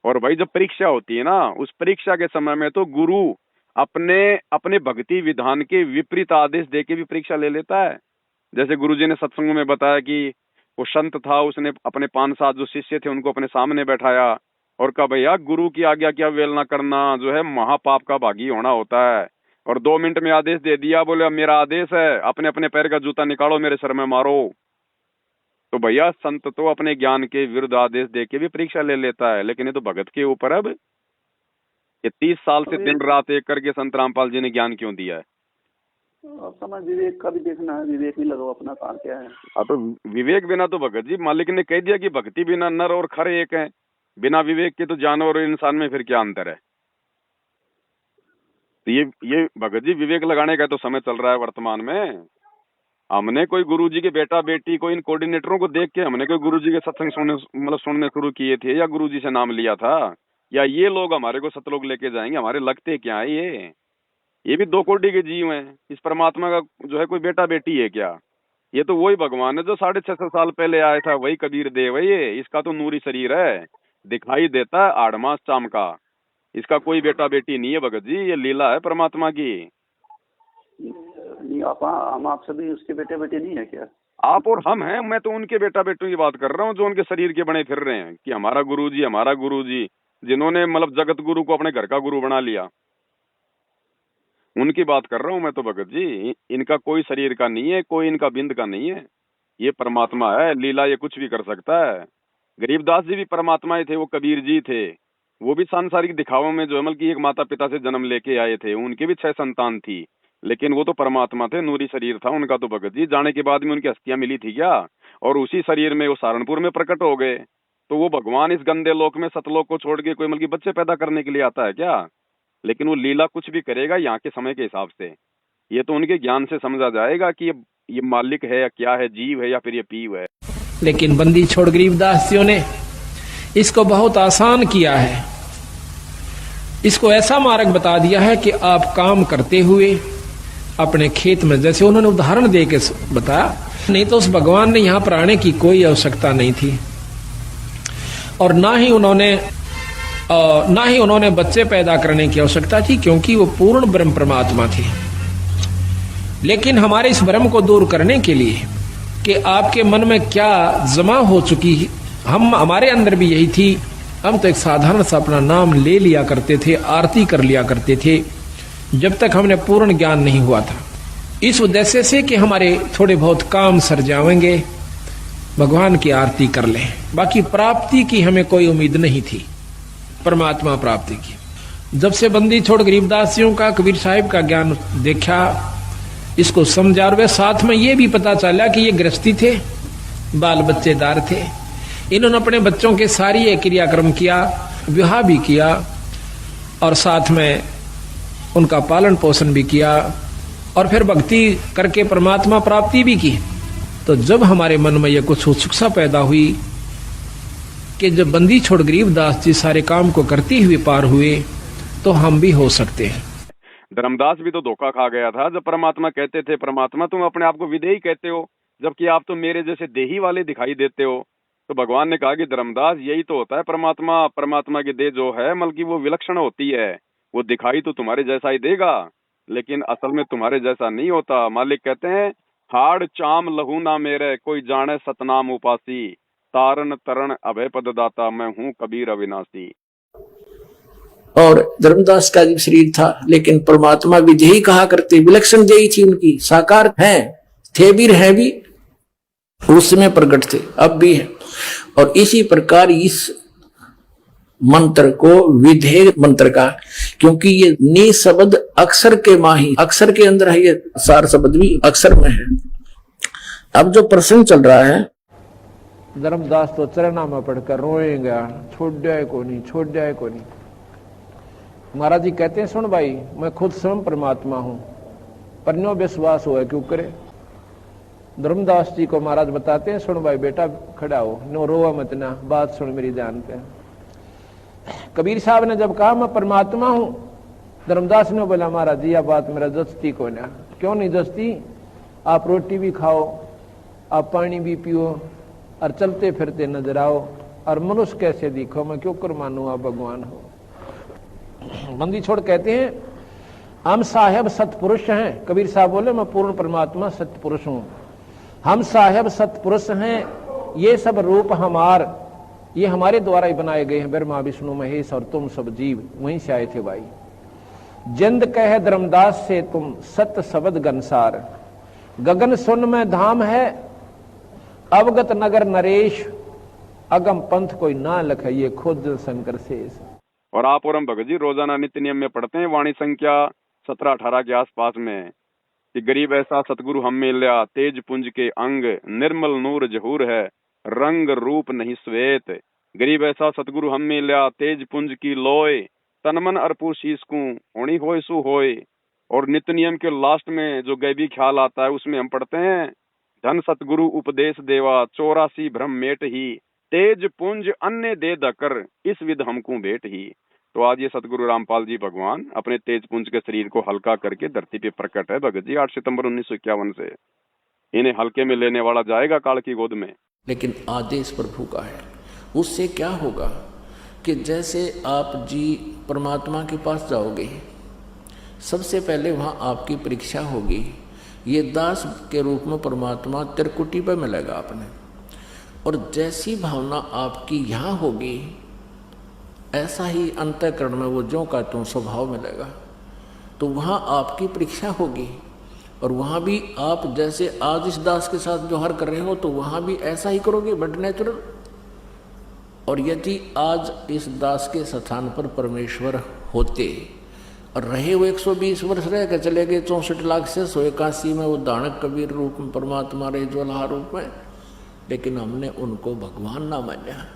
और भाई जब परीक्षा होती है ना, उस परीक्षा के समय में तो गुरु अपने भक्ति विधान के विपरीत आदेश देके भी परीक्षा ले लेता है। जैसे गुरुजी ने सत्संगों में बताया कि वो संत था, उसने अपने 5-7 जो शिष्य थे उनको अपने सामने बैठाया और कहा भैया गुरु की आज्ञा क्या अवहेलना करना जो है महापाप का भागी होना होता है। और 2 मिनट में आदेश दे दिया, बोले अब मेरा आदेश है, अपने अपने पैर का जूता निकालो, मेरे सर में मारो। तो भैया संत तो अपने ज्ञान के विरुद्ध आदेश देके भी परीक्षा ले लेता है। लेकिन ये तो भगत के ऊपर अब ये 30 साल से दिन रात एक करके संत रामपाल जी ने ज्ञान क्यों दिया है? समझ विवेक का भी देखना है, विवेक नहीं लगाओ अपना काम क्या है। तो विवेक बिना तो भगत जी मालिक ने कह दिया कि भक्ति बिना नर और खर एक है। बिना विवेक के तो जानवर और इंसान में फिर क्या अंतर है? तो ये भगत जी विवेक लगाने का तो समय चल रहा है वर्तमान में। हमने कोई गुरुजी के बेटा बेटी को इन कोऑर्डिनेटरों को देख के हमने कोई गुरुजी के सत्संग सुनने शुरू किए थे, या गुरुजी से नाम लिया था, या ये लोग हमारे को सतलोक लेके जाएंगे? हमारे लगते क्या है? ये भी 2 कोटि के जीव हैं। इस परमात्मा का जो है कोई बेटा बेटी है क्या? ये तो वही भगवान है जो 650 साल पहले आया था, वही कबीर देव है ये। इसका तो नूरी शरीर है, दिखाई देता है 8 मास चाम का। इसका कोई बेटा बेटी नहीं है भगत जी, ये लीला है परमात्मा की। नहीं हम आप सभी उसके बेटे बेटे नहीं है क्या? आप और हम हैं। मैं तो उनके बेटा बेटों की बात कर रहा हूँ जो उनके शरीर के बने फिर रहे हैं कि हमारा गुरुजी, जिन्होंने मतलब जगत गुरु को अपने घर का गुरु बना लिया। उनकी बात कर रहा हूँ मैं तो भगत जी। इनका कोई शरीर का नहीं है, कोई इनका बिंद का नहीं है। ये परमात्मा है, लीला ये कुछ भी कर सकता है। गरीबदास जी भी परमात्मा ही थे, वो कबीर जी थे, वो भी सांसारिक दिखावों में जो अमल की एक माता पिता से जन्म लेके आए थे, उनके भी 6 संतान थी, लेकिन वो तो परमात्मा थे, नूरी शरीर था उनका तो भगत जी। जाने के बाद में उनकी हस्तियां मिली थी क्या? और उसी शरीर में वो सहारनपुर में प्रकट हो गए। तो वो भगवान इस गंदे लोक में सतलोक को छोड़ के कोई मतलब बच्चे पैदा करने के लिए आता है क्या? लेकिन वो लीला कुछ भी करेगा यहाँ के समय के हिसाब से। ये तो उनके ज्ञान से समझा जाएगा कि ये मालिक है या क्या है, जीव है या फिर ये पीव है। लेकिन बंदी छोड़ गरीबदास जियों ने इसको बहुत आसान किया है। इसको ऐसा मार्ग बता दिया है कि आप काम करते हुए अपने खेत में, जैसे उन्होंने उदाहरण दे के बताया, नहीं तो उस भगवान ने यहाँ पर आने की कोई आवश्यकता नहीं थी, और ना ही उन्होंने बच्चे पैदा करने की आवश्यकता थी, क्योंकि वो पूर्ण ब्रह्म परमात्मा थे। लेकिन हमारे इस भ्रम को दूर करने के लिए कि आपके मन में क्या जमा हो चुकी, हमारे अंदर भी यही थी। हम तो एक साधारण सा अपना नाम ले लिया करते थे, आरती कर लिया करते थे, जब तक हमने पूर्ण ज्ञान नहीं हुआ था, इस उद्देश्य से कि हमारे थोड़े बहुत काम सर जाएंगे, भगवान की आरती कर लें। बाकी प्राप्ति की हमें कोई उम्मीद नहीं थी, परमात्मा प्राप्ति की। जब से बंदी छोड़ गरीबदासियों का, कबीर साहिब का ज्ञान देखा, इसको समझा, और वे साथ में ये भी पता चला कि ये गृहस्थी थे, बाल बच्चेदार थे, इन्होंने अपने बच्चों के सारी ये क्रियाक्रम किया, विवाह भी किया, और साथ में उनका पालन पोषण भी किया, और फिर भक्ति करके परमात्मा प्राप्ति भी की। तो जब हमारे मन में यह कुछ उत्सुकता पैदा हुई कि जब बंदी छोड़ गरीबदास जी सारे काम को करते हुए पार हुए, तो हम भी हो सकते हैं। धर्मदास भी तो धोखा खा गया था जब परमात्मा कहते थे, परमात्मा तुम अपने आप को विदेही कहते हो, जबकि आप तो मेरे जैसे देही वाले दिखाई देते हो। तो भगवान ने कहा कि धर्मदास यही तो होता है परमात्मा। परमात्मा की देह जो है मतलब की वो विलक्षण होती है, वो दिखाई तो तुम्हारे जैसा ही देगा, लेकिन असल में तुम्हारे जैसा नहीं होता। मालिक कहते हैं, हाड़ चाम लहू ना मेरे, कोई जाने सतनाम उपासी, तारण तरण अभय पद दाता, मैं हूँ कबीर अविनाशी। और धर्मदास का भी शरीर था, लेकिन परमात्मा भी देही कहा करते, विलक्षण देही थी उनकी, साकार है, थे भी हैं भी, उस समय प्रकट थे, अब भी है। और इसी प्रकार इस मंत्र को विधेय मंत्र का, क्योंकि ये नी शब्द अक्षर के माही, अक्षर के अंदर है, ये सार शब्द भी अक्षर में है। अब जो प्रश्न चल रहा है, धर्मदास तो चरणा में पढ़कर रोएगा, छोड़ जाए को नहीं, छोड़ जाए को नहीं। महाराज जी कहते हैं, सुन भाई, मैं खुद स्वयं परमात्मा हूं, पर नो विश्वास हो क्यों करे। धर्मदास जी को महाराज बताते हैं, सुन भाई बेटा खड़ा हो, नो रोवा मत ना, बात सुन मेरी ध्यान पे। कबीर साहब ने जब कहा मैं परमात्मा हूं, धर्मदास ने बोला, महाराज जी यह बात मेरा जचती को ना। क्यों नहीं जचती? आप रोटी भी खाओ, आप पानी भी पियो, और चलते फिरते नजर आओ, और मनुष्य कैसे दिखो, मैं क्यों कर मानू आप भगवान हो। बंदी छोड़ कहते हैं, हम साहेब सतपुरुष हैं। कबीर साहब बोले, मैं पूर्ण परमात्मा सतपुरुष हूं, हम साहेब सतपुरुष हैं, ये सब रूप ये हमारे द्वारा ही बनाए गए हैं, ब्रह्मा विष्णु महेश और तुम सब जीव वहीं से आए थे भाई। जिंद कहे धर्मदास से तुम सत शब्द गनसार, गगन सुन में धाम है, अवगत नगर नरेश, अगम पंथ कोई ना लख, ये खुद शंकर शेष। और आप और हम भगत जी रोजाना नित्य नियम में पढ़ते हैं, वाणी संख्या 17-18 के आसपास में, कि गरीब ऐसा सतगुरु हम मिल्या, तेज पुंज के अंग, निर्मल नूर जहूर है, रंग रूप नहीं श्वेत। गरीब ऐसा सतगुरु हम मिल्या, तेज पुंज की लोय, तनमन अर्पू शीस को होनी होय सु होय। और नित्य नियम के लास्ट में जो गैबी ख्याल आता है, उसमें हम पढ़ते हैं, धन सतगुरु उपदेश देवा, 84 भ्रम मेट ही, तेज पुंज अन्य दे दकर, इस विध हमको भेंट ही। तो आज ये सतगुरु रामपाल जी भगवान अपने तेज पुंज के शरीर को हल्का करके धरती पे प्रकट है भगत जी, 8 सितंबर 1951 से। इन्हें हल्के में लेने वाला जाएगा काल की गोद में। लेकिन आदेश प्रभु का है। उससे क्या होगा कि जैसे आप जी परमात्मा के पास जाओगे, सबसे पहले वहाँ आपकी परीक्षा होगी। ये दास के रूप में परमात्मा त्रिकुटी पर मिलेगा आपने, और जैसी भावना आपकी यहाँ होगी, ऐसा ही अंतःकरण में वो ज्यों का त्यों स्वभाव मिलेगा। तो वहाँ आपकी परीक्षा होगी, और वहाँ भी आप जैसे आज इस दास के साथ व्यवहार कर रहे हो तो वहाँ भी ऐसा ही करोगे, बट नेचुरल। और यदि आज इस दास के स्थान पर परमेश्वर होते और रहे वो 120 वर्ष रह के चले गए, 64 लाख से 181 में वो दानक कबीर रूप में परमात्मा रहे, ज्वाला रूप में, लेकिन हमने उनको भगवान ना माना।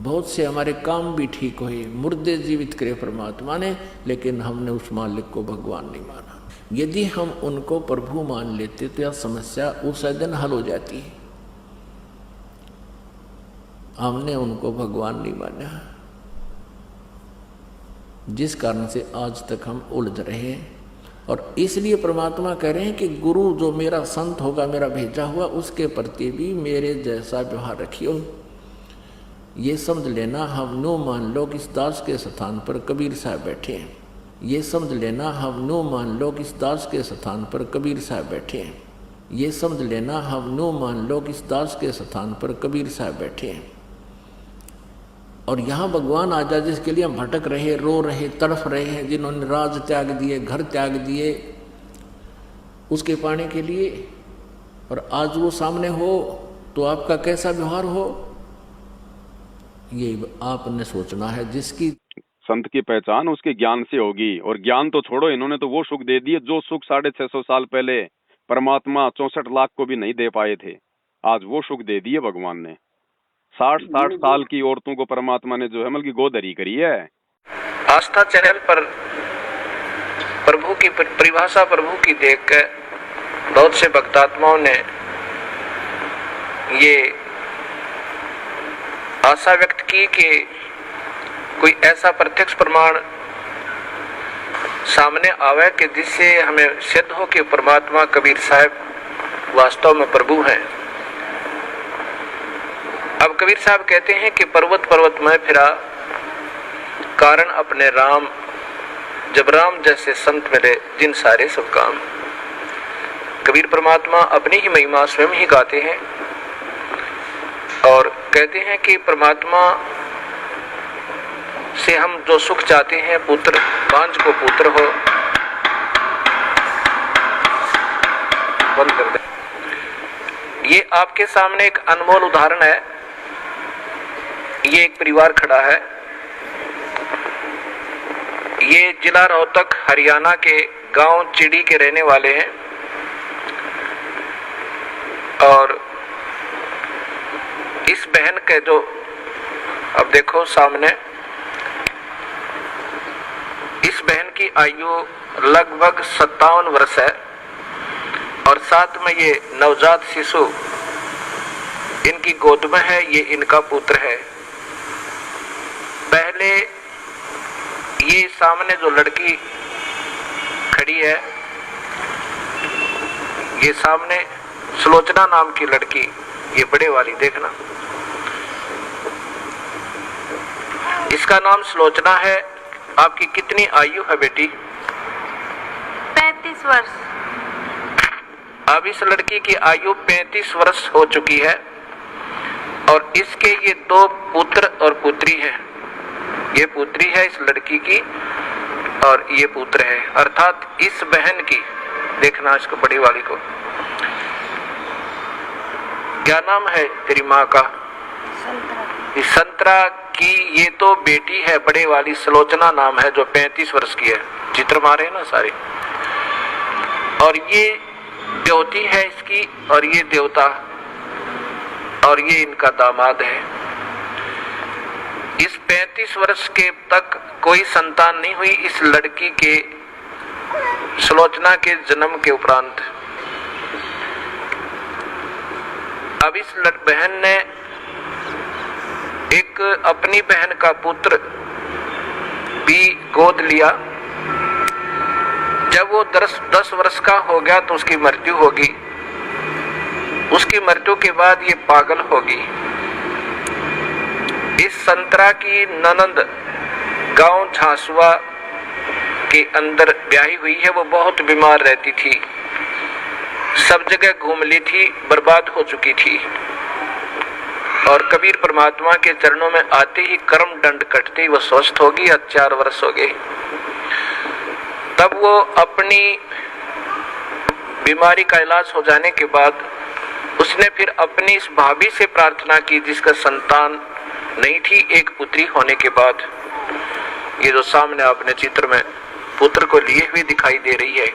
बहुत से हमारे काम भी ठीक हुए, मुर्दे जीवित करे परमात्मा ने, लेकिन हमने उस मालिक को भगवान नहीं माना। यदि हम उनको प्रभु मान लेते तो यह समस्या उस दिन हल हो जाती है। हमने उनको भगवान नहीं माना, जिस कारण से आज तक हम उलझ रहे हैं। और इसलिए परमात्मा कह रहे हैं कि गुरु जो मेरा संत होगा, मेरा भेजा हुआ, उसके प्रति भी मेरे जैसा व्यवहार रखियो। ये समझ लेना, हम नो मान लो कि इस दास के स्थान पर कबीर साहब बैठे हैं। ये समझ लेना, हम नो मान लो कि इस दास के स्थान पर कबीर साहब बैठे हैं। ये समझ लेना, हम नो मान लो कि इस दास के स्थान पर कबीर साहब बैठे हैं। और यहाँ भगवान आ जाए, जिसके लिए हम भटक रहे, रो रहे, तड़फ रहे हैं, जिन्होंने राज त्याग दिए, घर त्याग दिए उसके पाने के लिए, और आज वो सामने हो तो आपका कैसा व्यवहार हो, ये आपने सोचना है। जिसकी संत की पहचान उसके ज्ञान से होगी। और ज्ञान तो छोड़ो, इन्होंने तो वो सुख दे दिए जो सुख 650 साल पहले परमात्मा 64 लाख को भी नहीं दे पाए थे। आज वो सुख दे दिए भगवान ने। 60 साल की औरतों को परमात्मा ने जो है मतलब की गोदरी करी है। आस्था चैनल पर प्रभु की परिभाषा प्रभु की देखकर बहुत से भक्तात्माओं ने ये आशा व्यक्त की कि कोई ऐसा प्रत्यक्ष प्रमाण सामने आवे कि जिससे हमें सिद्ध हो कि परमात्मा कबीर साहब वास्तव में प्रभु हैं। अब कबीर साहब कहते हैं कि पर्वत पर्वत में फिरा कारण अपने राम, जब राम जैसे संत मिले जिन सारे सब काम। कबीर परमात्मा अपनी ही महिमा स्वयं ही गाते हैं और कहते हैं कि परमात्मा से हम जो सुख चाहते हैं, पुत्र बांझ को पुत्र हो, बंद कर दे। ये आपके सामने एक अनमोल उदाहरण है। ये एक परिवार खड़ा है। ये जिला रोहतक हरियाणा के गांव चिड़ी के रहने वाले हैं और इस बहन के जो अब देखो सामने, इस बहन की आयु लगभग 57 वर्ष है और साथ में ये नवजात शिशु इनकी गोद में है। ये इनका पुत्र है। पहले ये सामने जो लड़की खड़ी है, ये सामने सुलोचना नाम की लड़की, ये बड़े वाली देखना, इसका नाम सुलोचना है। आपकी कितनी आयु है बेटी? 35 वर्ष। अब इस लड़की की आयु 35 वर्ष हो चुकी है और इसके ये 2 पुत्र और पुत्री हैं। ये पुत्री है इस लड़की की और ये पुत्र है, अर्थात इस बहन की। देखना इसको बड़ी वाली को, क्या नाम है तेरी माँ का? इस संतरा की ये तो बेटी है, बड़े वाली सुलोचना नाम है, जो 35 वर्ष की है। चित्र मारे ना सारे। और ये देवती है इसकी और ये देवता, और ये इनका दामाद है। इस 35 वर्ष के तक कोई संतान नहीं हुई इस लड़की के, सुलोचना के जन्म के उपरांत। अब इस बहन ने एक अपनी बहन का पुत्र भी गोद लिया। जब वो 10 वर्ष का हो गया तो उसकी मृत्यु होगी। उसकी मृत्यु के बाद ये पागल होगी। इस संतरा की ननंद गांव झांसुआ के अंदर ब्याही हुई है। वो बहुत बीमार रहती थी, सब जगह घूम ली थी, बर्बाद हो चुकी थी। और कबीर परमात्मा के चरणों में आते ही कर्म दंड कटते ही वो स्वस्थ होगी। 4 वर्ष हो गए। तब वो अपनी बीमारी का इलाज हो जाने के बाद उसने फिर अपनी इस भाभी से प्रार्थना की जिसका संतान नहीं थी। एक पुत्री होने के बाद ये जो सामने आपने चित्र में पुत्र को लिए हुए दिखाई दे रही है।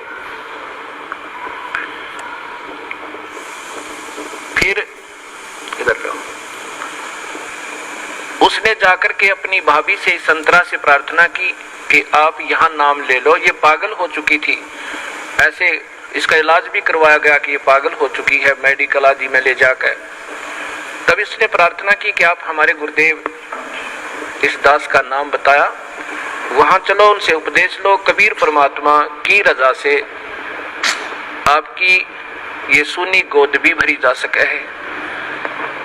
फिर इधर लो, उसने जाकर के अपनी भाभी से संतरा से प्रार्थना की कि आप यहाँ नाम ले लो। ये पागल हो चुकी थी, ऐसे इसका इलाज भी करवाया गया कि ये पागल हो चुकी है मेडिकल आदि में ले जाकर। तब इसने प्रार्थना की कि आप हमारे गुरुदेव इस दास का नाम बताया, वहां चलो उनसे उपदेश लो, कबीर परमात्मा की रजा से आपकी ये सूनी गोद भी भरी जा सके है।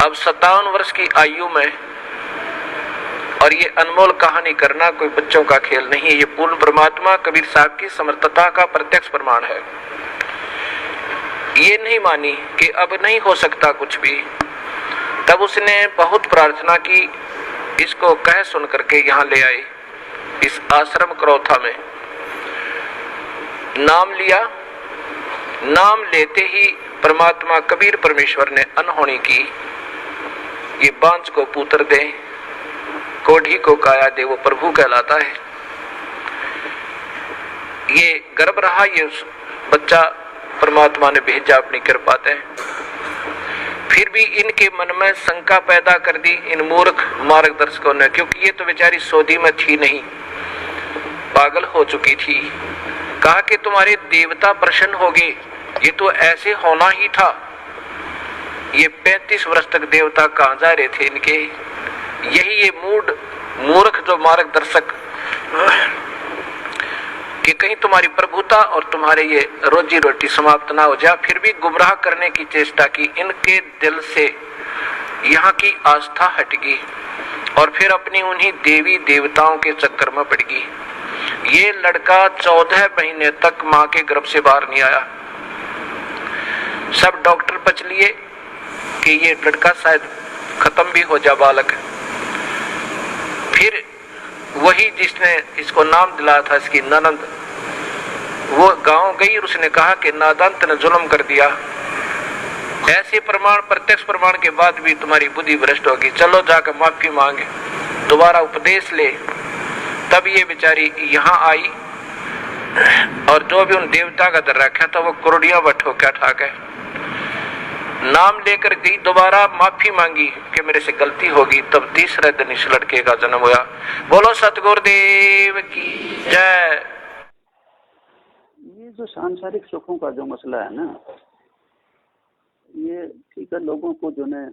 अब 57 वर्ष की आयु में, और ये अनमोल कहानी करना कोई बच्चों का खेल नहीं है, ये पूर्ण परमात्मा कबीर साहब की समर्थता का प्रत्यक्ष प्रमाण है। ये नहीं मानी कि अब नहीं हो सकता कुछ भी, तब उसने बहुत प्रार्थना की, इसको कह सुन करके यहाँ ले आए इस आश्रम करौथा में। नाम लिया, नाम लेते ही परमात्मा कबीर परमेश्वर ने अनहोनी की। ये बांझ को पुत्र दे, कोढ़ी को काया दे, वो प्रभु कहलाता है। ये गर्भ रहा, ये बच्चा परमात्मा ने भेजा अपनी कृपा से। फिर भी इनके मन में शंका पैदा कर दी इन मूर्ख मार्गदर्शकों ने, क्योंकि ये तो बेचारी सौदी में थी नहीं, पागल हो चुकी थी। कहा कि तुम्हारे देवता प्रसन्न हो गए, ये तो ऐसे होना ही था। ये 35 वर्ष तक देवता कहाँ जा रहे थे इनके। यही ये मूर्ख जो मार्गदर्शक कि कहीं तुम्हारी प्रभुता और तुम्हारे ये रोजी रोटी समाप्त ना हो जाए, फिर भी गुमराह करने की चेष्टा की। इनके दिल से यहाँ की आस्था हट गई और फिर अपनी उन्हीं देवी देवताओं के चक्कर में पड़ गई। ये लड़का 14 महीने तक माँ के गर्भ से बाहर नहीं आया। सब डॉक्टर बच लिए कि ये लड़का शायद खत्म भी हो जा बालक। फिर वही जिसने इसको नाम दिलाया था, इसकी ननंद, वो गांव गई और उसने कहा कि नादान ने जुल्म कर दिया। ऐसे प्रमाण, प्रत्यक्ष प्रमाण के बाद भी तुम्हारी बुद्धि भ्रष्ट होगी, चलो जाकर माफी मांगे, दोबारा उपदेश ले। तब ये बेचारी यहाँ आई और जो भी उन देवता का दर रखा था वो करोड़ियां बठो क्या ठा गए। नाम लेकर गई, दोबारा माफी मांगी कि मेरे से गलती होगी। तब तीसरे दिन इस लड़के का जन्म हुआ। बोलो सतगुरुदेव की जय। ये जो सांसारिक सुखों का जो मसला है ना, ये ठीक है, लोगों को जो है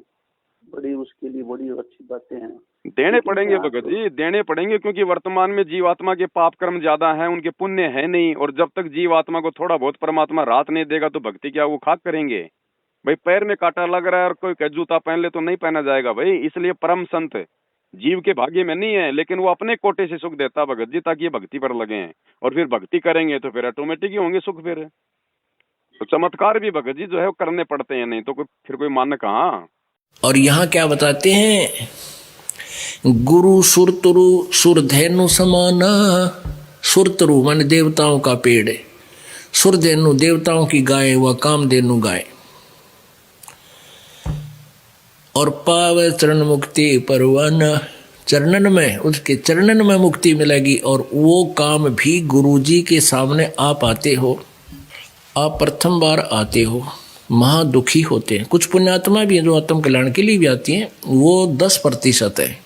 बड़ी उसके लिए बड़ी अच्छी बातें हैं, देने पड़ेंगे भगत जी, देने पड़ेंगे, क्योंकि वर्तमान में जीवात्मा के पाप कर्म ज्यादा हैं, उनके पुण्य है नहीं। और जब तक जीवात्मा को थोड़ा बहुत परमात्मा राहत नहीं देगा तो भक्ति क्या वो खाक करेंगे भाई। पैर में कांटा लग रहा है और कोई जूता पहन ले तो नहीं पहना जाएगा भाई। इसलिए परम संत जीव के भाग्य में नहीं है, लेकिन वो अपने कोटे से सुख देता भगत जी, ताकि ये भक्ति पर लगे हैं। और फिर भक्ति करेंगे तो फिर ऑटोमेटिक ही होंगे सुख। फिर तो चमत्कार भी भगत जी जो है वो करने पड़ते हैं, नहीं तो फिर कोई मान कहाँ। और यहाँ क्या बताते हैं, गुरु सुरतरु सुरधेनु समाना। सुरतरु मान देवताओं का पेड़, सुरधेनु देवताओं की गाय व कामधेनु गाय। और पावे चरण मुक्ति परवाना, चरणन में, उसके चरणन में मुक्ति मिलेगी। और वो काम भी गुरु जी के सामने आप आते हो, आप प्रथम बार आते हो, महा दुखी होते हैं। कुछ पुण्यात्मा भी हैं जो आत्म कल्याण के लिए भी आती हैं, वो 10% है।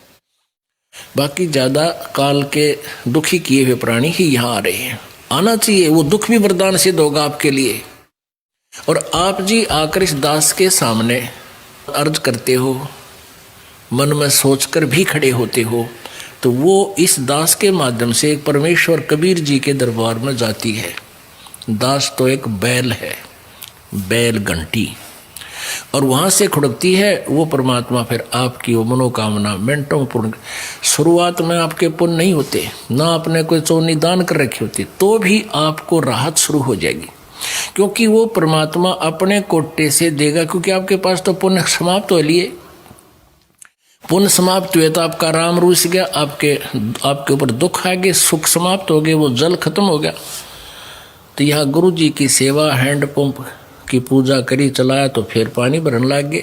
बाकी ज्यादा काल के दुखी किए हुए प्राणी ही यहाँ आ रहे हैं। आना चाहिए, वो दुख भी वरदान सिद्ध होगा आपके लिए। और आप जी आकर इस दास के सामने अर्ज करते हो, मन में सोचकर भी खड़े होते हो, तो वो इस दास के माध्यम से एक परमेश्वर कबीर जी के दरबार में जाती है। दास तो एक बैल है, बैल घंटी, और वहां से खुड़कती है वो परमात्मा। फिर आपकी वो मनोकामना मिनटों पूर्ण। शुरुआत में आपके पुण्य नहीं होते, ना आपने कोई चौनी दान कर रखी होती, तो भी आपको राहत शुरू हो जाएगी, क्योंकि वो परमात्मा अपने कोटे से देगा। क्योंकि आपके पास तो पुण्य समाप्त हो लिए, पुण्य समाप्त हुए तो आपका राम रूस गया, आपके ऊपर दुख आ गए, सुख समाप्त हो गए, वो जल खत्म हो गया। तो यहाँ गुरु जी की सेवा, हैंडपंप की पूजा करी चलाया तो फिर पानी भरने लग गए,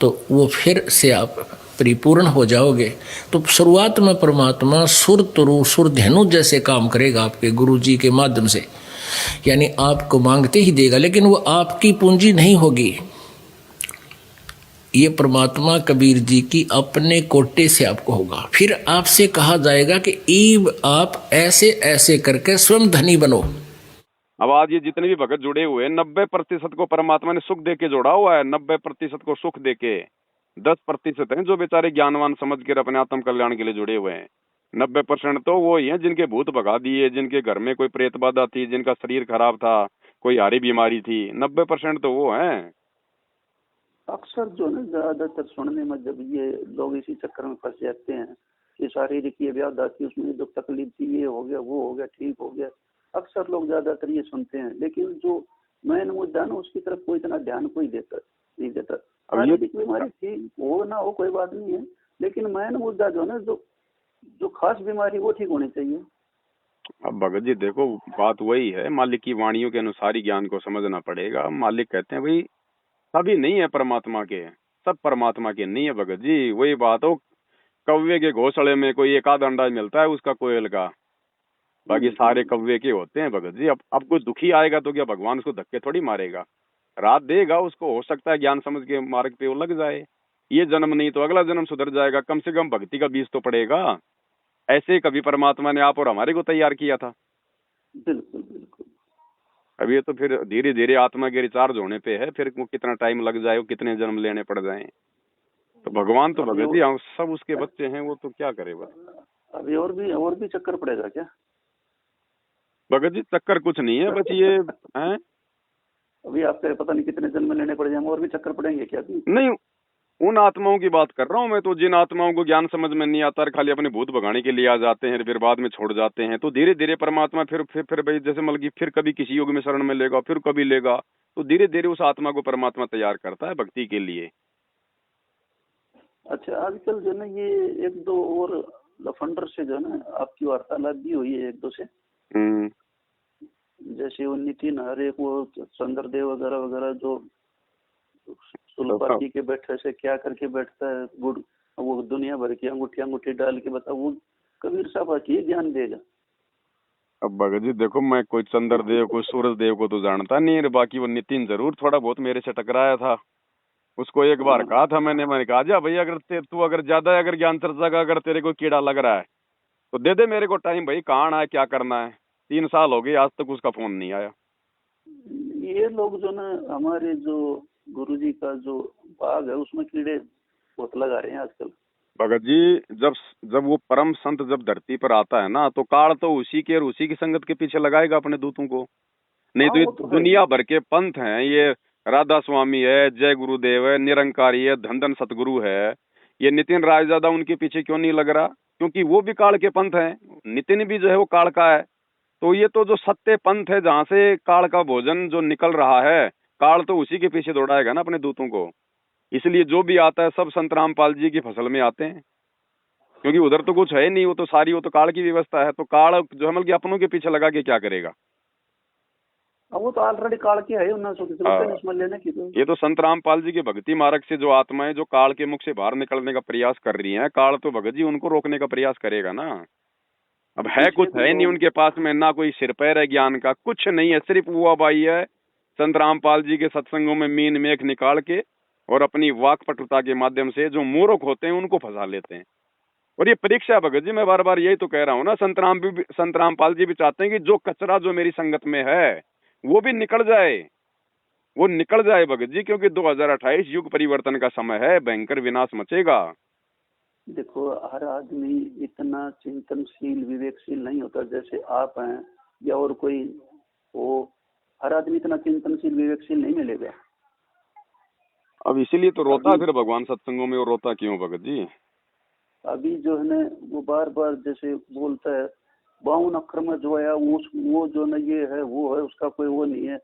तो वो फिर से आप परिपूर्ण हो जाओगे। तो शुरुआत में परमात्मा सुर तरु सुर धेनु जैसे काम करेगा आपके गुरु जी के माध्यम से, यानी आपको मांगते ही देगा, लेकिन वो आपकी पूंजी नहीं होगी। ये परमात्मा कबीर जी की अपने कोटे से आपको होगा। फिर आपसे कहा जाएगा कि ईब आप ऐसे ऐसे करके स्वयं धनी बनो। अब आज ये जितने भी भगत जुड़े हुए हैं 90% को परमात्मा ने सुख दे के जोड़ा हुआ है, 90% को सुख दे के। 10% हैं जो बेचारे ज्ञानवान समझ कर अपने आत्म कल्याण के लिए जुड़े हुए हैं। 90% तो वो ही हैं जिनके भूत भगा दिए, जिनके घर में कोई प्रेत बाधा थी, जिनका शरीर खराब था, कोई हारी बीमारी थी। 90% तो वो हैं। अक्सर जो है ज्यादातर सुनने में जब ये लोग इसी चक्कर में फंस जाते हैं कि शारीरिक ये व्याधा थी, उसमें जो तकलीफ थी, ये हो गया, वो हो गया, ठीक हो गया, अक्सर लोग ज्यादातर ये सुनते हैं, लेकिन जो मेन मुद्दा ना उसकी तरफ कोई इतना ध्यान कोई नहीं देता। शारीरिक बीमारी थी, हो ना हो कोई बात नहीं है, लेकिन मेन मुद्दा जो है ना, जो खास बीमारी वो ठीक होनी चाहिए। अब भगत जी देखो, बात वही है, मालिक की वाणियों के अनुसार ही ज्ञान को समझना पड़ेगा। मालिक कहते हैं भाई सभी नहीं है परमात्मा के, सब परमात्मा के नहीं है भगत जी। वही बात हो, कौवे के घोंसले में कोई एक आध अंडा मिलता है उसका, कोयल का, बाकी सारे कौवे के होते हैं भगत जी। अब कोई दुखी आएगा तो क्या भगवान उसको धक्के थोड़ी मारेगा, रात देगा उसको, हो सकता है ज्ञान समझ के मार्ग पे वो लग जाए। ये जन्म नहीं तो अगला जन्म सुधर जाएगा, कम से कम भक्ति का बीज तो पड़ेगा। ऐसे कभी परमात्मा ने आप और हमारे को तैयार किया था। बिल्कुल बिल्कुल। अब ये तो फिर धीरे धीरे आत्मा के रिचार्ज होने पे है, फिर वो कितना टाइम लग जाए, वो कितने जन्म लेने पड़ जाए। तो भगवान तो भगत जी हम सब उसके बच्चे हैं, वो तो क्या करे बस। अभी और भी चक्कर पड़ेगा क्या भगत जी? चक्कर कुछ नहीं है, बस ये है अभी आपके पता नहीं कितने जन्म लेने पड़ जाएंगे, और भी चक्कर पड़ेंगे क्या अभी? नहीं, उन आत्माओं की बात कर रहा हूँ मैं, तो जिन आत्माओं को ज्ञान समझ में नहीं आता, खाली अपने भूत भगाने के लिए आ जाते हैं, फिर बाद में छोड़ जाते हैं, तो धीरे धीरे परमात्मा फिर भाई जैसे मतलब कि फिर कभी किसी युग में शरण में लेगा, फिर कभी लेगा, तो धीरे धीरे उस आत्मा को परमात्मा तैयार करता है भक्ति के लिए। अच्छा, आजकल जो ना ये एक दो और लफंडर से जो ना आपकी वार्तालाप भी हुई है एक दो से, जैसे वो नितिन हरे, वो चंद्रदेव वगैरह वगैरह, जो सुलपाती के बैठे से क्या करके बैठता है, गुड़ वो दुनिया भर की अंगूठी डाल के, बताओ वो कबीर साहब की ज्ञान देगा। अब भगत जी देखो, मैं कोई चंद्रदेव को सूरज देव को तो जानता नहीं, बाकी वो नितिन जरूर थोड़ा बहुत मेरे से टकराया था। उसको एक बार कहा था मैंने कहा जा भाई, अगर तू अगर ज्यादा अगर ज्ञान चर्चा का अगर तेरे को कीड़ा लग रहा है तो दे दे मेरे को टाइम, भाई कहाँ आना है, क्या करना है। 3 साल हो गए, आज तक उसका फोन नहीं आया। ये लोग जो ना हमारे जो गुरुजी का जो बाग है उसमें कीड़े बहुत लगा रहे हैं आजकल। भगत जी जब वो परम संत जब धरती पर आता है ना, तो काल तो उसी के और उसी की संगत के पीछे लगाएगा अपने दूतों को। नहीं तो ये दुनिया भर के पंथ हैं, ये राधा स्वामी है, जय गुरुदेव है, निरंकारी है, धन सतगुरु है, ये नितिन रायजादा उनके पीछे क्यों नहीं लग रहा? क्योंकि वो भी काल के पंथ हैं, नितिन भी जो है वो काल का है। तो ये तो जो सत्य पंथ है जहाँ से काल का भोजन जो निकल रहा है, काल तो उसी के पीछे दौड़ाएगा ना अपने दूतों को। इसलिए जो भी आता है सब संत रामपाल जी की फसल में आते हैं, क्योंकि उधर तो कुछ है नहीं, वो तो काल की व्यवस्था है। तो काल जो है मतलब अपनों के पीछे लगा के क्या करेगा? वो तो ऑलरेडी काल की है, उसमें लेने की तो। ये तो संत रामपाल जी के भक्ति मार्ग से जो आत्माएं जो काल के मुख से बाहर निकलने का प्रयास कर रही हैं, काल तो भगत जी उनको रोकने का प्रयास करेगा ना। अब है कुछ है नहीं उनके पास में, ना कोई सिर पैर है ज्ञान का, कुछ नहीं है, सिर्फ वो बाई है संत रामपाल जी के सत्संगों में मीन मेख निकाल के और अपनी वाक पटुता के माध्यम से जो मूर्ख होते हैं उनको फंसा लेते हैं। और ये परीक्षा भगत जी, मैं बार बार यही तो कह रहा हूँ ना, संत रामपाल जी भी चाहते हैं कि जो कचरा जो मेरी संगत में है वो भी निकल जाए, वो निकल जाए भगत जी, क्योंकि 2028 युग परिवर्तन का समय है, भयंकर विनाश मचेगा। देखो, हर आदमी इतना चिंतनशील विवेकशील नहीं होता जैसे आप हैं या और कोई हो, हर आदमी इतना चिंतनशील विवेकशील नहीं मिलेगा। अब इसीलिए तो रोता फिर भगवान सत्संगों में, और रोता क्यों भगत जी? अभी जो है ना वो बार बार जैसे बोलता है 52 अक्षर में जो है वो जो ना ये है वो है, उसका कोई वो नहीं है।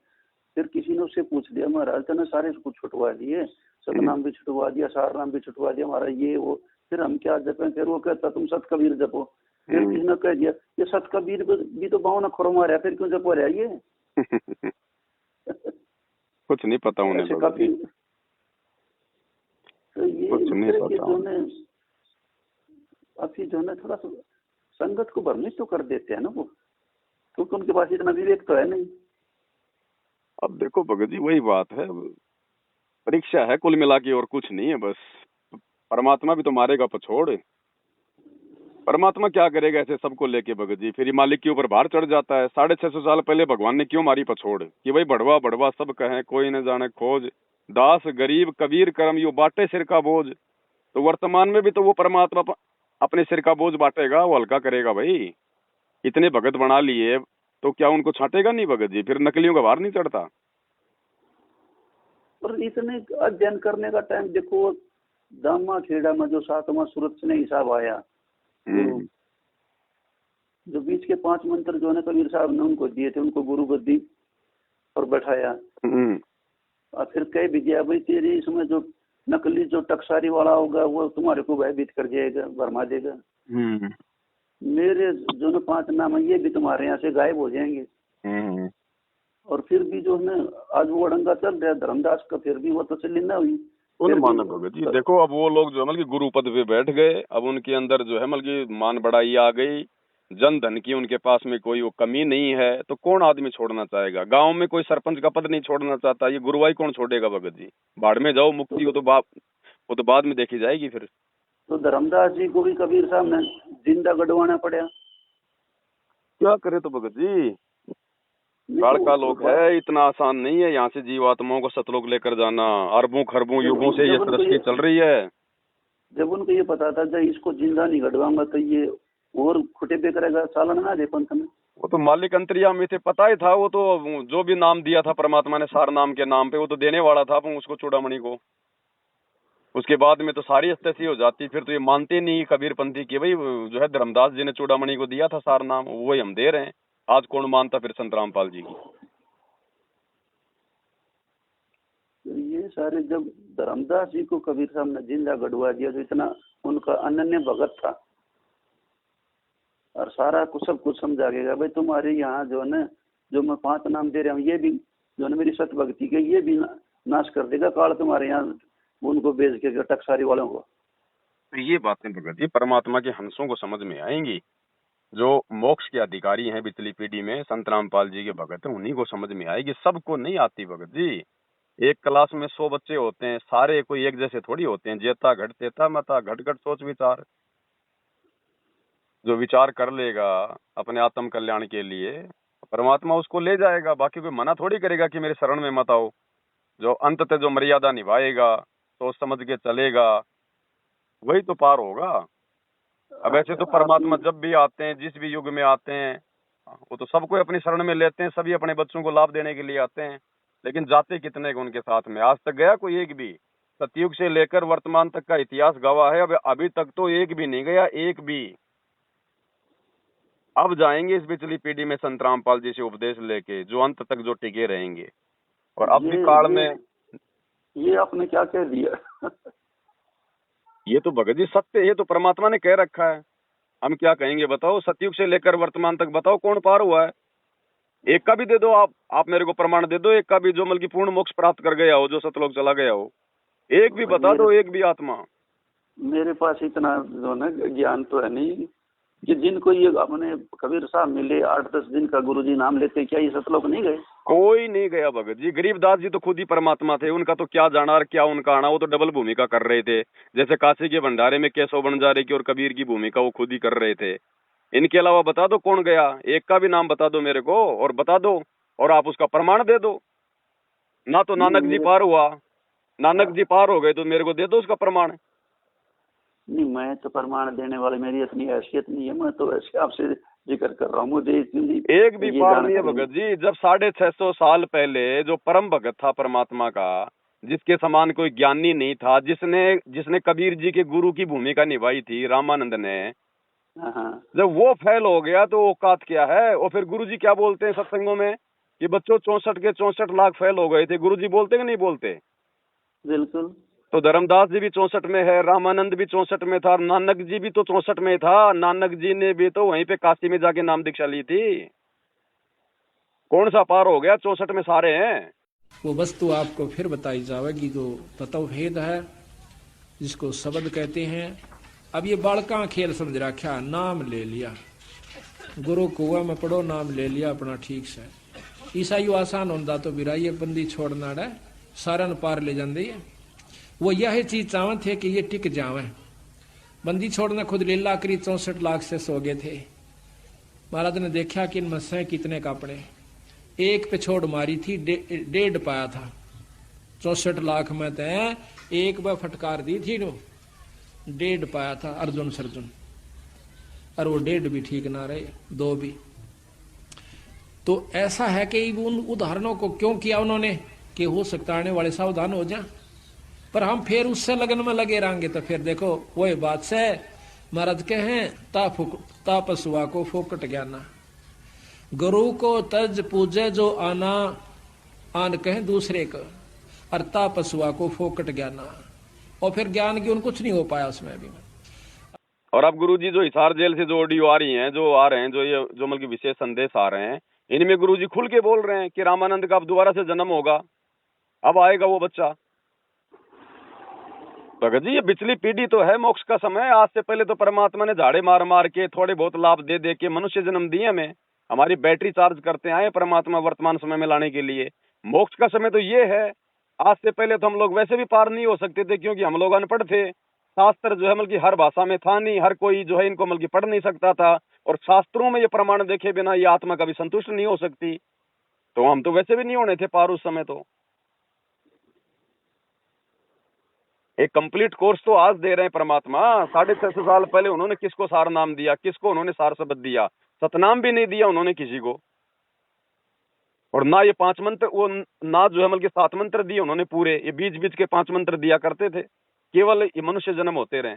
फिर किसी ने उससे पूछ लिया, महाराज ने सारे कुछ छुटवा दिए, सतनाम भी छुटवा दिया, सार नाम भी छुटवा दिया, हमारा ये वो, फिर हम क्या जपें? फिर वो कहता तुम सत कबीर जपो। फिर किसी ने कह दिया ये सत कबीर भी तो 52 अक्षरों में रहा, फिर क्यों जपो रहा ये? कुछ नहीं पता उन्हें ऐसे भगत काफी। जी, तो ये कुछ इस नहीं तरह के पता जो उन्हें। है काफी जो है थोड़ा सा संगत को भ्रमित तो कर देते हैं ना वो, क्योंकि उनके पास इतना विवेक तो है नहीं। अब देखो भगत जी, वही बात है, परीक्षा है कुल मिला के, और कुछ नहीं है बस। परमात्मा भी तो मारेगा पछोड़। परमात्मा क्या करेगा ऐसे सबको लेके भगत जी? फिर ये मालिक के ऊपर भार चढ़ जाता है। 650 साल पहले भगवान ने क्यों मारी पछोड़ कि भाई बढ़वा बढ़वा सब कहें, कोई न जाने खोज, दास गरीब कबीर करम यो बाटे सिर का बोझ। तो वर्तमान में भी तो वो परमात्मा अपने सिर का बोझ बांटेगा, वो हल्का करेगा भाई। इतने भगत बना लिए तो क्या उनको छांटेगा नहीं भगत जी? फिर नकलियों का भार नहीं चढ़ता? और इतने अध्ययन करने का टाइम देखो, दामा खेड़ा में जो 7वां सूरत ने हिसाब आया, जो बीच के 5 मंत्र जो है ना कबीर साहब ने उनको दिए थे, उनको गुरु गद्दी पर बैठाया। और फिर कह भी दिया भाई तेरी इसमें जो नकली जो टकसारी वाला होगा वो तुम्हारे को भयभीत कर जाएगा, भरमा देगा। मेरे जो ना 5 नाम है ये भी तुम्हारे यहाँ से गायब हो जाएंगे। और फिर भी जो है ना आज वो अड़ंगा चल रहा है धर्मदास का, फिर भी वो तो चली ना हुई। माना भगत जी, देखो अब वो लोग जो है मतलब गुरु पद पे बैठ गए, अब उनके अंदर जो है मतलब मान बढ़ाई आ गई, जन धन की उनके पास में कोई वो कमी नहीं है, तो कौन आदमी छोड़ना चाहेगा? गांव में कोई सरपंच का पद नहीं छोड़ना चाहता, ये गुरुवाई कौन छोड़ेगा भगत जी? भाड़ में जाओ, मुक्ति वो तो बाद में देखी जाएगी। फिर तो धर्मदास जी को भी कबीर साहब ने जिंदा गड़वाना पड़ा। क्या करे तो भगत जी, काल का लोग है, इतना आसान नहीं है यहाँ से जीवात्माओं को सतलोक लेकर जाना। अरबों खरबों युगों से ये सृष्टि चल रही है। जब उनको ये पता था जब इसको जिंदा नहीं गड़वाऊंगा तो ये और खुटे पे करेगा, चालन ना दे पंथ में। वो तो मालिक अंतर्यामी थे, पता ही था। वो तो जो भी नाम दिया था परमात्मा ने सार नाम के नाम पे, वो तो देने वाला था उसको, चूड़ामणि को। उसके बाद में तो सारी स्थिति हो जाती। फिर तो ये मानते नहीं कबीर पंथी की भाई जो है धर्मदास जी ने चूड़ामणि को दिया था सार नाम, वही हम दे रहे हैं। आज कौन मानता फिर संत रामपाल जी की? ये सारे जब धर्मदास जी को कबीर साहब ने जिंदा गड़वा दिया, जो इतना उनका अनन्य भगत था, और सारा कुछ सब कुछ समझा गया भाई तुम्हारे यहाँ जो है ना जो मैं 5 नाम दे रहा हूँ ये भी जो है मेरी सत भक्ति के ये भी नाश कर देगा काल तुम्हारे यहाँ, उनको बेच के टकसारी वालों को। तो ये बातें भगत जी परमात्मा के हंसों को समझ में आएंगी। जो मोक्ष के अधिकारी हैं पिछली पीढ़ी में संत रामपाल जी के भगत हैं, उन्हीं को समझ में आएगी, सबको नहीं आती भगत जी। एक क्लास में 100 बच्चे होते हैं, सारे कोई एक जैसे थोड़ी होते हैं। जेता घट तेता मता, घट घट सोच विचार। जो विचार कर लेगा अपने आत्म कल्याण के लिए, परमात्मा उसको ले जाएगा। बाकी कोई मना थोड़ी करेगा कि मेरे शरण में मत आओ। जो अंततः जो मर्यादा निभाएगा, सोच समझ के चलेगा, वही तो पार होगा। अब ऐसे तो परमात्मा जब भी आते हैं, जिस भी युग में आते हैं, वो तो सबको अपनी शरण में लेते हैं, सभी अपने बच्चों को लाभ देने के लिए आते हैं। लेकिन जाते कितने उनके साथ में? आज तक गया कोई? एक भी? सतयुग से लेकर वर्तमान तक का इतिहास गवाह है, अब अभी तक तो एक भी नहीं गया, एक भी। अब जाएंगे इस पिछली पीढ़ी में संत रामपाल जी से उपदेश लेके, जो अंत तक जो टिके रहेंगे। और अब भी काल में ये आपने क्या कह दिया? ये तो भगत जी सत्य, ये तो परमात्मा ने कह रखा है, हम क्या कहेंगे बताओ? सतयुग से लेकर वर्तमान तक बताओ कौन पार हुआ है? एक का भी दे दो आप मेरे को प्रमाण दे दो, एक का भी जो मतलब पूर्ण मोक्ष प्राप्त कर गया हो, जो सतलोक चला गया हो, एक भी बता दो, एक भी आत्मा। मेरे पास इतना जो ना ज्ञान तो है नहीं कि जिनको ये अपने कबीर साहब मिले 8-10 दिन का गुरुजी नाम लेते, क्या ये सतलोक नहीं गए? कोई नहीं गया भगत जी। गरीबदास जी तो खुद ही परमात्मा थे, उनका तो क्या जाना और क्या उनका आना, वो तो डबल भूमिका कर रहे थे। जैसे काशी के भंडारे में केशव बंजारे की और कबीर की भूमिका वो खुद ही कर रहे थे। इनके अलावा बता दो कौन गया, एक का भी नाम बता दो मेरे को, और बता दो और आप उसका प्रमाण दे दो। ना तो नानक जी पार हुआ, नानक जी पार हो गए तो मेरे को दे दो उसका प्रमाण। नहीं, मैं तो प्रमाण देने वाले, मेरी इतनी हैसियत नहीं है, मैं तो ऐसे आपसे जिक्र कर रहा हूँ। मुझे एक भी पार नहीं है भगत जी। जब 650 साल पहले जो परम भगत था परमात्मा का, जिसके समान कोई ज्ञानी नहीं था, जिसने कबीर जी के गुरु की भूमिका निभाई थी, रामानंद ने, जब वो फेल हो गया तो औकात क्या है? और फिर गुरुजी क्या बोलते हैं सत्संगों में कि बच्चों 64 के 64 लाख फेल हो गए थे। गुरुजी बोलते कि नहीं बोलते? बिल्कुल। तो धर्मदास जी भी 64 में है, रामानंद भी 64 में था, नानक जी भी तो 64 में था। नानक जी ने भी तो वहीं पे काशी में जाके नाम दीक्षा ली थी। कौन सा पार हो गया? 64 में सारे हैं। वो वस्तु आपको फिर बताई जाएगी जो तत्व भेद है, जिसको शब्द कहते हैं। अब ये बालका खेल समझ रखा, नाम ले लिया, गुरु कुआ में पढ़ो, नाम ले लिया अपना ठीक से। ईसाई आसान होता तो बिरा ये बंदी छोड़ना है, सारा पार ले जाती है। वो यह चीज चाहते थे कि ये टिक जावे। बंदी छोड़ना खुद लीला करी, 64 लाख से सो गए थे। महाराज ने देखा कि इनमें से कितने कापड़े, एक पे छोड़ मारी थी, 1.5 पाया था। 64 लाख में तो एक बार फटकार दी थी, 1.5 पाया था अर्जुन सर्जुन, और वो 1.5 भी ठीक ना रहे, 2 भी। तो ऐसा है कि उन उदाहरणों को क्यों किया उन्होंने कि हो सकता आने वाले सावधान हो जाए, पर हम फिर उससे लगन में लगे रहेंगे तो फिर देखो वही बात से महाराज कहें तापसुआ को फोकट ज्ञाना, गुरु को तज पूजे जो आना आन कहें दूसरे को, और तापसुआ को फोकट ज्ञाना, और फिर ज्ञान की उन कुछ नहीं हो पाया उसमें भी। और अब गुरुजी जो हिसार जेल से जो ऑडियो आ रही हैं, जो आ रहे हैं, जो ये जो मतलब विशेष संदेश आ रहे हैं, इनमें गुरुजी खुल के बोल रहे हैं कि रामानंद का अब दोबारा से जन्म होगा, अब आएगा वो बच्चा। भगत जी ये पिछली पीढ़ी तो है मोक्ष का समय। आज से पहले तो परमात्मा ने झाड़े मार मार के थोड़े बहुत लाभ दे दे के मनुष्य जन्म दिए हमें, हमारी बैटरी चार्ज करते आए परमात्मा वर्तमान समय में लाने के लिए। मोक्ष का समय तो ये है। आज से पहले तो हम लोग वैसे भी पार नहीं हो सकते थे, क्योंकि हम लोग अनपढ़ थे। शास्त्र जो है मतलब हर भाषा में था नहीं, हर कोई जो है इनको मतलब पढ़ नहीं सकता था, और शास्त्रों में ये प्रमाण देखे बिना ये आत्मा कभी संतुष्ट नहीं हो सकती। तो हम तो वैसे भी नहीं होने थे पार उस समय। तो एक कंप्लीट कोर्स तो आज दे रहे हैं परमात्मा। 650 साल पहले उन्होंने किसको सार नाम दिया, किसको उन्होंने सार शब्द दिया? सतनाम भी नहीं दिया उन्होंने किसी को, और ना ये 5 मंत्र, वो ना जो है मतलब 7 मंत्र दिए उन्होंने पूरे, ये बीच बीच के 5 मंत्र दिया करते थे, केवल ये मनुष्य जन्म होते रहे।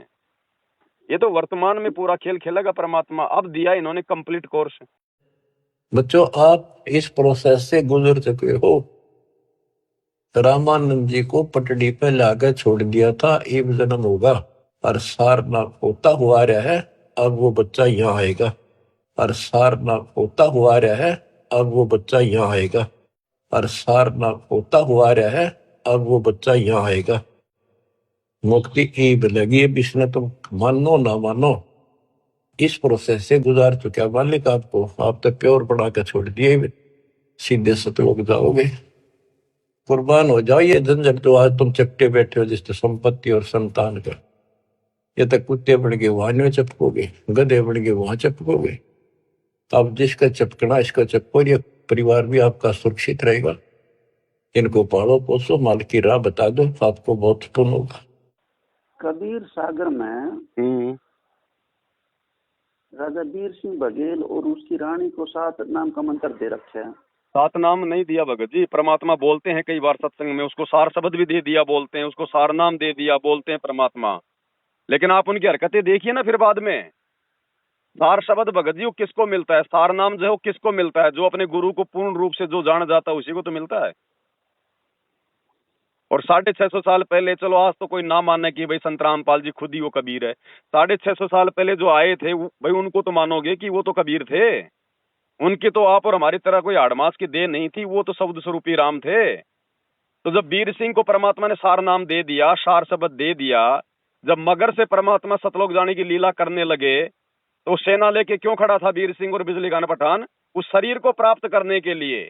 ये तो वर्तमान में पूरा खेल खेलेगा परमात्मा। अब दिया इन्होंने कंप्लीट कोर्स। बच्चों आप इस प्रोसेस से गुजर चुके हो। रामानंद जी को पटड़ी पे लाकर छोड़ दिया था, एक जन्म होगा, और सारनाथ होता हुआ रहा है, अब वो बच्चा यहाँ आएगा, और सारनाथ होता हुआ रहा है, अब वो बच्चा यहाँ आएगा, और सारनाथ होता हुआ रहा है, अब वो बच्चा यहाँ आएगा। मुक्ति ईब लगी। अब इसने तुम मानो ना मानो इस प्रोसेस से गुजार चुका मालिक आपको। आप तो प्योर बना के छोड़ दिए, सीधे सतलोक जाओगे। कुर्बान हो जाओ ये झंझट तो आज तुम चपटे बैठे हो, जिससे संपत्ति और संतान का। ये तक कुत्ते बन के वहां नहीं चपकोगे, गधे बन के वहां चपकोगे। तो अब जिसका चपकना इसका चपको, ये परिवार भी आपका सुरक्षित रहेगा। इनको पालो पोसो, माल की राह बता दो, आपको बहुत सुकून होगा। कबीर सागर में राजा वीर सिंह बघेल और उसकी रानी को 7 नाम का मंत्र दे रखे हैं। 7 नाम नहीं दिया भगत जी। परमात्मा बोलते हैं कई बार सत्संग में, उसको सार शब्द भी दे दिया बोलते हैं, उसको सार नाम दे दिया बोलते हैं परमात्मा। लेकिन आप उनकी हरकतें देखिए ना फिर बाद में। सार शब्द भगत जी वो किसको मिलता है? सार नाम जो है वो किसको मिलता है? जो अपने गुरु को पूर्ण रूप से जो जान जाता है उसी को तो मिलता है। और 650 साल पहले, चलो आज तो कोई ना माने कि भाई संत रामपाल जी खुद ही वो कबीर है। 650 साल पहले जो आए थे भाई उनको तो मानोगे कि वो तो कबीर थे। उनकी तो आप और हमारी तरह कोई आड़मास की देह नहीं थी, वो तो शब्द स्वरूपी राम थे। तो जब वीर सिंह को परमात्मा ने सार नाम दे दिया, सार शब्द दे दिया, जब मगर से परमात्मा सतलोक जाने की लीला करने लगे, तो सेना लेके क्यों खड़ा था वीर सिंह और बिजली खान पठान? उस शरीर को प्राप्त करने के लिए।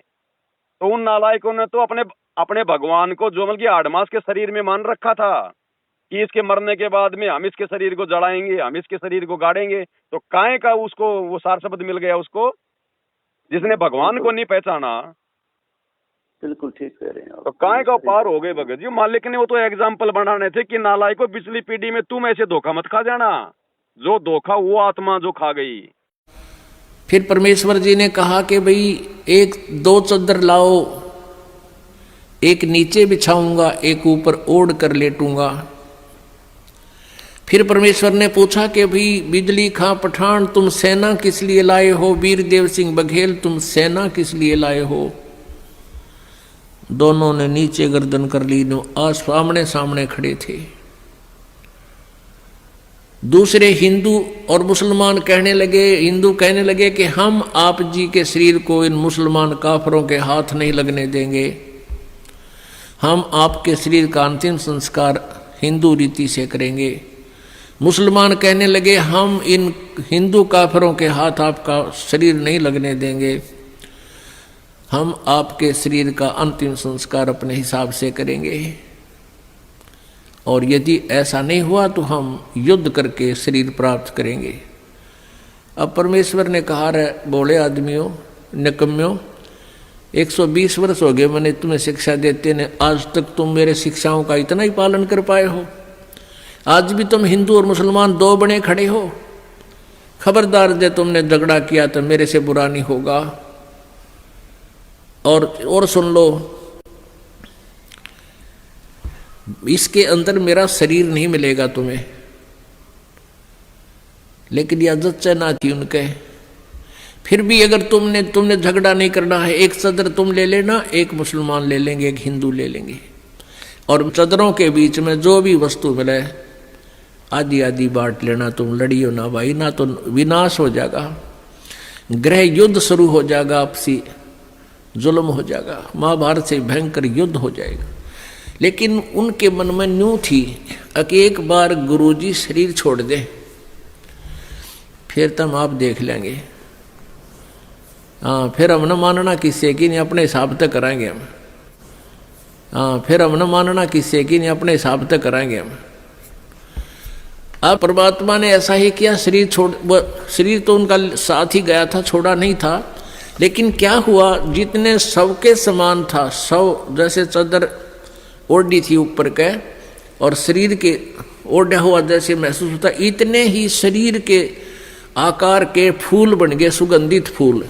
तो उन नालायकों ने तो अपने भगवान को जो मतलब आड़मास के शरीर में मान रखा था कि इसके मरने के बाद में हम इसके शरीर को जलाएंगे, हम इसके शरीर को गाड़ेंगे। तो काहे का उसको वो सार शब्द मिल गया उसको, जिसने भगवान को नहीं पहचाना। बिल्कुल ठीक कह रहे हैं। तो काहे का पार हो गए भगत जी। मालिक ने वो तो एग्जाम्पल बनाने थे कि नालायकों पिछली पीढ़ी में तुम ऐसे धोखा मत खा जाना, जो धोखा वो आत्मा जो खा गई। फिर परमेश्वर जी ने कहा कि भाई 1-2 चद्दर लाओ, एक नीचे बिछाऊंगा, एक ऊपर ओढ़ कर लेटूंगा। फिर परमेश्वर ने पूछा कि भाई बिजली खां पठान तुम सेना किस लिए लाए हो? वीरदेव सिंह बघेल तुम सेना किस लिए लाए हो? दोनों ने नीचे गर्दन कर ली, आज सामने सामने खड़े थे। दूसरे हिंदू और मुसलमान कहने लगे, हिंदू कहने लगे कि हम आप जी के शरीर को इन मुसलमान काफरों के हाथ नहीं लगने देंगे, हम आपके शरीर का अंतिम संस्कार हिंदू रीति से करेंगे। मुसलमान कहने लगे हम इन हिंदू काफरों के हाथ आपका शरीर नहीं लगने देंगे, हम आपके शरीर का अंतिम संस्कार अपने हिसाब से करेंगे, और यदि ऐसा नहीं हुआ तो हम युद्ध करके शरीर प्राप्त करेंगे। अब परमेश्वर ने कहा, रे बोले आदमियों, निकम्यों, 120 वर्ष हो गए मैंने तुम्हें शिक्षा देते ने, आज तक तुम मेरे शिक्षाओं का इतना ही पालन कर पाए हो? आज भी तुम हिंदू और मुसलमान दो बने खड़े हो। खबरदार, जो तुमने झगड़ा किया तो मेरे से बुरा नहीं होगा। और सुन लो, इसके अंदर मेरा शरीर नहीं मिलेगा तुम्हें। लेकिन यह जच्चा ना थी उनके। फिर भी अगर तुमने झगड़ा नहीं करना है, एक सदर तुम ले लेना, एक मुसलमान ले लेंगे, एक हिंदू ले लेंगे, और सदरों के बीच में जो भी वस्तु मिले आधी आधी बांट लेना। तुम लड़ियो ना भाई, ना तो विनाश हो जाएगा, गृह युद्ध शुरू हो जाएगा, आपसी जुल्म हो जाएगा, महाभारत से भयंकर युद्ध हो जाएगा। लेकिन उनके मन में न्यू थी कि एक बार गुरुजी शरीर छोड़ दे, फिर तुम आप देख लेंगे। हाँ, फिर हम न मानना किससे कि नहीं, अपने हिसाब तक कराएंगे हम। हाँ, फिर हम न मानना किससे कि नहीं, अपने हिसाब तक कराएंगे हम। अब परमात्मा ने ऐसा ही किया, शरीर तो उनका साथ ही गया था, छोड़ा नहीं था। लेकिन क्या हुआ, जितने सबके समान था, सब जैसे चादर ओढ़ी थी ऊपर के और शरीर के ओढ़ा हुआ जैसे महसूस होता, इतने ही शरीर के आकार के फूल बन गए, सुगंधित फूल।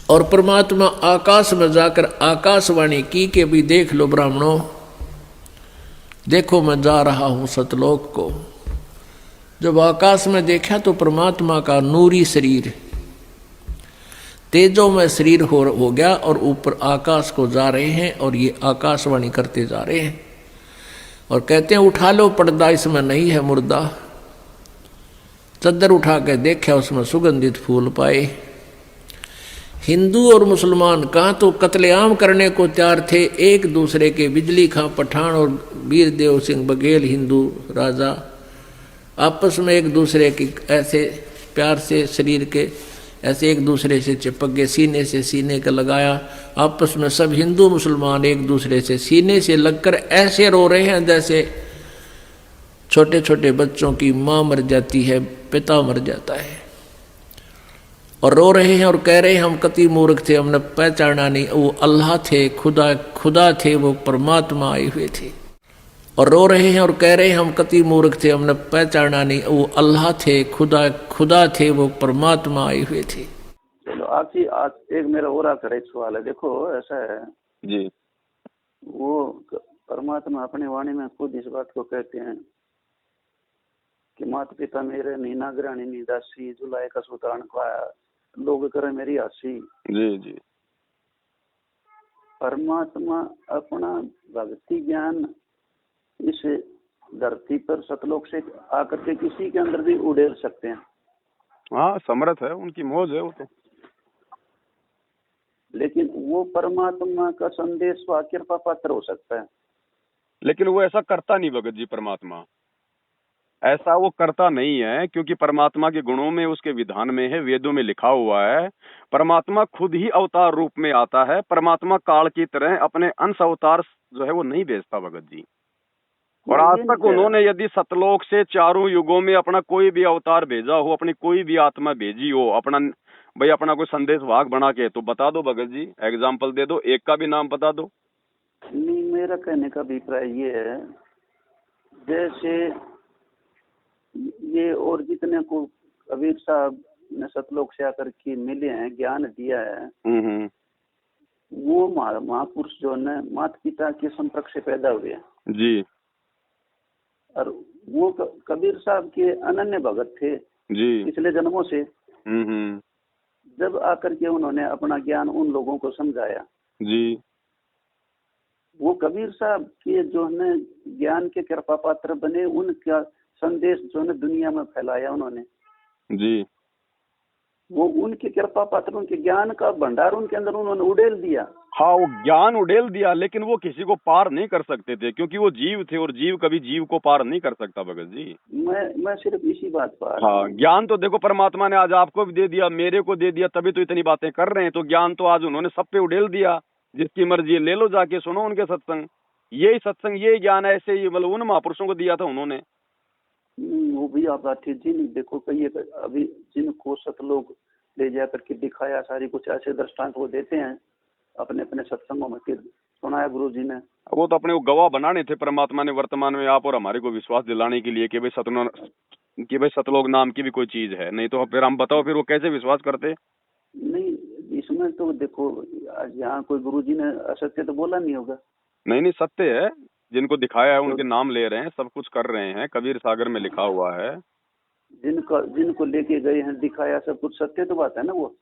और परमात्मा आकाश में जाकर आकाशवाणी की कि भी देख लो ब्राह्मणों, देखो मैं जा रहा हूं सतलोक को। जब आकाश में देखा तो परमात्मा का नूरी शरीर तेजों में शरीर हो गया और ऊपर आकाश को जा रहे हैं, और ये आकाशवाणी करते जा रहे हैं और कहते हैं उठा लो पर्दा, इसमें नहीं है मुर्दा। चद्दर उठा के देखा, उसमें सुगंधित फूल पाए। हिंदू और मुसलमान कहाँ तो कत्लेआम करने को तैयार थे एक दूसरे के। बिजली खां पठान और वीर देव सिंह बघेल हिंदू राजा आपस में एक दूसरे की ऐसे प्यार से शरीर के ऐसे एक दूसरे से चिपक गए, सीने से सीने का लगाया। आपस में सब हिंदू मुसलमान एक दूसरे से सीने से लगकर ऐसे रो रहे हैं जैसे छोटे छोटे बच्चों की माँ मर जाती है, पिता मर जाता है, और रो रहे हैं और कह रहे हैं हम कति मूर्ख थे, हमने पहचाना नहीं, वो अल्लाह थे, खुदा थे, वो परमात्मा आए हुए थे। और रो रहे हैं और कह रहे हैं हम कति मूर्ख थे, हमने पहचाना नहीं, वो अल्लाह थे, खुदा थे, वो परमात्मा आए हुए थे। चलो आज एक मेरा और आकर एक सवाल है। देखो ऐसा है जी, वो परमात्मा अपनी वाणी में खुद इस बात को कहते हैं कि माता पिता मेरे नीना ग्रहणी नीदासी, जुलाए का सुतान खाया, लोग करे मेरी हंसी। जी जी। परमात्मा अपना भक्ति ज्ञान इस धरती पर सतलोक से आकर के किसी के अंदर भी उड़ेल सकते हैं। हाँ, समर्थ है, उनकी मौज है वो तो। लेकिन वो परमात्मा का संदेश व कृपा पात्र हो सकता है, लेकिन वो ऐसा करता नहीं भगत जी। परमात्मा ऐसा वो करता नहीं है, क्योंकि परमात्मा के गुणों में, उसके विधान में है, वेदों में लिखा हुआ है। परमात्मा खुद ही अवतार रूप में आता है। परमात्मा काल की तरह अपने अंश अवतार जो है वो नहीं भेजता भगत जी। और आज तक उन्होंने यदि सतलोक से चारों युगों में अपना कोई भी अवतार भेजा हो, अपनी कोई भी आत्मा भेजी हो, अपना कोई संदेश वाहक बना के, तो बता दो भगत जी, एग्जाम्पल दे दो, एक का भी नाम बता दो। नहीं, मेरा कहने का अभिप्राय ये है, जैसे ये और जितने को कबीर साहब ने सतलोक से आकर के मिले हैं, ज्ञान दिया है, वो महापुरुष जो है माता पिता के संपर्क से पैदा हुए हैं जी। और वो कबीर साहब के अनन्य भगत थे जी, पिछले जन्मों से। जब आकर के उन्होंने अपना ज्ञान उन लोगों को समझाया जी, वो कबीर साहब के जो है ज्ञान के कृपा पात्र बने, उनका संदेश जो है दुनिया में फैलाया उन्होंने जी। वो उनके कृपा पात्र, उनके ज्ञान का भंडार उनके अंदर उन्होंने उड़ेल दिया। हाँ, वो ज्ञान उड़ेल दिया, लेकिन वो किसी को पार नहीं कर सकते थे, क्योंकि वो जीव थे और जीव कभी जीव को पार नहीं कर सकता भगत जी। मैं सिर्फ इसी बात पर। हाँ, ज्ञान तो देखो परमात्मा ने आज आपको भी दे दिया, मेरे को दे दिया, तभी तो इतनी बातें कर रहे हैं। तो ज्ञान तो आज उन्होंने सब पे उड़ेल दिया, जिसकी मर्जी है ले लो, जाके सुनो उनके सत्संग। यही सत्संग, यही ज्ञान ऐसे ही मतलब उन महापुरुषों को दिया था उन्होंने। वो भी आप बात ठीक जी। नहीं देखो, कई अभी जिनको सतलोग ले जा करके दिखाया, सारी कुछ ऐसे दृष्टांत वो देते हैं अपने अपने सत्संगों में, फिर सुनाया गुरु जी ने। वो तो अपने को गवाह बनाने थे परमात्मा ने वर्तमान में आप और हमारे को विश्वास दिलाने के लिए कि भाई सतलोग नाम की भी कोई चीज है। नहीं तो फिर हम बताओ, फिर वो कैसे विश्वास करते? नहीं, इसमें तो देखो आज यहाँ कोई गुरु जी ने असत्य तो बोला नहीं होगा। नहीं, सत्य है, जिनको दिखाया है उनके नाम ले रहे हैं, सब कुछ कर रहे हैं, कबीर सागर में लिखा हुआ है। जिनको लेके गए हैं, दिखाया, सब कुछ सत्य तो बात है ना वो।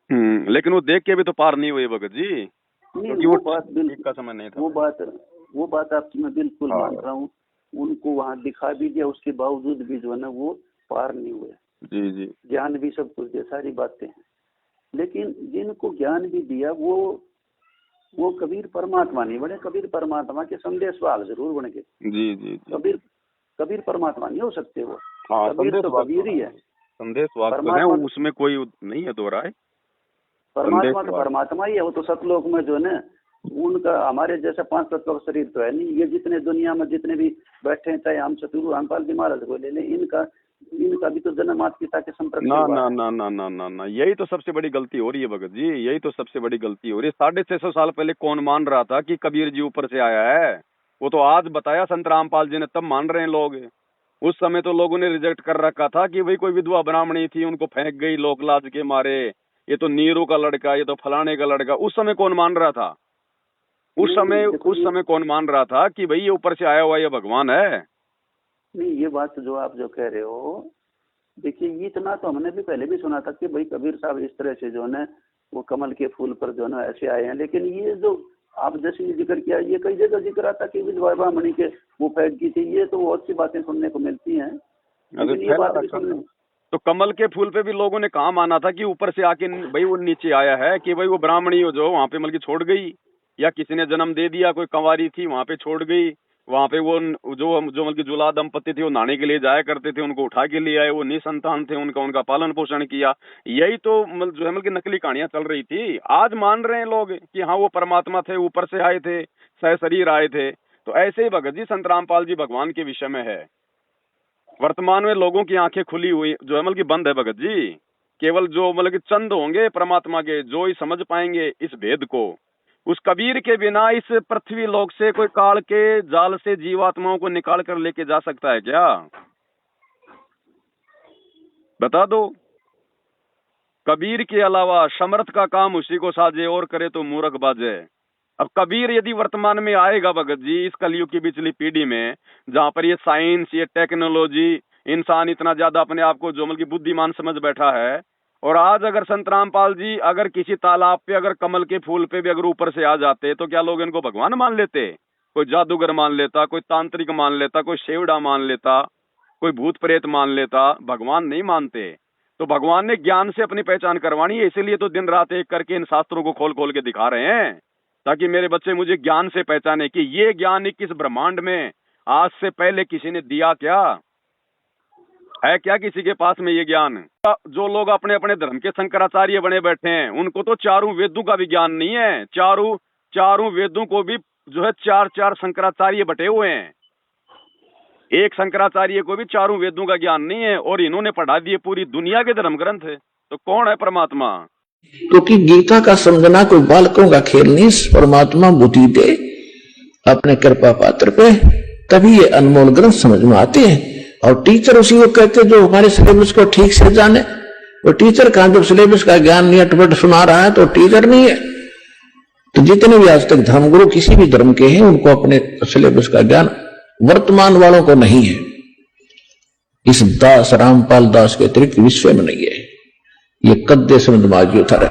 लेकिन वो देख के भी तो पार नहीं हुए भगत जी, क्योंकि वो बात बिल्कुल का समय नहीं था। वो बात आपकी मैं बिल्कुल मान रहा हूँ। उनको वहाँ दिखा भी दिया, उसके बावजूद भी जो है ना वो पार नहीं हुए। जी जी। ज्ञान भी सब कुछ दिया, सारी बातें हैं, लेकिन जिनको ज्ञान भी दिया वो कबीर परमात्मा नहीं बने। कबीर परमात्मा के संदेश वाहक जरूर बन गए। जी जी। कबीर परमात्मा नहीं हो सकते वो। हाँ, कबीर तो कबीर ही है, संदेश वाहक है, उसमें कोई नहीं है दो राय। परमात्मा तो परमात्मा ही है। वो तो सतलोक में जो है ना, उनका हमारे जैसा 5 तत्व का शरीर तो है नहीं। ये जितने दुनिया में जितने भी बैठे हैं, चाहे हम सतगुरु रामपाल जी महाराज को ले लें, इनका भी तो जन्म माता पिता के संपर्क में हुआ। ना, यही तो सबसे बड़ी गलती हो रही है भगत जी, यही तो सबसे बड़ी गलती हो रही है। 650 साल पहले कौन मान रहा था कि कबीर जी ऊपर से आया है? वो तो आज बताया संत रामपाल जी ने, तब मान रहे हैं लोग। उस समय तो लोगों ने रिजेक्ट कर रखा था कि भाई कोई विधवा ब्राह्मणी थी, उनको फेंक गई लोक लाज के मारे, ये तो नीरू का लड़का, ये तो फलाने का लड़का। उस समय कौन मान रहा था? उस समय कौन मान रहा था कि भाई ये ऊपर से आया हुआ ये भगवान है? नहीं, ये बात जो आप जो कह रहे हो, देखिए ये इतना तो हमने भी पहले भी सुना था कि भाई कबीर साहब इस तरह से जो है वो कमल के फूल पर जो है ऐसे आए हैं। लेकिन ये जो आप जैसे जिक्र किया, ये कई जगह जिक्र आता कि विधवा ब्राह्मणी के वो फेंक की थी, ये तो बहुत सी बातें सुनने को मिलती हैं। ये बात भी सुनने तो कमल के फूल पे भी लोगों ने कहा माना था कि ऊपर से आके भाई वो नीचे आया है, कि भाई वो ब्राह्मणी हो जो वहाँ पे मतलब छोड़ गई, या किसी ने जन्म दे दिया, कोई कंवारी थी वहाँ पे छोड़ गई, वहाँ पे वो जो मतलब जुला दंपति थे वो नहाने के लिए जाया करते थे, उनको उठा के ले आए, वो निसंतान थे, उनका पालन पोषण किया। यही तो जो है मतलब नकली कहानियां चल रही थी। आज मान रहे हैं लोग कि हाँ वो परमात्मा थे, ऊपर से आए थे, सह शरीर आए थे। तो ऐसे ही भगत जी संत रामपाल जी भगवान के विषय में है। वर्तमान में लोगों की आंखें खुली हुई जो है मतलब की बंद है भगत जी। केवल जो मतलब कि चंद होंगे परमात्मा के, जो ही समझ पाएंगे इस भेद को। उस कबीर के बिना इस पृथ्वी लोक से कोई काल के जाल से जीवात्माओं को निकाल कर लेके जा सकता है क्या? बता दो। कबीर के अलावा समर्थ का काम उसी को साजे, और करे तो मूर्ख बाजे। अब कबीर यदि वर्तमान में आएगा भगत जी, इस कलयुग की पिछली पीढ़ी में, जहां पर ये साइंस, ये टेक्नोलॉजी, इंसान इतना ज्यादा अपने आप को जो मतलब की बुद्धिमान समझ बैठा है, और आज अगर संत रामपाल जी अगर किसी तालाब पे अगर कमल के फूल पे भी अगर ऊपर से आ जाते, तो क्या लोग इनको भगवान मान लेते? कोई जादूगर मान लेता, कोई तांत्रिक मान लेता, कोई शेवड़ा मान लेता, कोई भूत प्रेत मान लेता, भगवान नहीं मानते। तो भगवान ने ज्ञान से अपनी पहचान करवानी है, इसीलिए तो दिन रात एक करके इन शास्त्रों को खोल खोल के दिखा रहे हैं, ताकि मेरे बच्चे मुझे ज्ञान से पहचाने कि ये ज्ञान किस ब्रह्मांड में आज से पहले किसी ने दिया क्या है, क्या किसी के पास में ये ज्ञान? जो लोग अपने अपने धर्म के शंकराचार्य बने बैठे हैं, उनको तो चारों वेदों का भी ज्ञान नहीं है। चारों वेदों को भी जो है चार शंकराचार्य बटे हुए हैं, एक शंकराचार्य को भी चारों वेदों का ज्ञान नहीं है, और इन्होंने पढ़ा दिए पूरी दुनिया के धर्म ग्रंथ है। तो कौन है परमात्मा? क्योंकि गीता का समझना कोई बालकों का खेल नहीं। परमात्मा बुद्धि दे अपने कृपा पात्र पे, तभी ये अनमोल ग्रंथ समझ में आते हैं। और टीचर उसी को कहते जो हमारे सिलेबस को ठीक से जाने। वो टीचर कहां, जब सिलेबस का ज्ञान नहीं अटपट सुना रहा है तो टीचर नहीं है। तो जितने भी आज तक धर्मगुरु किसी भी धर्म के हैं, उनको अपने सिलेबस का ज्ञान वर्तमान वालों को नहीं है। इस दास रामपाल दास के अतिरिक्त विश्व में नहीं है। ये कद्दे समझ माजी उतारा।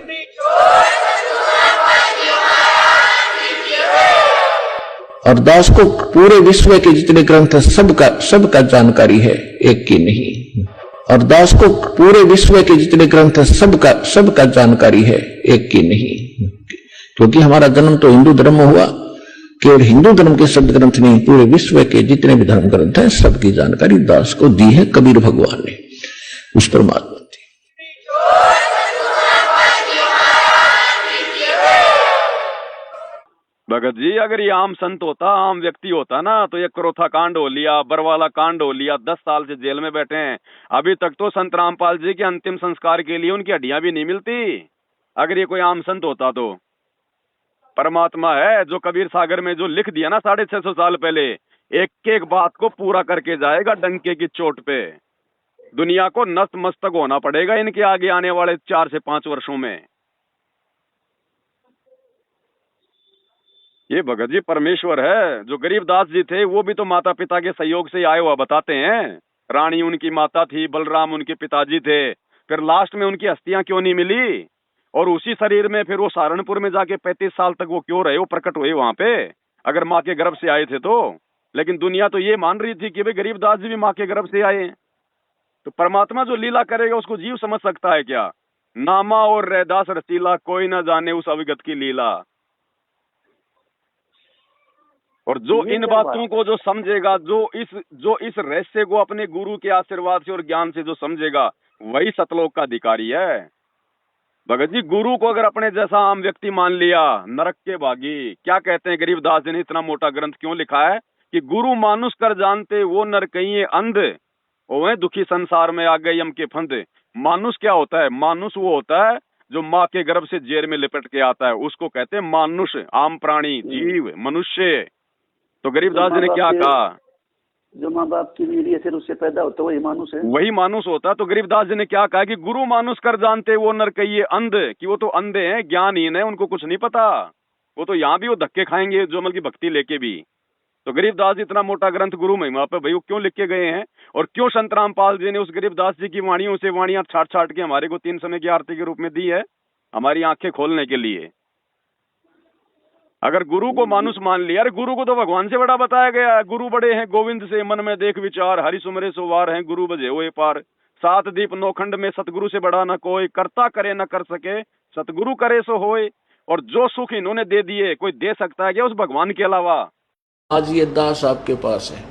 और दास को पूरे विश्व के जितने ग्रंथ सबका जानकारी है, एक की नहीं। और दास को पूरे विश्व के जितने ग्रंथ सबका जानकारी है, एक की नहीं। क्योंकि हमारा जन्म तो हिंदू धर्म में हुआ, केवल हिंदू धर्म के शब्द ग्रंथ नहीं, पूरे विश्व के जितने भी धर्म ग्रंथ हैं सबकी जानकारी दास को दी है कबीर भगवान ने, उस परमात्मा। भगत जी, अगर ये आम संत होता, आम व्यक्ति होता ना, तो ये क्रोथा कांड हो लिया, बरवाला कांड हो लिया, 10 साल से जेल में बैठे हैं। अभी तक तो संत रामपाल जी के अंतिम संस्कार के लिए उनकी हड्डियां भी नहीं मिलती। अगर ये कोई आम संत होता तो परमात्मा है जो कबीर सागर में जो लिख दिया ना 650 साल पहले, एक एक बात को पूरा करके जाएगा डंके की चोट पे। दुनिया को नस्त मस्तक होना पड़ेगा इनके आगे आने वाले 4 से 5 वर्षों में। ये भगत जी परमेश्वर है। जो गरीबदास जी थे वो भी तो माता पिता के सहयोग से आए हुआ बताते हैं। रानी उनकी माता थी, बलराम उनके पिताजी थे, फिर लास्ट में उनकी अस्थियां क्यों नहीं मिली, और उसी शरीर में फिर वो सहारनपुर में जाके 35 साल तक वो क्यों रहे, वो प्रकट हुए वहां पे, अगर माँ के गर्भ से आए थे तो। लेकिन दुनिया तो ये मान रही थी कि भाई गरीबदास जी भी माँ के गर्भ से आए हैं। तो परमात्मा जो लीला करेगा उसको जीव समझ सकता है क्या? नामा और रैदास रसीला, कोई ना जाने उस अविगत की लीला। और जो इन बातों को जो समझेगा, जो इस रहस्य को अपने गुरु के आशीर्वाद से और ज्ञान से जो समझेगा, वही सतलोक का अधिकारी है। भगत जी, गुरु को अगर अपने जैसा आम व्यक्ति मान लिया, नरक के भागी। क्या कहते हैं गरीबदास जी ने इतना मोटा ग्रंथ क्यों लिखा है कि गुरु मानुष कर जानते वो नर कहीं अंध, वो दुखी संसार में आ गए यम के फंद। मानुष क्या होता है? मानुष वो होता है जो माँ के गर्भ से जेर में लिपट के आता है, उसको कहते हैं मानुष, आम प्राणी, जीव, मनुष्य। तो गरीबदास जी ने क्या कहा? जो माँ बाप की वीर्य से उससे पैदा होता है वही मानुष है, वही मानुष होता है। तो गरीबदास जी ने क्या कहा कि गुरु मानुष कर जानते वो नर कहिए अंध, कि वो तो अंधे हैं, ज्ञानहीन है, उनको कुछ नहीं पता। वो तो यहाँ भी वो धक्के खाएंगे जो की भक्ति लेके भी। तो गरीबदास जी इतना मोटा ग्रंथ गुरु महिमा पे भाई वो क्यों लिख के गए हैं, और क्यों संत रामपाल जी ने उस गरीबदास जी की वाणियों से वाणियां छाट छाट के हमारे को 3 समय की आरती के रूप में दी है, हमारी आंखें खोलने के लिए। अगर गुरु को मानुष मान लिया, अरे गुरु को तो भगवान से बड़ा बताया गया है। गुरु बड़े हैं गोविंद से मन में देख विचार, हरि सुमरे सोवार हैं गुरु बजे हुए पार। 7 दीप 9 खंड में सतगुरु से बड़ा न कोई, करता करे न कर सके सतगुरु करे सो होए। और जो सुख इन्होंने दे दिए कोई दे सकता है क्या उस भगवान के अलावा? आज ये दास आपके पास है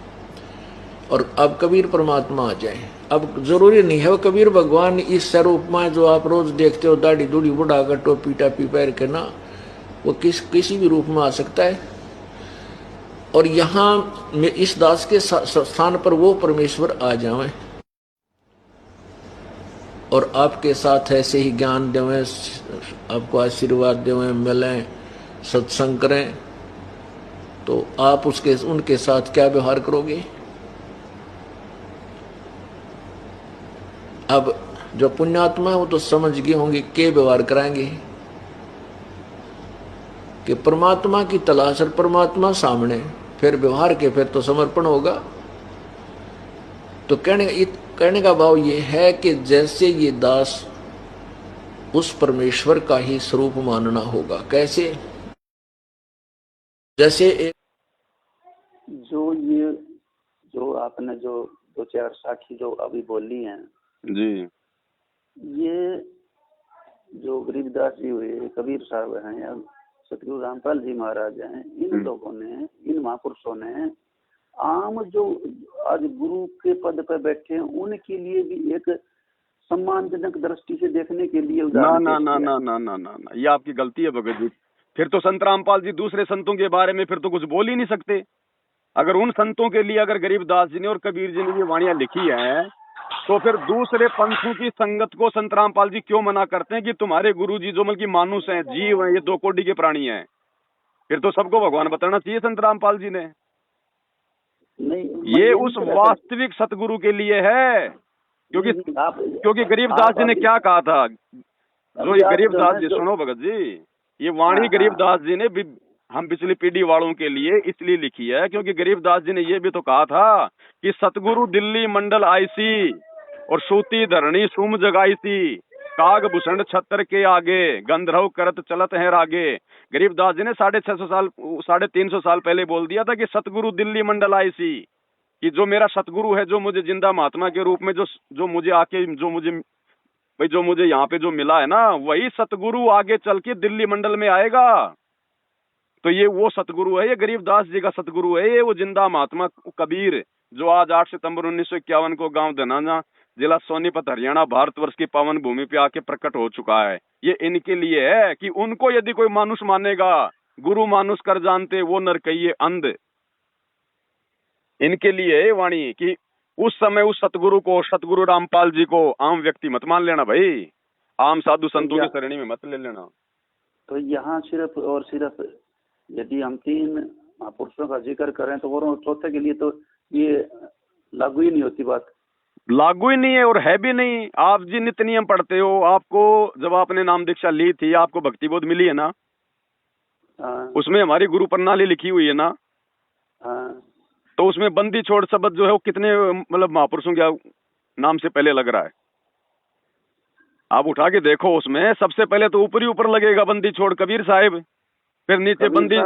और अब कबीर परमात्मा आ जाए। अब जरूरी नहीं है वो कबीर भगवान इस स्वरूप में जो आप रोज देखते हो, दाढ़ी दूढ़ी बुढ़ा कर टोपी टापी पहन के ना, वो किसी भी रूप में आ सकता है। और यहाँ इस दास के स्थान पर वो परमेश्वर आ जाए और आपके साथ ऐसे ही ज्ञान देवें, आपको आशीर्वाद देवें, मिलें, सत्संग करें, तो आप उनके साथ क्या व्यवहार करोगे? अब जो पुण्यात्मा है वो तो समझ गए होंगे क्या व्यवहार कराएंगे कि परमात्मा की तलाश और परमात्मा सामने, फिर व्यवहार के फिर तो समर्पण होगा। तो कहने का भाव ये है कि जैसे ये दास उस परमेश्वर का ही स्वरूप मानना होगा। कैसे? जैसे जो आपने जो 2-4 साखी जो अभी बोली हैं जी, ये जो गरीबदास जी हुए, कबीर साहब हैं या सतगुरु रामपाल जी महाराज हैं, इन लोगों ने, इन महापुरुषों ने आम जो आज गुरु के पद पर बैठे हैं उनके लिए भी एक सम्मानजनक दृष्टि से देखने के लिए ना ना ना ना ना ना ना ना, ये आपकी गलती है भगत जी। फिर तो संत रामपाल जी दूसरे संतों के बारे में फिर तो कुछ बोल ही नहीं सकते। अगर उन संतों के लिए अगर गरीबदास जी ने और कबीर जी ने ये वाणियां लिखी है, तो फिर दूसरे पंथों की संगत को संत रामपाल जी क्यों मना करते हैं कि तुम्हारे गुरु जी जो बल्कि मानुष हैं, जीव हैं, ये 2 कोटि के प्राणी हैं? फिर तो सबको भगवान बताना चाहिए संत रामपाल जी ने। नहीं, ये उस वास्तविक सतगुरु के लिए है, क्योंकि गरीबदास जी ने क्या कहा था? जो ये गरीबदास जी, सुनो भगत जी, ये वाणी गरीबदास जी ने हम पिछली पीढ़ी वालों के लिए इसलिए लिखी है क्योंकि गरीबदास जी ने ये भी तो कहा था कि सतगुरु दिल्ली मंडल आईसी और सूती धरणी सुम जगाईसी, काग भूषण छत्र के आगे गंधर्व करत चलत है रागे। गरीबदास जी ने 350 साल पहले बोल दिया था कि सतगुरु दिल्ली मंडल आई सी, कि जो मेरा सतगुरु है, जो मुझे जिंदा महात्मा के रूप में जो मुझे आके जो मुझे यहाँ पे जो मिला है ना, वही सतगुरु आगे चल के दिल्ली मंडल में आएगा। तो ये वो सतगुरु है, ये गरीबदास जी का सतगुरु है, ये वो जिंदा महात्मा कबीर, जो आज 8 सितंबर 1951 को गांव धनाना, जिला सोनीपत, हरियाणा, भारतवर्ष की पावन भूमि पे आके प्रकट हो चुका है। ये इनके लिए है कि उनको यदि कोई मानुष मानेगा, गुरु मानुष कर जानते वो नरकइये अंध। इनके लिए है वाणी कि उस समय उस सतगुरु को, सतगुरु रामपाल जी को आम व्यक्ति मत मान लेना भाई, आम साधु संतों की श्रेणी में मत ले लेना। तो यहाँ सिर्फ और सिर्फ यदि हम 3 महापुरुषों का जिक्र करें तो और चौथे के लिए तो ये लागू ही नहीं होती बात, लागू ही नहीं है और है भी नहीं। आप जी नित्य नियम पढ़ते हो, आपको जब आपने नाम दीक्षा ली थी आपको भक्ति बोध मिली है ना, उसमें हमारी गुरु प्रणाली लिखी हुई है ना, तो उसमें बंदी छोड़ शब्द जो है वो कितने मतलब महापुरुषों के नाम से पहले लग रहा है, आप उठा के देखो। उसमें सबसे पहले तो ऊपर ही ऊपर लगेगा बंदी छोड़ कबीर साहिब, फिर नीचे बंदी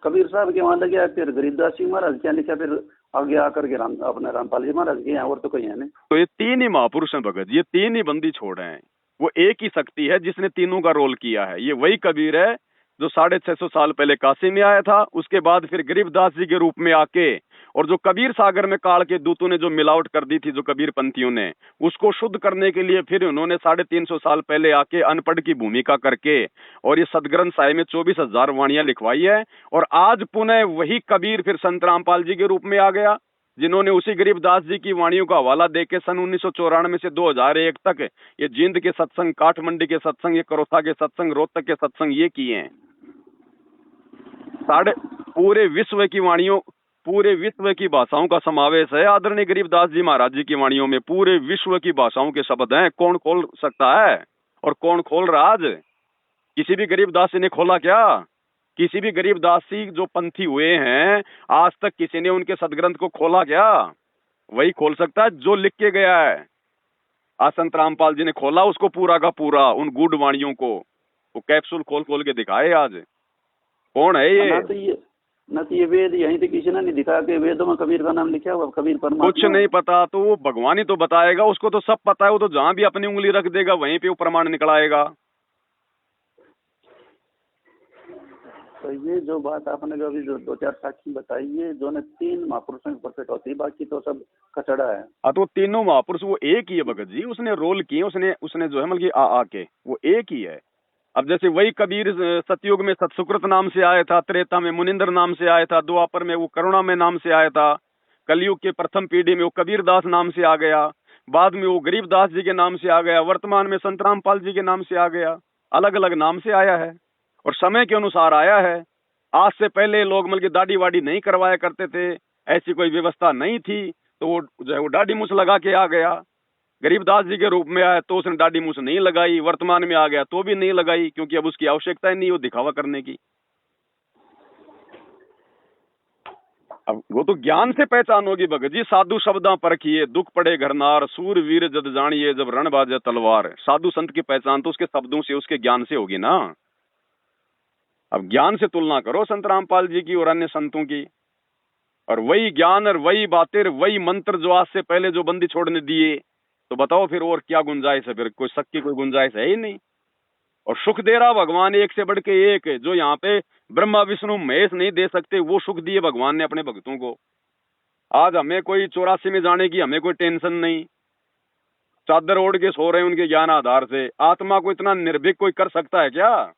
कबीर साहब के वहां लग गया, फिर गरीबदास जी महाराज क्या लिखा, फिर आगे आकर के अपने रामपाल जी महाराज के यहाँ, और तो कोई है नहीं। तो ये 3 ही महापुरुष हैं भगत, ये 3 ही बंदी छोड़ हैं, वो एक ही शक्ति है जिसने तीनों का रोल किया है। ये वही कबीर है जो 650 साल पहले काशी में आया था, उसके बाद फिर गरीबदास जी के रूप में आके, और जो कबीर सागर में काल के दूतों ने जो मिलावट कर दी थी, जो कबीर पंथियों ने, उसको शुद्ध करने के लिए फिर उन्होंने 350 साल पहले आके अनपढ़ की भूमिका करके और ये सदग्रंथ साहिब में 24,000 वाणियां लिखवाई है। और आज पुनः वही कबीर फिर संत रामपाल जी के रूप में आ गया, जिन्होंने उसी गरीबदास जी की वाणियों का हवाला देके सन 1994 से 2001 तक ये जींद के सत्संग, काठमंडी के सत्संग, ये करोथा के सत्संग, रोहतक के सत्संग ये किए हैं। पूरे विश्व की वाणियों, पूरे विश्व की भाषाओं का समावेश है आदरणीय गरीबदास जी महाराज जी की वाणियों में। पूरे विश्व की भाषाओं के शब्द हैं, कौन खोल सकता है और कौन खोल रहा? आज किसी भी गरीबदासी ने खोला क्या? किसी भी गरीबदासी जो पंथी हुए हैं आज तक किसी ने उनके सदग्रंथ को खोला क्या? वही खोल सकता है जो लिख के गया है। आज संत रामपाल जी ने खोला उसको पूरा का पूरा, उन गूढ़ वाणियों को, वो कैप्सूल खोल खोल के दिखाए। आज कौन है ये? ना तो ये वेद यहीं पे किसी ने नहीं दिखाया कि वेदों में कबीर का नाम लिखा हुआ, कबीर परमात्मा। कुछ नहीं पता तो वो भगवान ही तो बताएगा, उसको तो सब पता है। वो तो जहां भी अपनी उंगली रख देगा वहीं पे वो प्रमाण निकल आएगा। तो ये जो बात आपने जो अभी जो 2-4 साक्षी बताई है, जो ने 3 महापुरुषों की परफेक्ट होती है, बाकी तो सब कचड़ा है। हाँ तो तीनों महापुरुष वो एक ही है भगत जी, उसने रोल किए, उसने जो है मतलब आ के वो एक ही है। अब जैसे वही कबीर सतयुग में सतसुकृत नाम से आया था, त्रेता में मुनिंदर नाम से आया था, द्वापर में वो करुणा में नाम से आया था, कलयुग के प्रथम पीढ़ी में वो कबीरदास नाम से आ गया, बाद में वो गरीबदास जी के नाम से आ गया, वर्तमान में संत रामपाल जी के नाम से आ गया। अलग अलग नाम से आया है और समय के अनुसार आया है। आज से पहले लोग मतलब दाढ़ी वाड़ी नहीं करवाया करते थे, ऐसी कोई व्यवस्था नहीं थी, तो वो जो है वो दाढ़ी मूछ लगा के आ गया। गरीबदास जी के रूप में आया तो उसने दाढ़ी मूछ नहीं लगाई, वर्तमान में आ गया तो भी नहीं लगाई, क्योंकि अब उसकी आवश्यकता ही नहीं, वो दिखावा करने की। अब वो तो ज्ञान से पहचान होगी भगत जी। साधु शब्दां परखिए, दुख पड़े घरनार, सूर वीर जद जानिए, जब रण बाजे तलवार। साधु संत की पहचान तो उसके शब्दों से, उसके ज्ञान से होगी ना। अब ज्ञान से तुलना करो संत रामपाल जी की और अन्य संतों की, और वही ज्ञान और वही बातें, वही मंत्र जो आज से पहले जो बंदी छोड़ने दिए, तो बताओ फिर और क्या गुंजाइश है? फिर कोई शक की कोई गुंजाइश है ही नहीं। और सुख दे रहा भगवान एक से बढ़ के एक, जो यहाँ पे ब्रह्मा विष्णु महेश नहीं दे सकते, वो सुख दिए भगवान ने अपने भक्तों को। आज हमें कोई 84 में जाने की हमें कोई टेंशन नहीं, चादर ओढ़ के सो रहे हैं उनके ज्ञान आधार से। आत्मा को इतना निर्भीक कोई कर सकता है क्या?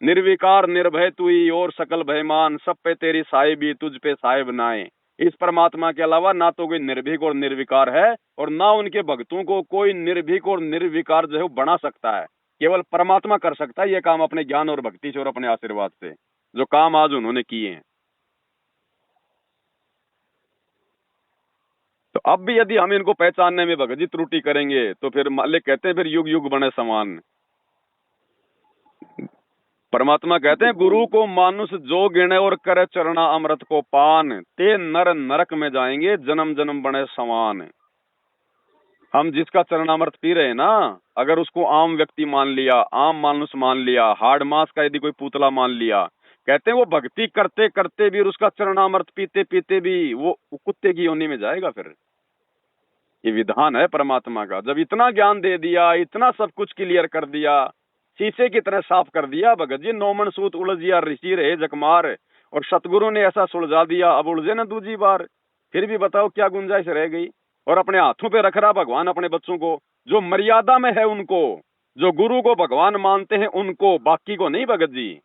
निर्विकार निर्भय तू ही और सकल भयमान, सब पे तेरी साहिबी तुझ पे साहिब नाए। इस परमात्मा के अलावा ना तो कोई निर्भीक और निर्विकार है, और ना उनके भक्तों को कोई निर्भीक और निर्विकार जो है बना सकता है। केवल परमात्मा कर सकता है ये काम अपने ज्ञान और भक्ति से और अपने आशीर्वाद से, जो काम आज उन्होंने किए हैं। तो अब भी यदि हम इनको पहचानने में भगत जी त्रुटि करेंगे तो फिर मालिक कहते हैं फिर युग युग बने समान। परमात्मा कहते हैं गुरु को मानुष जो गिने और करे चरना अमृत को पान, ते नर नरक में जाएंगे जन्म जन्म बने समान। हम जिसका चरणामृत पी रहे हैं ना, अगर उसको आम व्यक्ति मान लिया, आम मानुष मान लिया, हार्ड मास का यदि कोई पुतला मान लिया, कहते हैं वो भक्ति करते करते भी और उसका चरणामृत पीते पीते भी वो कुत्ते की योनि में जाएगा। फिर ये विधान है परमात्मा का। जब इतना ज्ञान दे दिया, इतना सब कुछ क्लियर कर दिया, शीशे की तरह साफ कर दिया, भगत जी नौमन सूत उलझिया ऋषि रहे जकमार, और सतगुरु ने ऐसा सुलझा दिया, अब उलझे ना दूसरी बार। फिर भी बताओ क्या गुंजाइश रह गई। और अपने हाथों पे रख रहा भगवान अपने बच्चों को, जो मर्यादा में है उनको, जो गुरु को भगवान मानते हैं उनको, बाकी को नहीं भगत जी।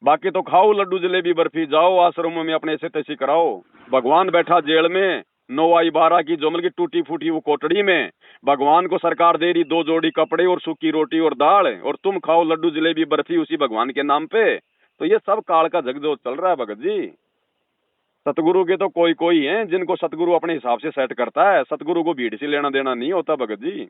बाकी तो खाओ लड्डू जलेबी बर्फी, जाओ आश्रमों में अपने ऐसे तैसे कराओ। भगवान बैठा जेल में 9/12 की जोमल की टूटी फूटी वो कोटड़ी में, भगवान को सरकार दे रही 2 जोड़ी कपड़े और सूखी रोटी और दाल, और तुम खाओ लड्डू जलेबी बर्फी उसी भगवान के नाम पे। तो ये सब काल का जग जो चल रहा है भगत जी। सतगुरु के तो कोई कोई हैं जिनको सतगुरु अपने हिसाब से सेट करता है। सतगुरु को भीड़ से लेना देना नहीं होता भगत जी।